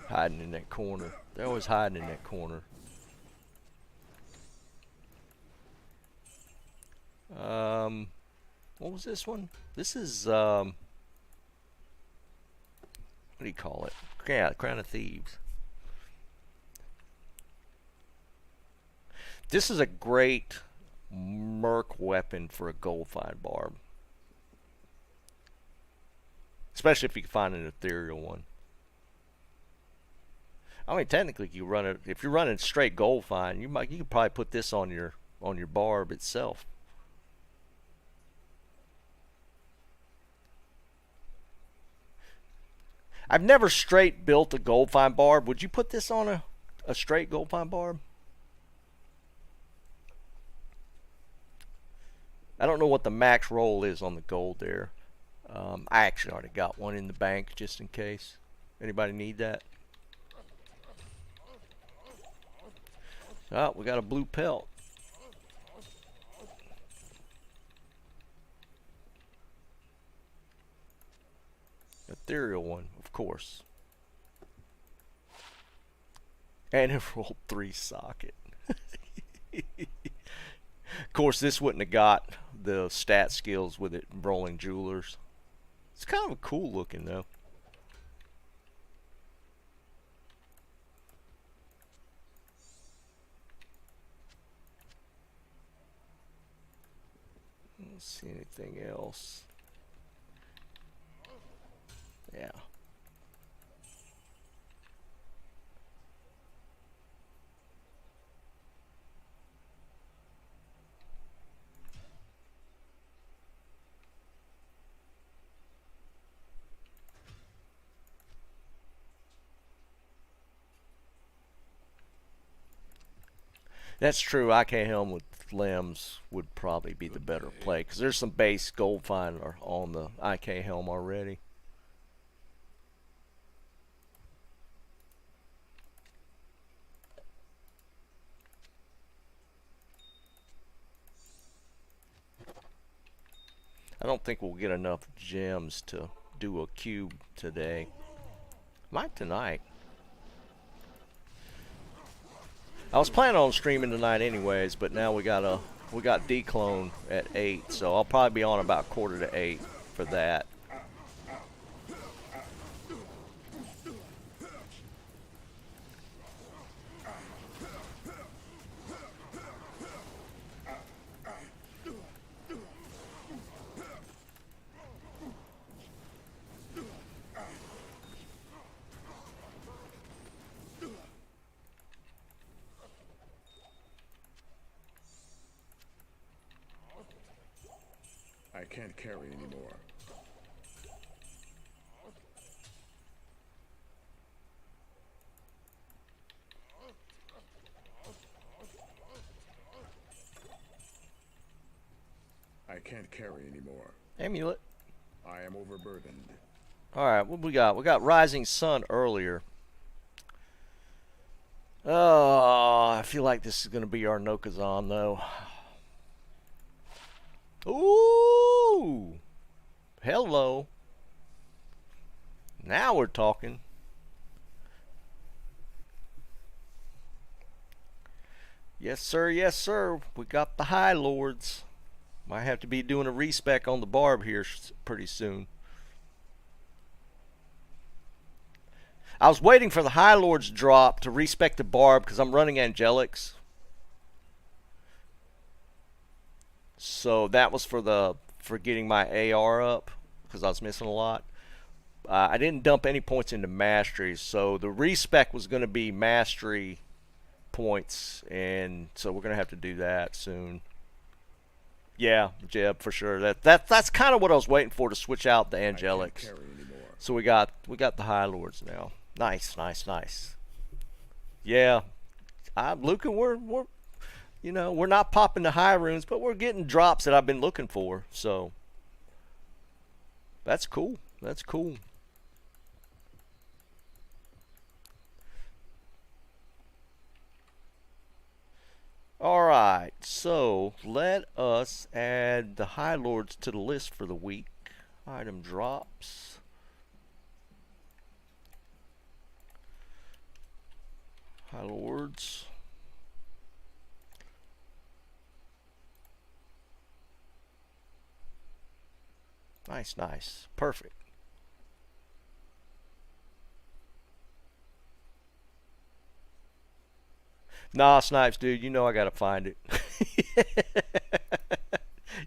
Hiding in that corner. They're always hiding in that corner. What was this one? This is, what do you call it? Yeah, Crown of Thieves. This is a great merc weapon for a gold find barb. Especially if you can find an ethereal one. I mean, technically, you run it if you're running straight gold find. You could probably put this on your barb itself. I've never straight built a gold find barb. Would you put this on a straight gold find barb? I don't know what the max roll is on the gold there. I actually already got one in the bank just in case. Anybody need that? Oh, we got a blue pelt. Ethereal one, of course. And it rolled 3 socket. Of course, this wouldn't have got the stat skills with it rolling jewelers. It's kind of a cool looking though. Let's see anything else. Yeah. That's true. IK Helm with limbs would probably be the better play because there's some base gold finder on the IK Helm already. I don't think we'll get enough gems to do a cube today. Might tonight. I was planning on streaming tonight anyways, but now we got declone at 8, so I'll probably be on about 7:45 for that. I can't carry anymore. I can't carry anymore. Amulet. I am overburdened. Alright, what we got? We got Rising Sun earlier. Oh, I feel like this is going to be our Nokazan, though. Ooh! Hello. Now we're talking. Yes, sir. Yes, sir. We got the High Lords. Might have to be doing a respec on the barb here pretty soon. I was waiting for the High Lord's drop to respec the Barb because I'm running Angelics. So that was for getting my AR up because I was missing a lot. I didn't dump any points into masteries, so the respec was going to be mastery points, and so we're going to have to do that soon. Yeah, Jeb, for sure. That's kind of what I was waiting for to switch out the angelics. So we got the High Lords now. Nice, nice, nice. Yeah, Luca, we're we're not popping the high runes, but we're getting drops that I've been looking for. So that's cool. That's cool. Alright, so let us add the High Lords to the list for the week. Item drops. High Lords. Nice, nice. Perfect. Nah, Snipes, dude, you know I gotta find it.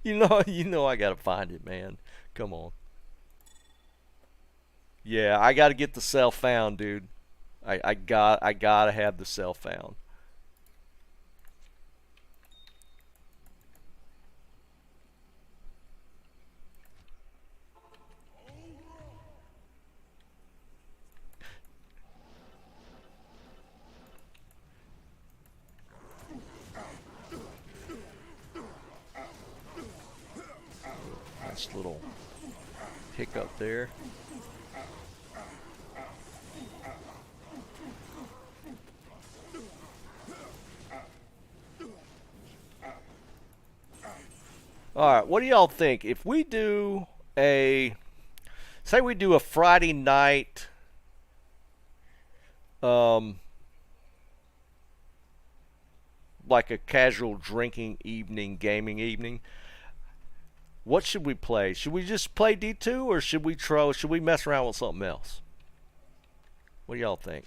you know I gotta find it, man. Come on. Yeah, I gotta get the cell found, dude. I gotta have the cell found. Nice little hiccup there. Alright, what do y'all think? If we do say we do a Friday night, like a casual drinking evening, gaming evening, what should we play? Should we just play D2 or should we mess around with something else? What do y'all think?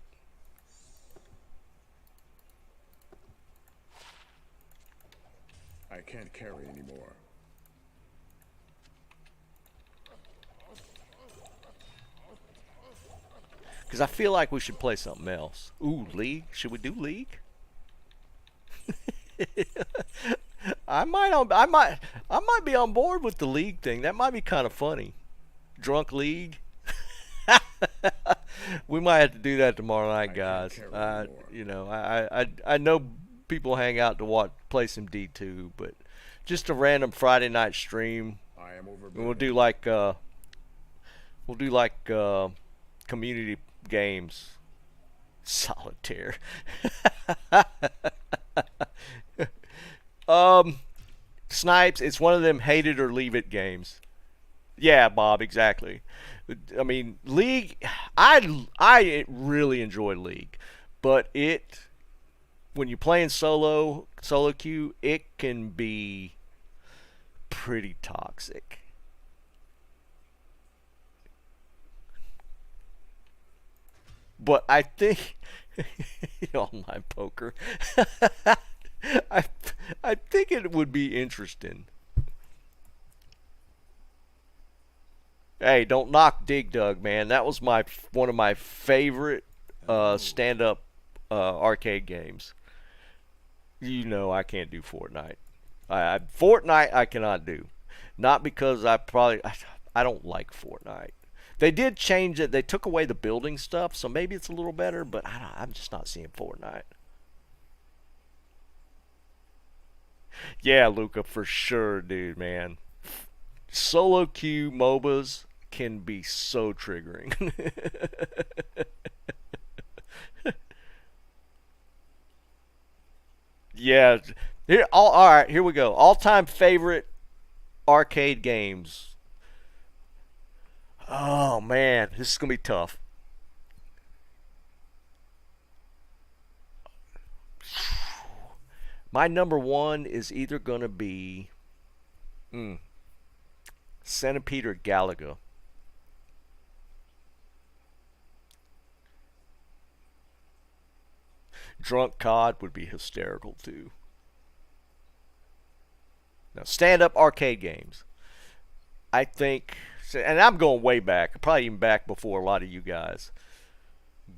I can't carry anymore. Because I feel like we should play something else. Ooh, League? Should we do League? I might be on board with the League thing. That might be kind of funny. Drunk League. We might have to do that tomorrow night, guys. I know people hang out to play some D2, but just a random Friday night stream. And we'll do like community games. Solitaire. Snipes, it's one of them hate it or leave it games. Yeah, Bob, exactly. I mean, League, I really enjoy League, but when you're playing solo queue, it can be pretty toxic. But I think online poker. I I think it would be interesting. Hey, don't knock Dig Dug, man. That was one of my favorite stand-up arcade games. You know I can't do Fortnite. Fortnite I cannot do. Not because I don't like Fortnite. They did change it. They took away the building stuff, so maybe it's a little better, but I'm just not seeing Fortnite. Yeah, Luca, for sure, dude, man. Solo queue MOBAs can be so triggering. Yeah. All right, here we go. All-time favorite arcade games. Oh, man. This is going to be tough. My number one is either going to be Centipede or Galaga. Drunk COD would be hysterical too. Now, stand-up arcade games. I think, and I'm going way back, probably even back before a lot of you guys.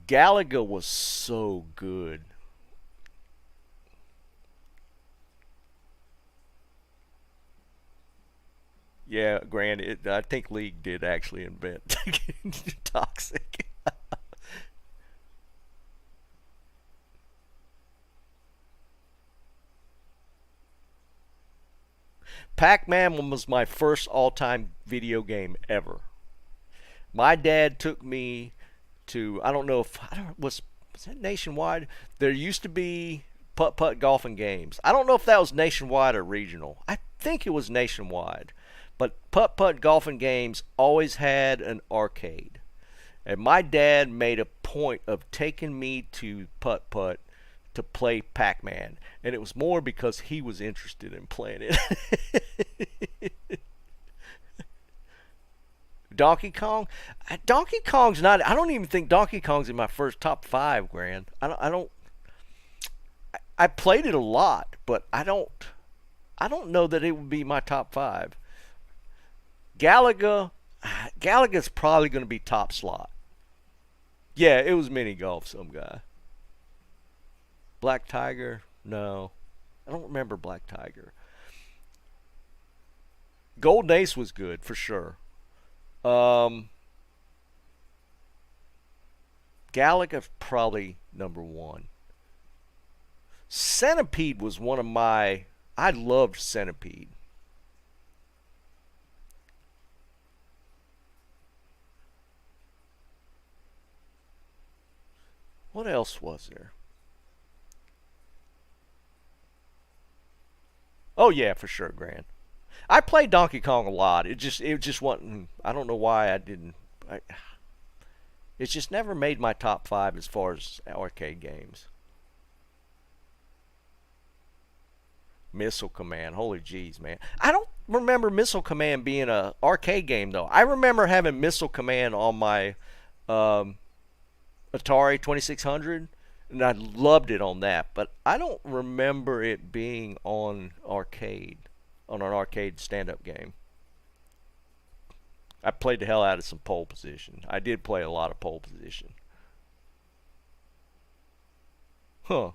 Galaga was so good. Yeah, granted, I think League did actually invent Toxic. Pac-Man was my first all-time video game ever. My dad took me to, I don't know if was that nationwide. There used to be putt-putt golfing games. I don't know if that was nationwide or regional. I think it was nationwide. But putt-putt golfing games always had an arcade. And my dad made a point of taking me to putt-putt to play Pac-Man. And it was more because he was interested in playing it. Donkey Kong? Donkey Kong's not, I don't even think Donkey Kong's in my first top 5, Grand. I played it a lot, but I don't know that it would be my top 5. Galaga's probably going to be top slot. Yeah, it was mini golf, some guy. Black Tiger? No. I don't remember Black Tiger. Golden Ace was good, for sure. Galaga's probably number 1. Centipede was one of my... I loved Centipede. What else was there? Oh yeah, for sure, Grand. I played Donkey Kong a lot. It just wasn't. I don't know why I didn't. It's just never made my top 5 as far as arcade games. Missile Command, holy jeez, man. I don't remember Missile Command being a arcade game though. I remember having Missile Command on my Atari 2600, and I loved it on that, but I don't remember it being on an arcade stand-up game. I played the hell out of some pole position. I did play a lot of pole position. Huh.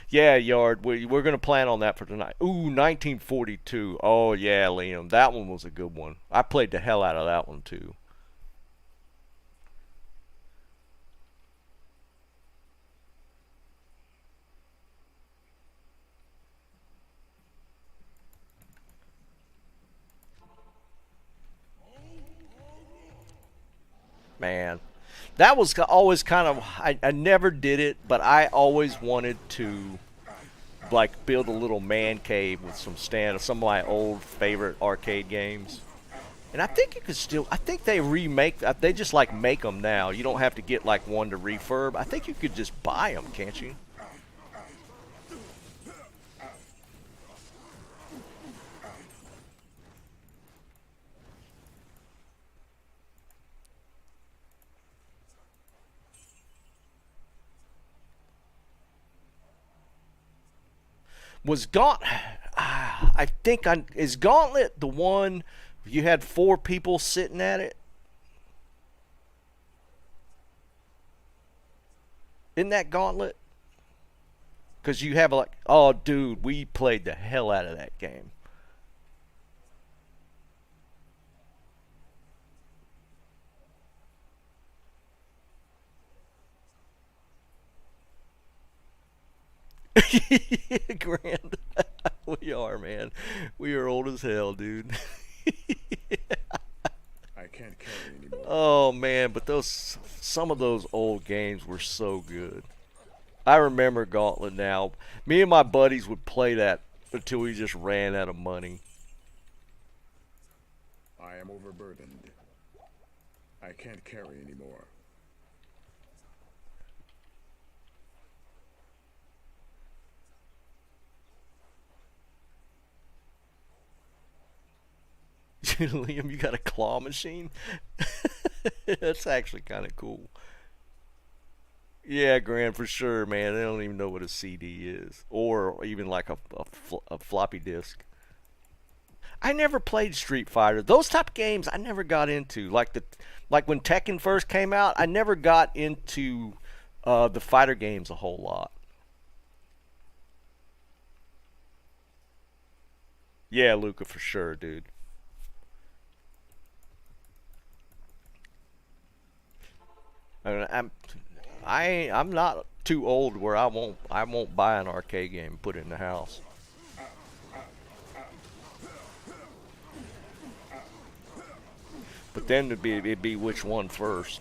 Yeah, Yard, we're going to plan on that for tonight. Ooh, 1942. Oh, yeah, Liam. That one was a good one. I played the hell out of that one, too. Man. That was always kind of... I never did it, but I always wanted to... like build a little man cave with some of my old favorite arcade games. And I think you could still, I think they they just like make them now. You don't have to get like one to refurb. I think you could just buy them, can't you? Was I think is Gauntlet the one you had 4 people sitting at it? Isn't that Gauntlet? Because you have like, oh dude, we played the hell out of that game. Grand. We are, man. We are old as hell, dude. I can't carry anymore. Oh man, but some of those old games were so good. I remember Gauntlet now. Me and my buddies would play that until we just ran out of money. I am overburdened. I can't carry anymore. Liam, you got a claw machine? That's actually kind of cool. Yeah, Grand for sure, man. They don't even know what a CD is, or even like a floppy disk. I never played Street Fighter. Those type of games I never got into. Like when Tekken first came out, I never got into the fighter games a whole lot. Yeah, Luca for sure, dude. I mean, I'm not too old where I won't buy an arcade game and put it in the house. But then it'd be which one first.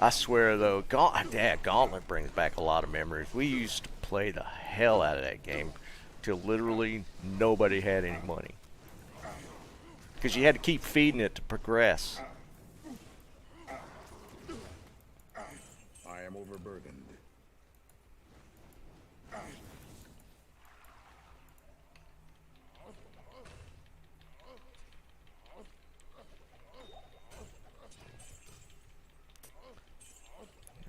I swear though, Gauntlet brings back a lot of memories. We used to play the hell out of that game till literally nobody had any money because you had to keep feeding it to progress. I am overburdened.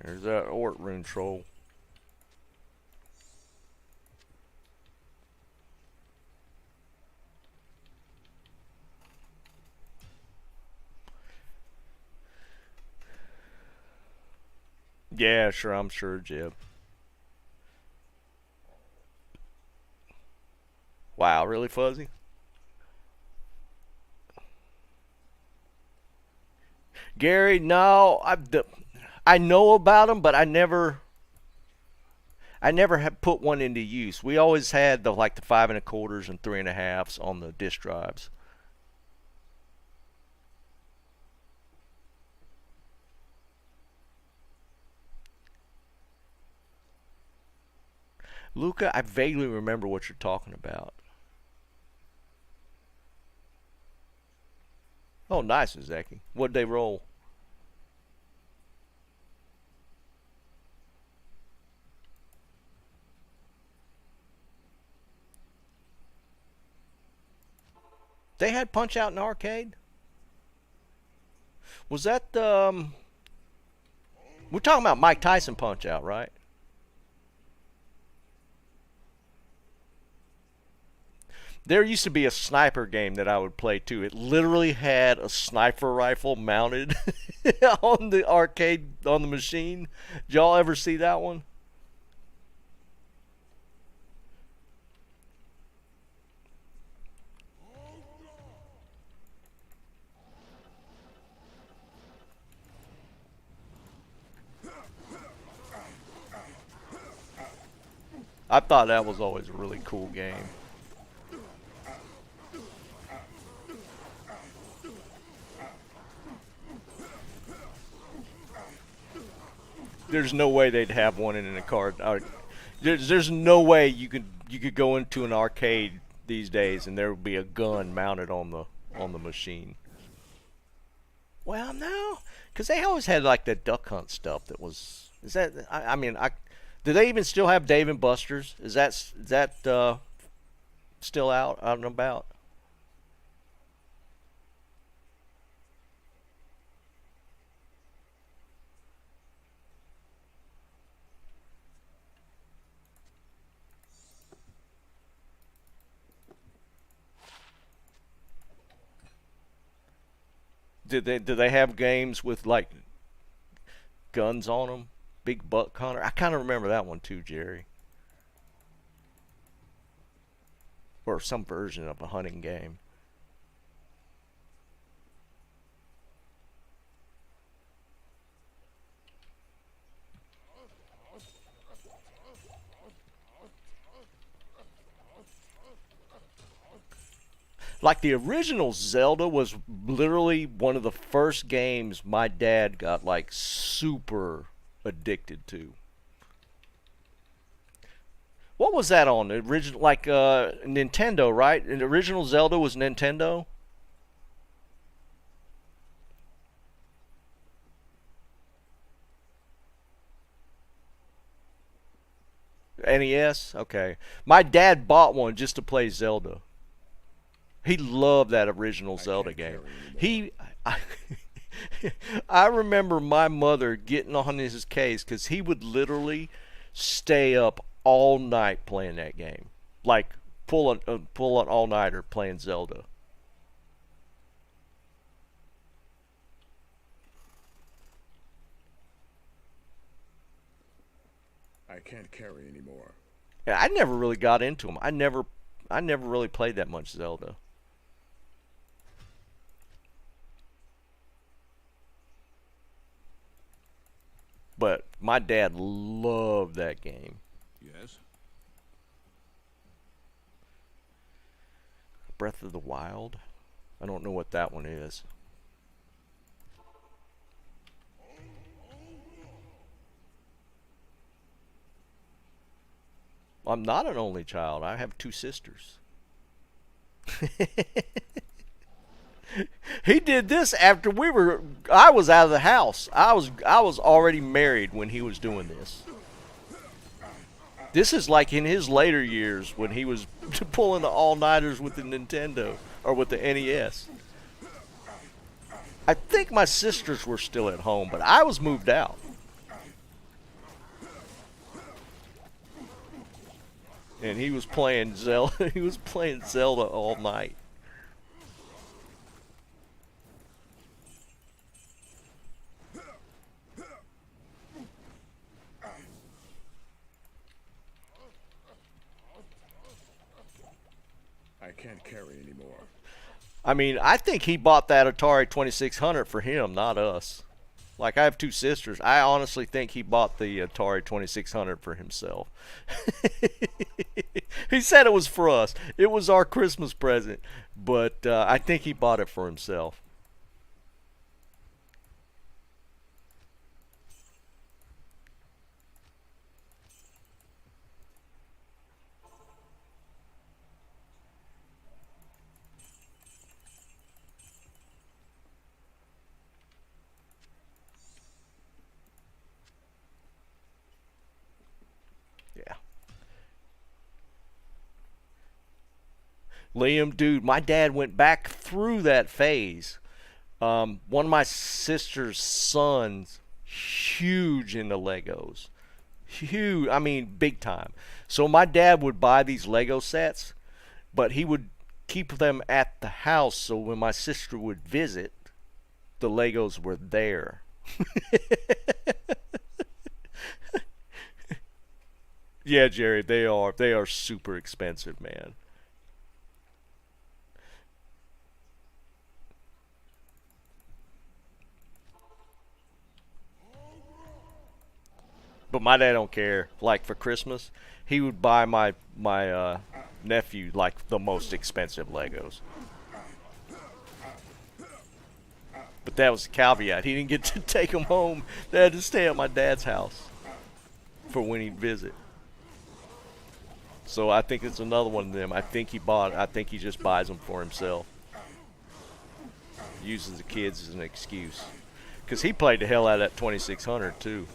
There's that Ort rune troll. Yeah, sure, I'm sure, Jeb. Wow, really fuzzy? Gary, no, I know about them, but I never have put one into use. We always had the 5 1/4s and 3 1/2s on the disk drives. Luca, I vaguely remember what you're talking about. Oh, nice, Zeki. What'd they roll? They had Punch Out in arcade. Was that we're talking about Mike Tyson Punch Out, right? There used to be a sniper game that I would play too. It literally had a sniper rifle mounted on the arcade on the machine. Did y'all ever see that one? I thought that was always a really cool game. There's no way they'd have one in a card. There's no way you could go into an arcade these days and there would be a gun mounted on the machine. Well, no, because they always had like that duck hunt stuff. That was is that I mean I do they even still have Dave and Buster's? Is that still out and about? Do they have games with like guns on them? Big Buck Hunter. I kind of remember that one too, Jerry. Or some version of a hunting game. Like the original Zelda was literally one of the first games my dad got like super addicted to. What was that on? The original like Nintendo, right? And the original Zelda was Nintendo? NES? Okay. My dad bought one just to play Zelda. He loved that original I Zelda can't game. carry anymore. He I, I remember my mother getting on his case because he would literally stay up all night playing that game, like pull an all nighter playing Zelda. I can't carry anymore. And I never really got into him. I never really played that much Zelda. But my dad loved that game. Yes? Breath of the Wild? I don't know what that one is. I'm not an only child. I have two sisters. He did this after I was out of the house. I was already married when he was doing this. This is like in his later years when he was pulling the all-nighters with the Nintendo or with the NES. I think my sisters were still at home, but I was moved out. And he was playing Zelda. He was playing Zelda all night. I can't carry anymore. I mean, I think he bought that Atari 2600 for him, not us. Like, I have two sisters. I honestly think he bought the Atari 2600 for himself. He said it was for us. It was our Christmas present. But I think he bought it for himself. Yeah. Liam, dude, my dad went back through that phase. One of my sister's sons, huge into Legos. Huge, I mean, big time. So my dad would buy these Lego sets, but he would keep them at the house so when my sister would visit, the Legos were there. Yeah, Jerry, they are super expensive, man. But my dad don't care. Like for Christmas, he would buy my nephew like the most expensive Legos. But that was the caveat. He didn't get to take them home. They had to stay at my dad's house for when he'd visit. So I think it's another one of them. I think he just buys them for himself. Uses the kids as an excuse. Because he played the hell out of that 2600 too.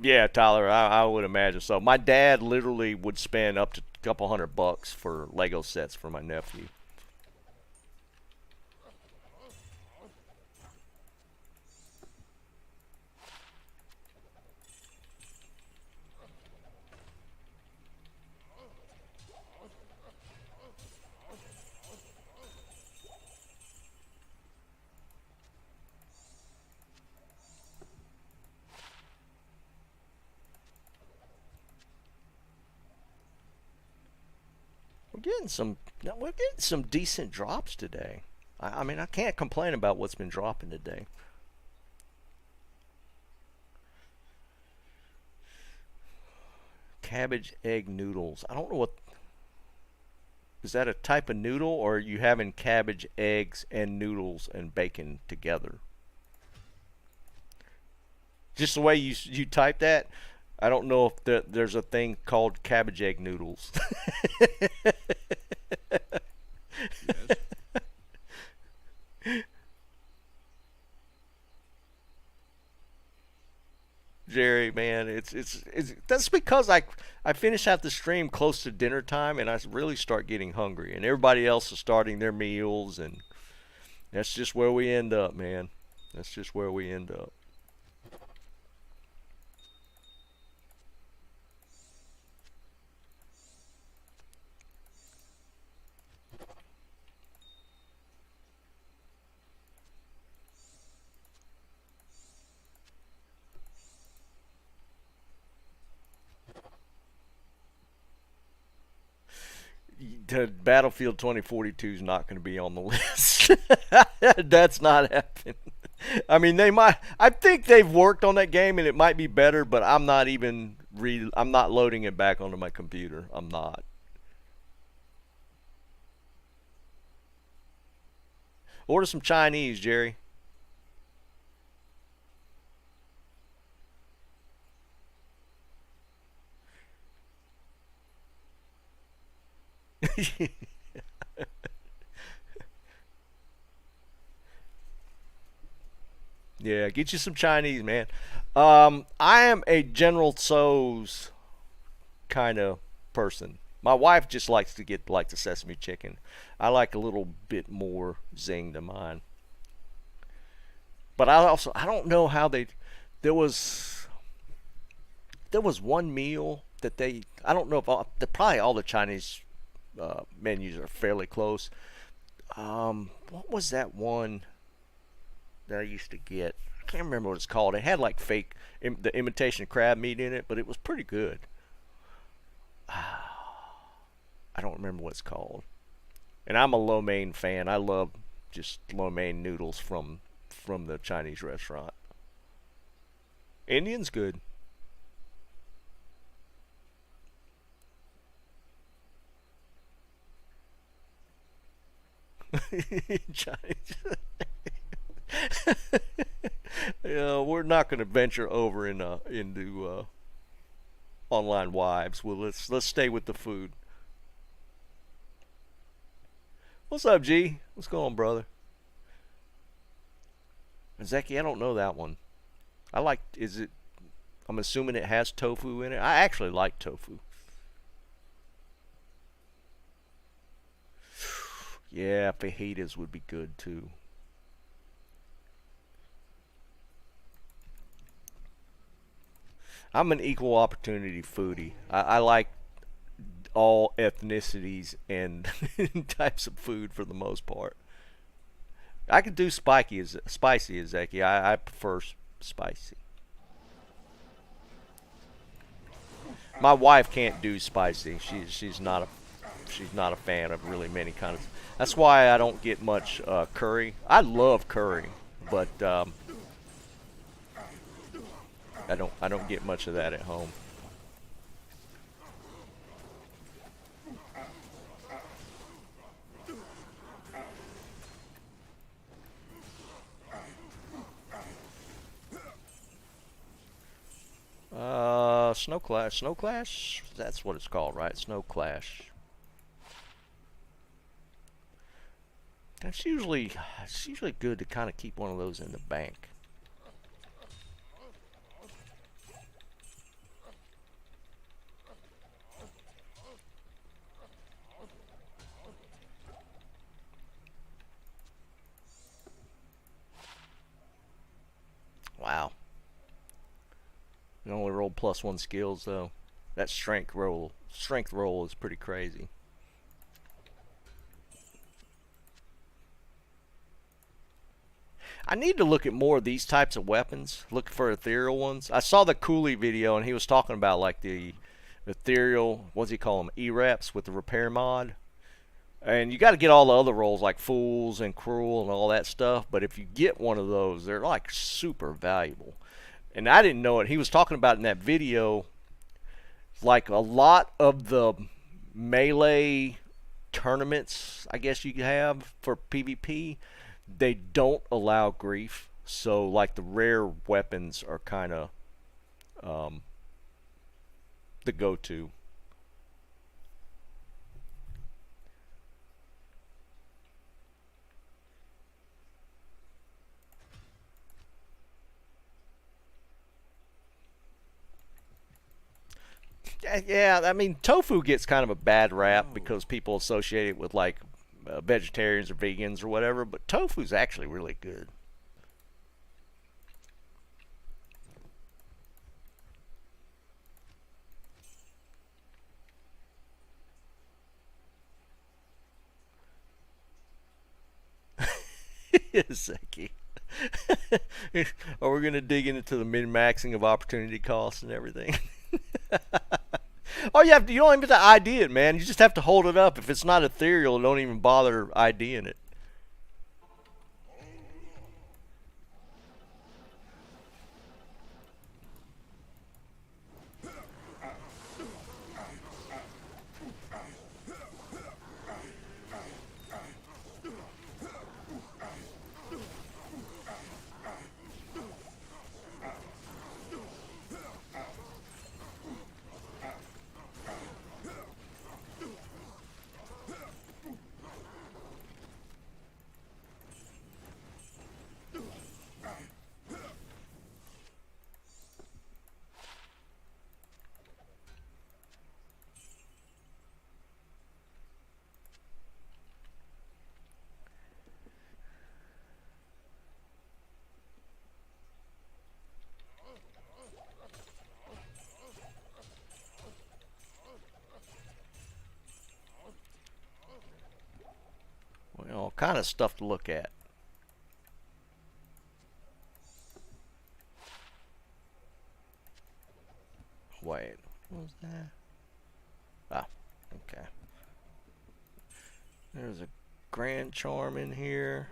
Yeah, Tyler, I would imagine so. My dad literally would spend up to a couple $100 for Lego sets for my nephew. We're getting some decent drops today. I mean, I can't complain about what's been dropping today. Cabbage egg noodles. I don't know what is that a type of noodle or are you having cabbage, eggs, and noodles and bacon together? Just the way you type that, I don't know if there's a thing called cabbage egg noodles. Yes? Jerry, man. It's that's because I finish out the stream close to dinner time, and I really start getting hungry, and everybody else is starting their meals, and that's just where we end up, man. That's just where we end up. The Battlefield 2042 is not going to be on the list. That's not happening. I mean, they might. I think they've worked on that game, and it might be better. But I'm not even. I'm not loading it back onto my computer. I'm not. Order some Chinese, Jerry. Yeah, get you some Chinese, man. I am a General Tso's kind of person. My wife just likes to get like the sesame chicken. I like a little bit more zing than mine. But I don't know how they. There was there was one meal that they. I don't know if probably all the Chinese menus are fairly close. What was that one that I used to get? I can't remember what it's called. It had like fake the imitation crab meat in it, but it was pretty good. I don't remember what it's called. And I'm a lo mein fan. I love just lo mein noodles from the Chinese restaurant. Indian's good. Chinese. Yeah, we're not going to venture over into online wives. Well, let's stay with the food. What's up, G? What's going on, brother? Zeki, I don't know that one. I like. Is it? I'm assuming it has tofu in it. I actually like tofu. Yeah, fajitas would be good too. I'm an equal opportunity foodie. I like all ethnicities and types of food for the most part. I could do spicy as Zeki. I prefer spicy. My wife can't do spicy. She's not a fan of really many kinds. That's why I don't get much curry. I love curry, but I don't get much of that at home. Snow Clash. Snow Clash? That's what it's called, right? Snow Clash. It's usually good to kind of keep one of those in the bank. Wow. You only rolled +1 skills though. That strength roll is pretty crazy. I need to look at more of these types of weapons. Look for ethereal ones. I saw the Cooley video and he was talking about like the ethereal, what's he call them, E-reps with the repair mod. And you got to get all the other rolls like Fools and Cruel and all that stuff. But if you get one of those, they're like super valuable. And I didn't know it. He was talking about in that video, like a lot of the melee tournaments, I guess you have for PvP, they don't allow grief. So like the rare weapons are kind of the go-to. Yeah, I mean, tofu gets kind of a bad rap because people associate it with like vegetarians or vegans or whatever, but tofu's actually really good. Seki. Are we going to dig into the min-maxing of opportunity costs and everything? Oh, you don't even have to ID it, man. You just have to hold it up. If it's not ethereal, don't even bother IDing it. Well, all kind of stuff to look at. Wait, what was that? Ah, okay. There's a Grand Charm in here.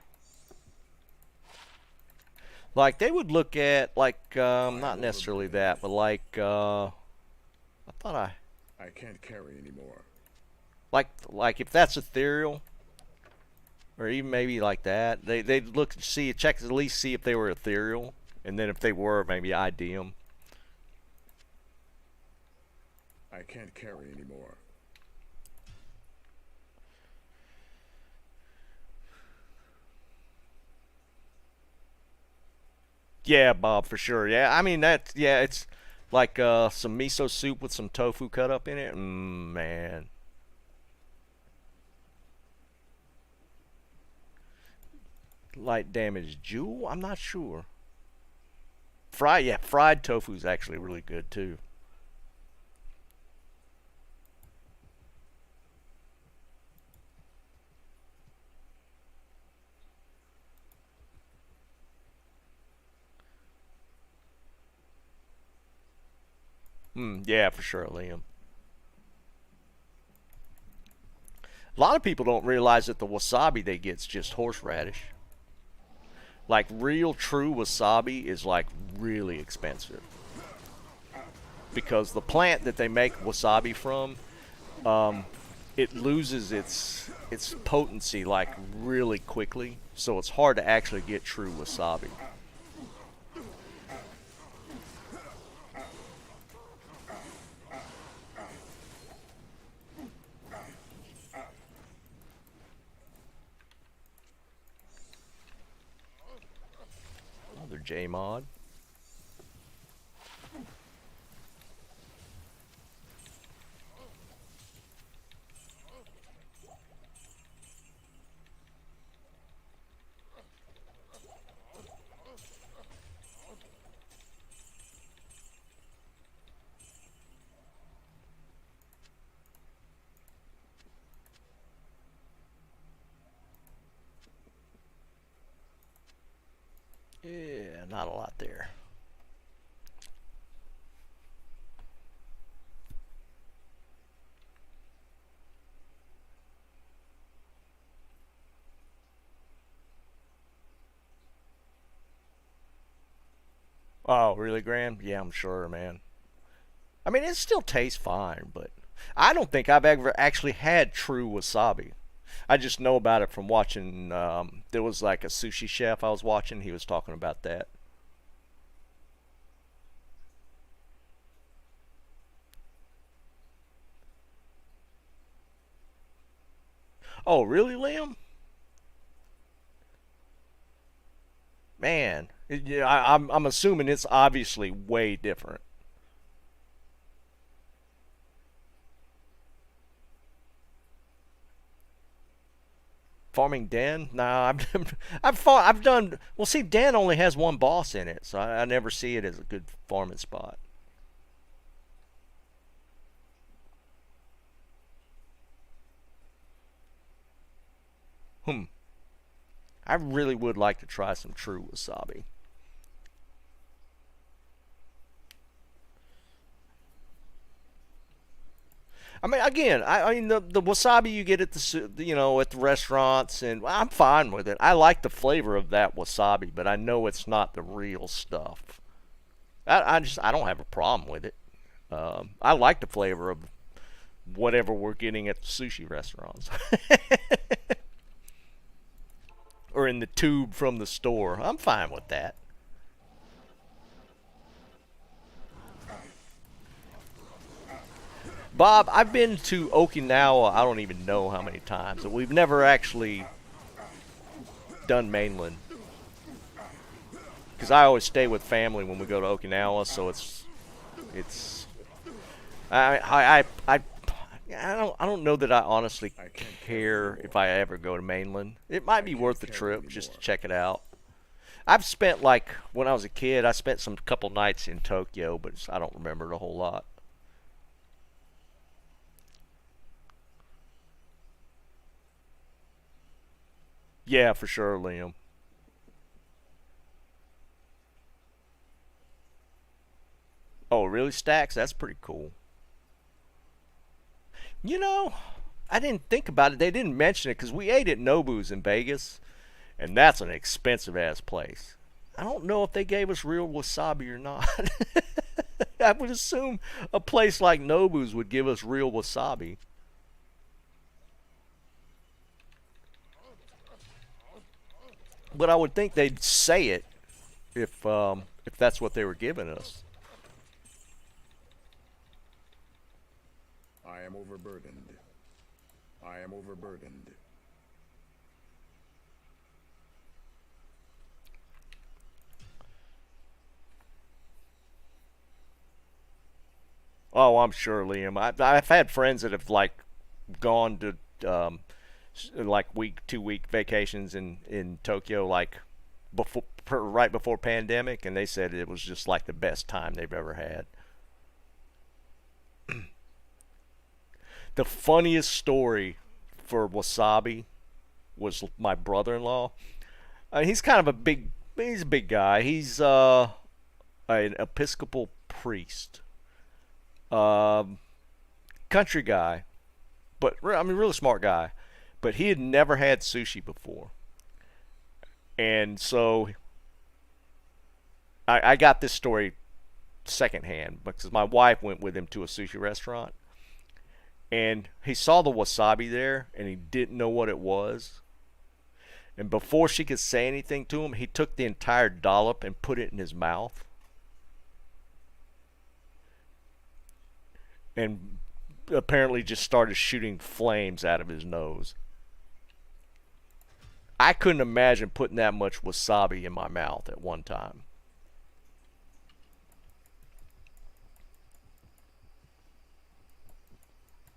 Like, they would look at, like, not necessarily that, but like, I thought I can't carry anymore. like if that's ethereal, or even maybe like that, they'd look, see, check, at least see if they were ethereal, and then if they were, maybe ID them. I can't carry anymore. Yeah, Bob, for sure. Yeah, I mean yeah, it's like some miso soup with some tofu cut up in it. Man. Light damage jewel? I'm not sure. Fried tofu is actually really good too. Yeah, for sure, Liam. A lot of people don't realize that the wasabi they get is just horseradish. Like real true wasabi is like really expensive because the plant that they make wasabi from, it loses its potency like really quickly, so it's hard to actually get true wasabi. Another J mod. Yeah, not a lot there. Oh, really, Graham? Yeah, I'm sure, man. I mean, it still tastes fine, but I don't think I've ever actually had true wasabi. I just know about it from watching. There was like a sushi chef I was watching. He was talking about that. Oh, really, Liam? Man, yeah, I'm assuming it's obviously way different. Farming Den? Nah, I've done. Well, see, Den only has one boss in it, so I never see it as a good farming spot. I really would like to try some true wasabi. I mean, again, I mean the wasabi you get at at the restaurants, and I'm fine with it. I like the flavor of that wasabi, but I know it's not the real stuff. I don't have a problem with it. I like the flavor of whatever we're getting at the sushi restaurants. Or in the tube from the store. I'm fine with that. Bob, I've been to Okinawa, I don't even know how many times, but we've never actually done mainland. Because I always stay with family when we go to Okinawa, so it's I don't know that I honestly care if I ever go to mainland. It might be worth the trip just to check it out. I've spent, like, when I was a kid, I spent some couple nights in Tokyo, but I don't remember it a whole lot. Yeah, for sure, Liam. Oh, really, Stacks? That's pretty cool. You know, I didn't think about it. They didn't mention it because we ate at Nobu's in Vegas, and that's an expensive ass place. I don't know if they gave us real wasabi or not. I would assume a place like Nobu's would give us real wasabi. But I would think they'd say it if that's what they were giving us. I am overburdened. I am overburdened. Oh, I'm sure, Liam. I've had friends that have like gone to like week 2 week vacations in Tokyo like right before pandemic, and they said it was just like the best time they've ever had. The funniest story for wasabi was my brother-in-law. He's kind of he's a big guy. He's an Episcopal priest, um, country guy, but I mean, really smart guy. But he had never had sushi before, and so I got this story secondhand because my wife went with him to a sushi restaurant, and he saw the wasabi there, and he didn't know what it was. And before she could say anything to him, he took the entire dollop and put it in his mouth, and apparently just started shooting flames out of his nose. I couldn't imagine putting that much wasabi in my mouth at one time.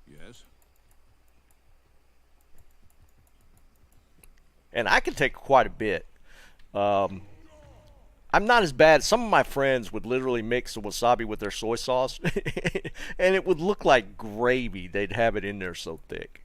Yes. And I can take quite a bit. Um, I'm not as bad. Some of my friends would literally mix the wasabi with their soy sauce, and it would look like gravy. They'd have it in there so thick.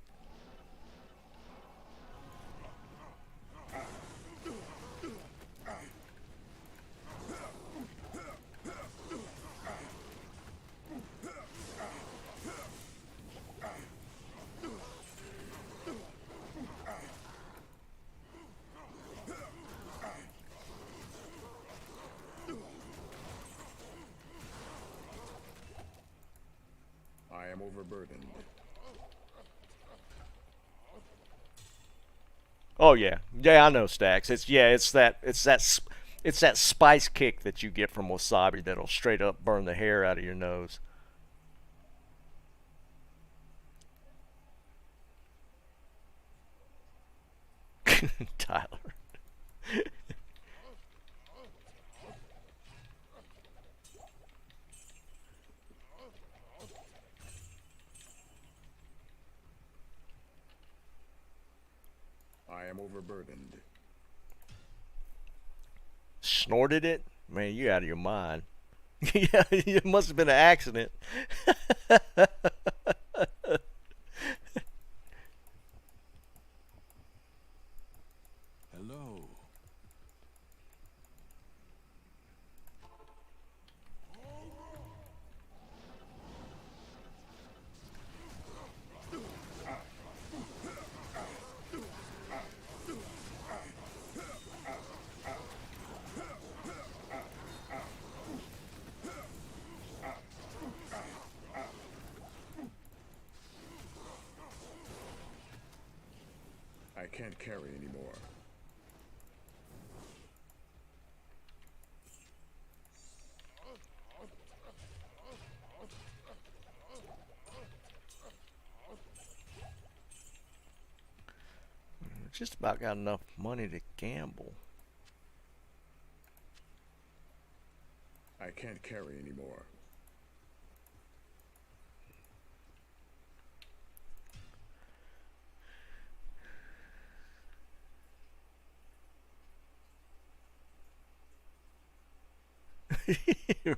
I am overburdened. Oh yeah, yeah, I know, Stacks. It's that spice kick that you get from wasabi that'll straight up burn the hair out of your nose. Tyler. I am am overburdened. Snorted it? Man, you out of your mind. Yeah, it must have been an accident. Hello. I can't carry anymore. Just about got enough money to gamble. I can't carry anymore.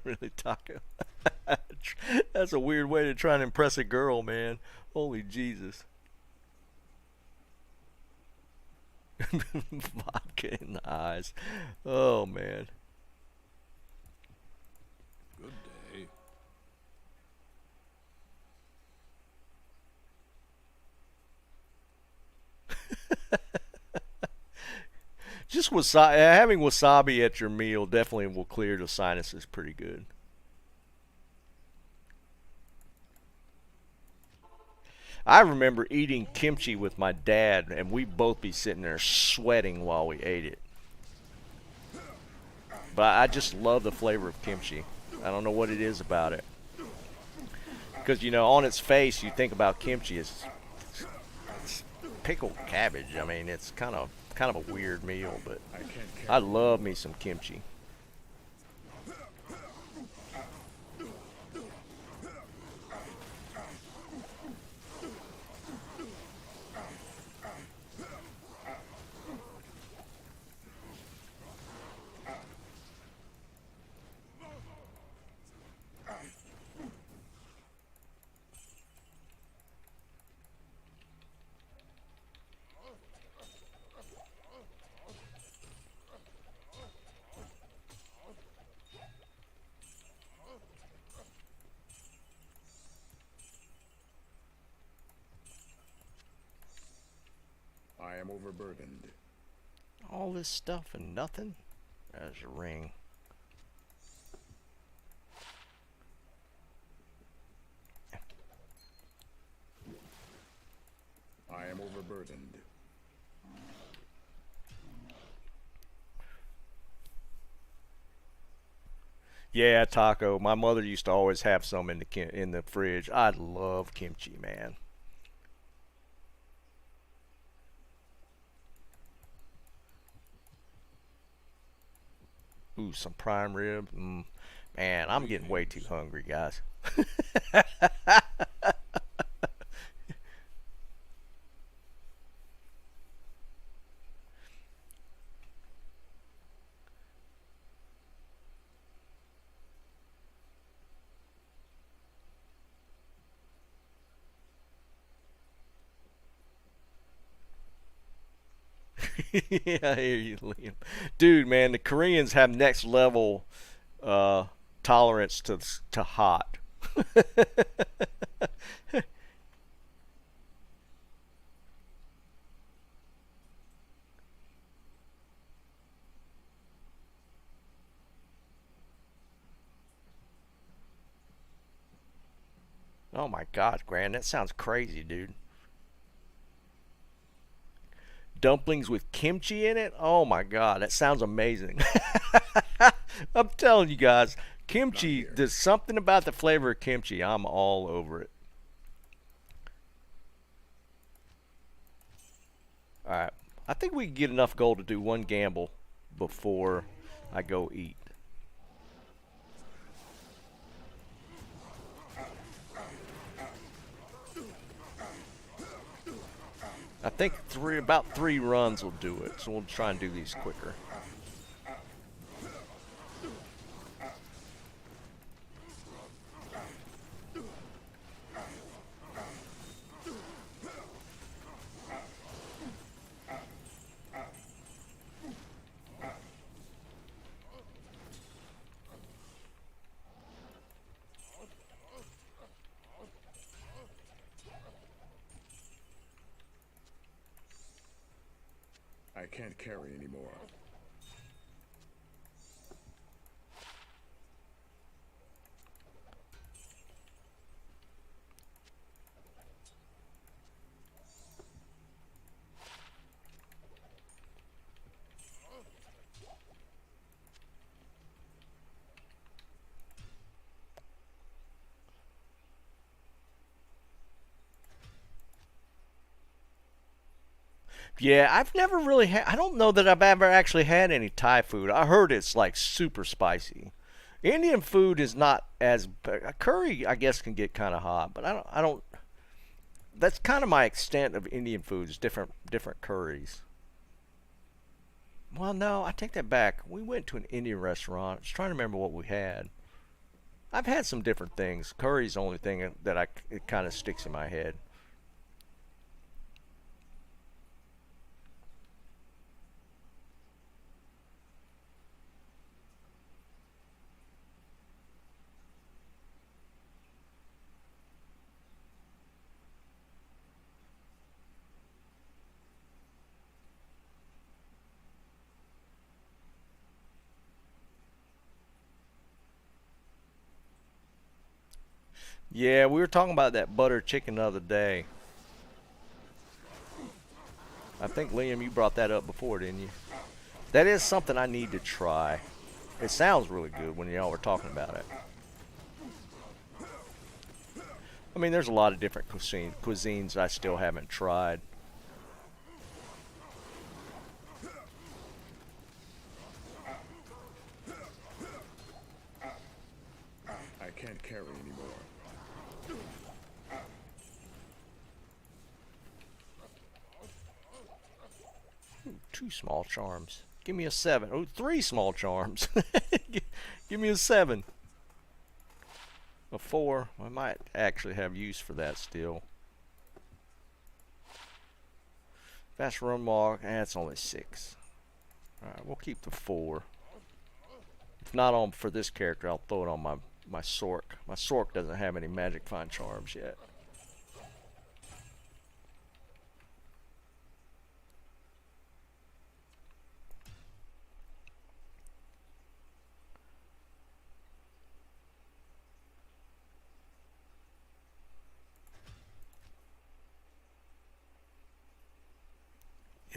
Really, Taco? That's a weird way to try and impress a girl, man. Holy Jesus. Vodka in the eyes. Oh, man. Good day. Just wasabi, having wasabi at your meal definitely will clear the sinuses pretty good. I remember eating kimchi with my dad, and we'd both be sitting there sweating while we ate it. But I just love the flavor of kimchi. I don't know what it is about it. Because, you know, on its face, you think about kimchi as it's pickled cabbage. I mean, it's kind of a weird meal, but I can't carry. I love me some kimchi. I am overburdened. All this stuff and nothing? There's a ring. I am overburdened. Yeah, taco. My mother used to always have some in the fridge. I love kimchi, man. Ooh, some prime rib. Man, I'm getting way too hungry, guys. Yeah, I hear you, Liam. Dude, man, the Koreans have next level tolerance to hot. Oh my God, Gran, that sounds crazy, dude. Dumplings with kimchi in it? Oh my God, that sounds amazing. I'm telling you guys, kimchi, there's something about the flavor of kimchi. I'm all over it. Alright, I think we can get enough gold to do one gamble before I go eat. I think about three runs will do it, so we'll try and do these quicker. I can't carry anymore. Yeah, I've never really had. I don't know that I've ever actually had any Thai food. I heard it's like super spicy. Indian food is not as curry. I guess can get kind of hot, but I don't. That's kind of my extent of Indian food is different curries. Well, no, I take that back. We went to an Indian restaurant. I was trying to remember what we had. I've had some different things. Curry's the only thing that it kind of sticks in my head. Yeah, we were talking about that butter chicken the other day. I think Liam, you brought that up before, didn't you? That is something I need to try. It sounds really good when y'all were talking about it. I mean, there's a lot of different cuisines I still haven't tried. I can't carry anymore. Ooh, 2 small charms. Give me a 7. Oh, 3 small charms. Give me a 7. A 4. I might actually have use for that still. Fast run walk. That's only 6. Alright, we'll keep the 4. If not on for this character, I'll throw it on my Sork. My Sork doesn't have any magic find charms yet.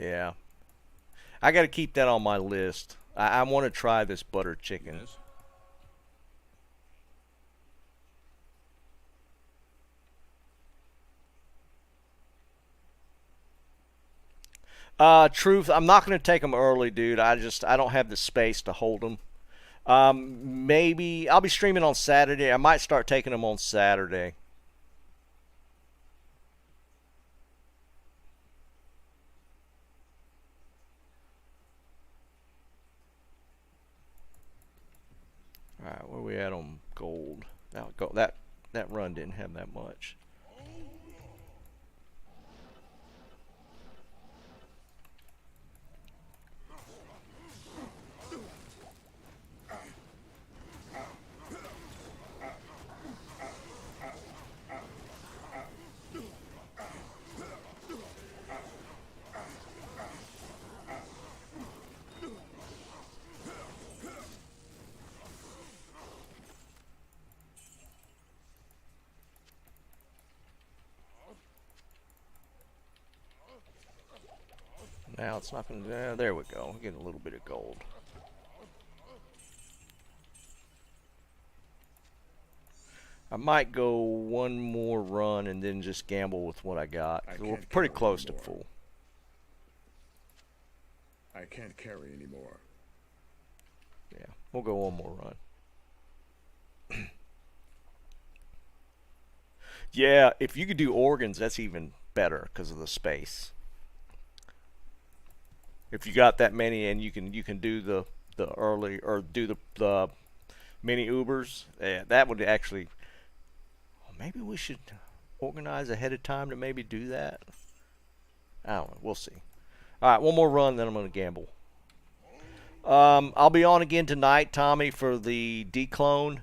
Yeah. I got to keep that on my list. I want to try this butter chicken. Yes. Truth, I'm not going to take them early, dude. I don't have the space to hold them. Maybe I'll be streaming on Saturday. I might start taking them on Saturday. All right, where we at on gold? That run didn't have that much. Now it's not going to... there we go. We're getting a little bit of gold. I might go one more run and then just gamble with what I got. We're pretty close to full. I can't carry anymore. Yeah, we'll go one more run. Yeah, if you could do organs, that's even better because of the space. If you got that many, and you can do the early or do the mini Ubers, yeah, that would actually. Maybe we should organize ahead of time to maybe do that. I don't know. We'll see. All right, one more run, then I'm going to gamble. I'll be on again tonight, Tommy, for the declone.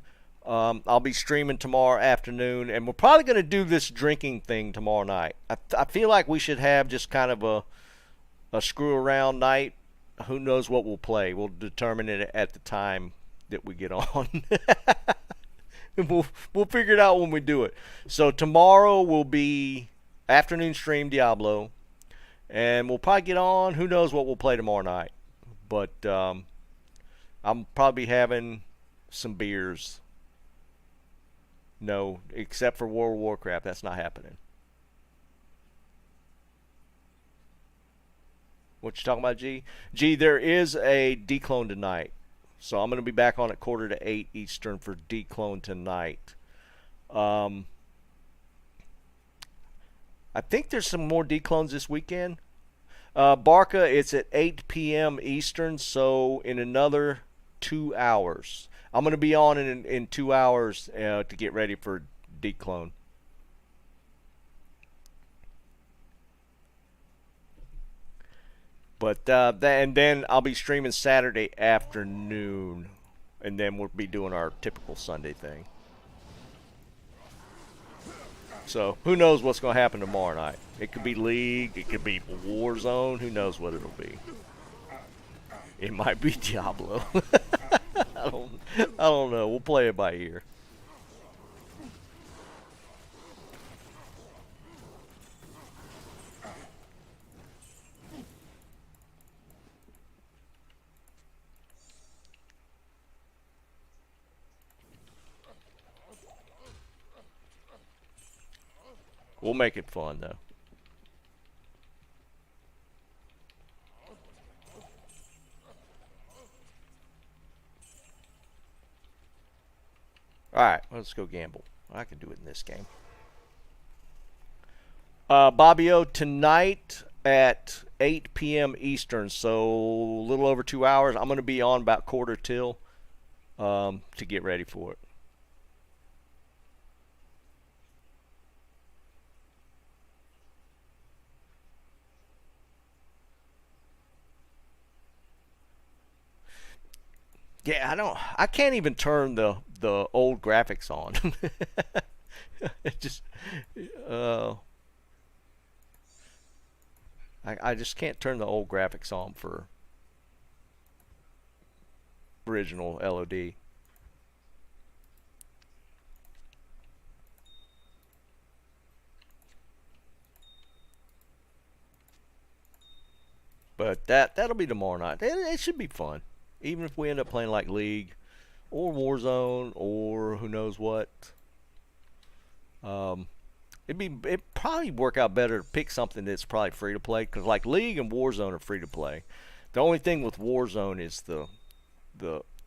I'll be streaming tomorrow afternoon, and we're probably going to do this drinking thing tomorrow night. I feel like we should have just kind of a screw around night. Who knows what we'll play? We'll determine it at the time that we get on. We'll figure it out when we do it. So tomorrow will be afternoon stream Diablo, and we'll probably get on. Who knows what we'll play tomorrow night? But I'm probably having some beers. No, except for World of Warcraft, that's not happening. What you talking about, G? G, there is a declone tonight. So I'm going to be back on at 7:45 Eastern for declone tonight. I think there's some more declones this weekend. Barca, it's at 8 p.m. Eastern, so in another 2 hours. I'm going to be on in 2 hours to get ready for declone. But and then I'll be streaming Saturday afternoon, and then we'll be doing our typical Sunday thing. So who knows what's going to happen tomorrow night? It could be League, it could be Warzone. Who knows what it'll be? It might be Diablo. I don't know. We'll play it by ear. We'll make it fun, though. Alright, let's go gamble. I can do it in this game. Bobbio, tonight at 8 p.m. Eastern, so a little over 2 hours. I'm going to be on about 7:45 to get ready for it. Yeah, I can't even turn the old graphics on. It just I just can't turn the old graphics on for original LOD. But that'll be tomorrow night. It should be fun. Even if we end up playing like League or Warzone or who knows what. It'd probably work out better to pick something that's probably free to play, because like League and Warzone are free to play. The only thing with Warzone is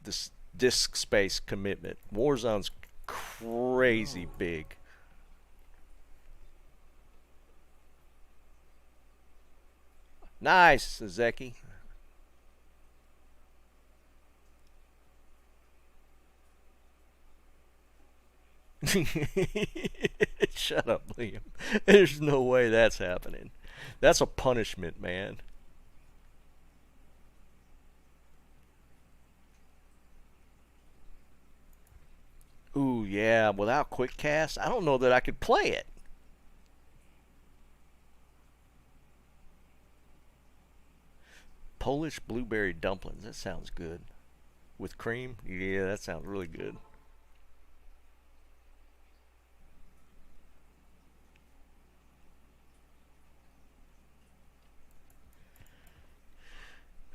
this disk space commitment. Warzone's crazy big. Nice, Zeki. Shut up, Liam. There's no way that's happening. That's a punishment, man. Ooh, yeah, without quick cast, I don't know that I could play it. Polish blueberry dumplings, that sounds good. With cream? Yeah, that sounds really good.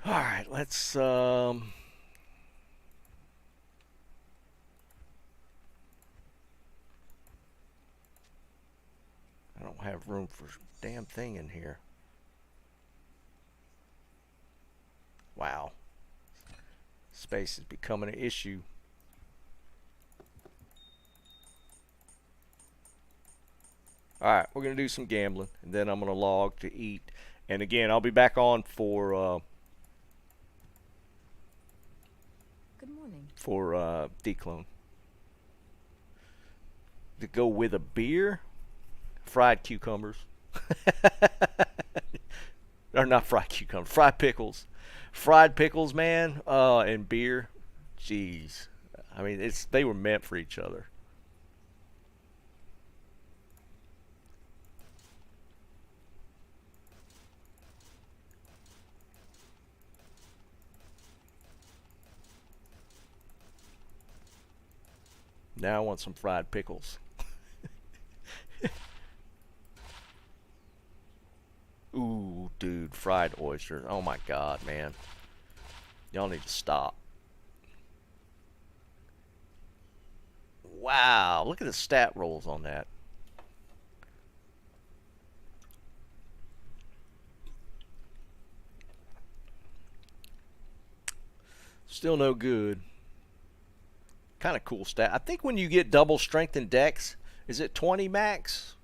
Alright, let's I don't have room for a damn thing in here. Wow. Space is becoming an issue. Alright, we're going to do some gambling, and then I'm going to log to eat. And again, I'll be back on for for declone. To go with a beer, fried cucumbers. Or not fried cucumbers, fried pickles. Fried pickles, man, and beer. Jeez. I mean, they were meant for each other. Now I want some fried pickles. Ooh, dude, fried oysters. Oh my god, man. Y'all need to stop. Wow, look at the stat rolls on that. Still no good. Kind of cool stat. I think when you get double strength in dex, is it 20 max?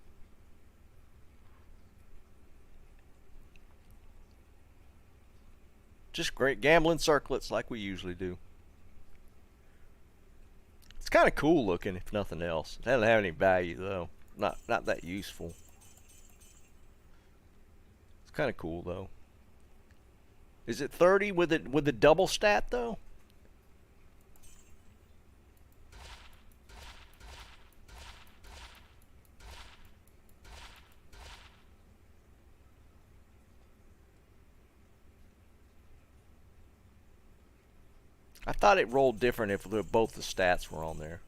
Just great gambling circlets like we usually do. It's kind of cool looking, if nothing else. It doesn't have any value though. Not that useful. It's kind of cool though. Is it 30 with the double stat though? I thought it rolled different if both the stats were on there.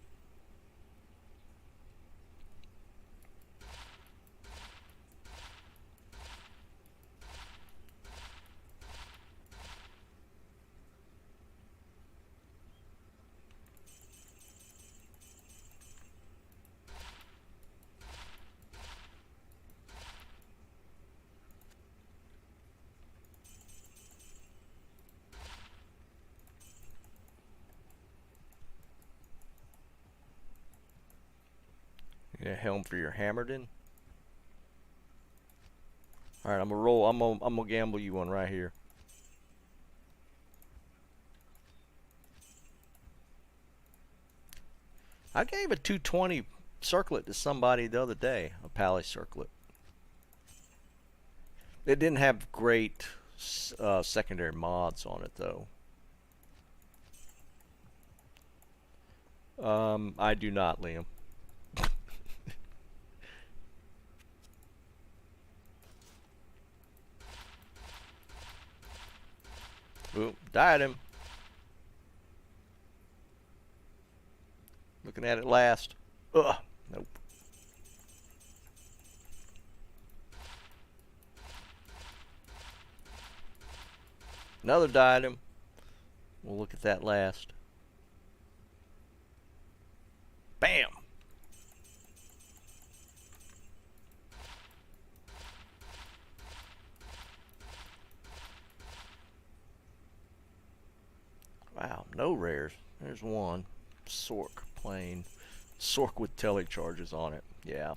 Yeah, helm for your Hammerden. All right, I'm gonna roll. I'm gonna gamble you one right here. I gave a 220 circlet to somebody the other day, a Pally circlet. It didn't have great secondary mods on it though. I do not, Liam. Ooh, died him. Looking at it last. Ugh, nope. Another died him. We'll look at that last. Bam! Wow, no rares. There's one. Sork plain. Sork with tele charges on it. Yeah.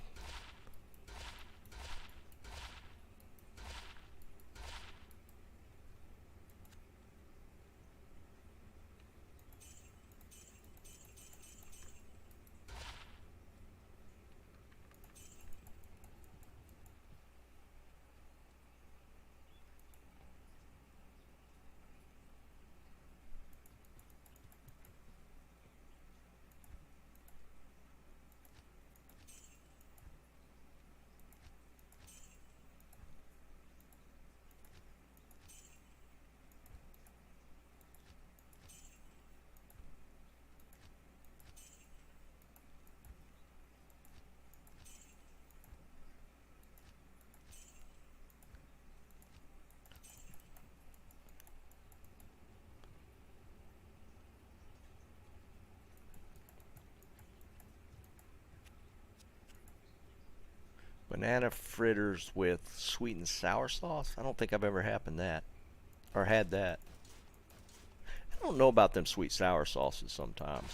Banana fritters with sweet and sour sauce? I don't think I've ever happened that. Or had that. I don't know about them sweet sour sauces sometimes.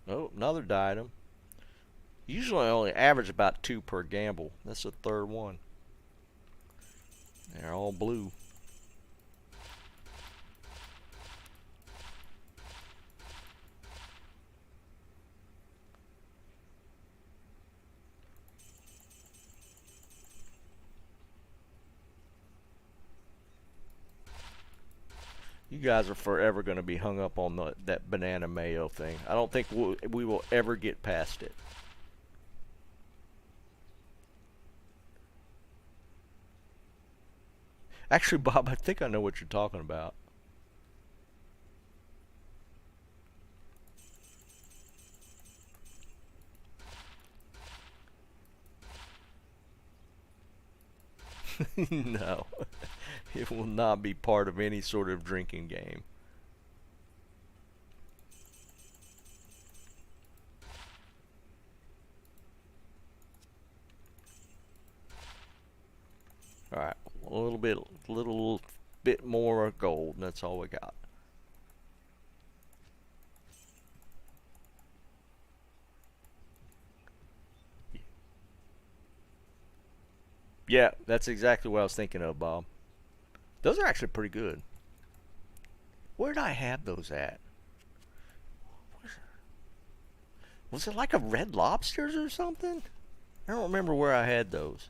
Oh, another died him. Usually I only average about 2 per gamble. That's the third one. They're all blue. You guys are forever going to be hung up on that banana mayo thing. I don't think we will ever get past it. Actually, Bob, I think I know what you're talking about. No, it will not be part of any sort of drinking game. All right, a little bit more gold, and that's all we got. Yeah, that's exactly what I was thinking of, Bob. Those are actually pretty good. Where did I have those at? Was it like a Red Lobsters or something? I don't remember where I had those.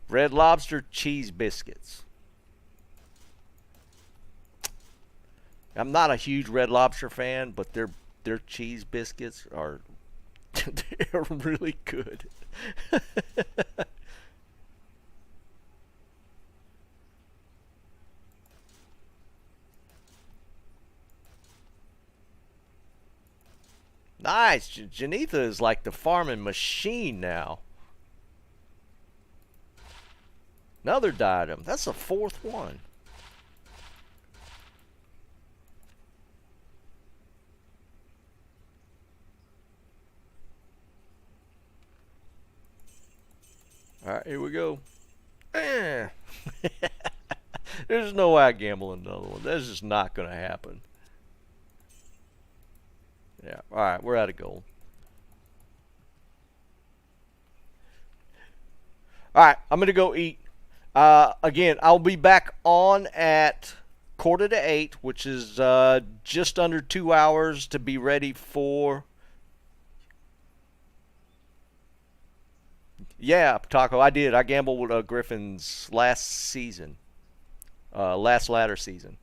Red Lobster cheese biscuits. I'm not a huge Red Lobster fan, but their cheese biscuits are they're really good. Nice. Janitha is like the farming machine now. Another diadem. That's the fourth one. Alright, here we go. There's no way I gamble another one. That's just not going to happen. Yeah, alright, we're out of gold. Alright, I'm going to go eat. Again, I'll be back on at 7:45, which is just under 2 hours to be ready for... Yeah, Taco, I did. I gambled with Griffin's last season. Last ladder season.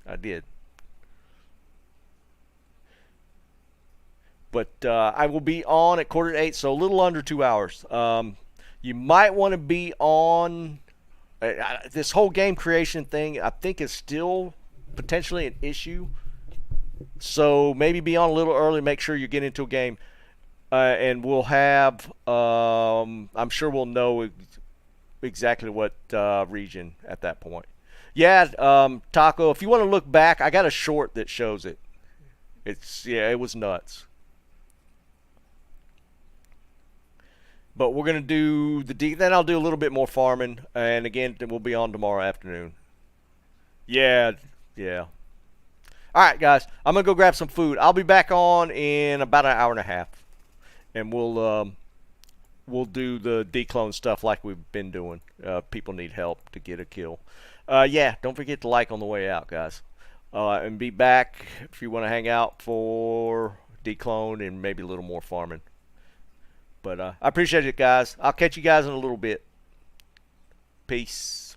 I did. But I will be on at 7:45, so a little under 2 hours. You might want to be on... this whole game creation thing, I think, is still potentially an issue. So maybe be on a little early. Make sure you get into a game. And we'll have, I'm sure we'll know exactly what region at that point. Yeah, Taco, if you want to look back, I got a short that shows it. Yeah, it was nuts. But we're going to do then I'll do a little bit more farming. And again, we'll be on tomorrow afternoon. Yeah. All right, guys, I'm going to go grab some food. I'll be back on in about an hour and a half. And we'll do the declone stuff like we've been doing. People need help to get a kill. Yeah, don't forget to like on the way out, guys. And be back if you want to hang out for declone and maybe a little more farming. But I appreciate it, guys. I'll catch you guys in a little bit. Peace.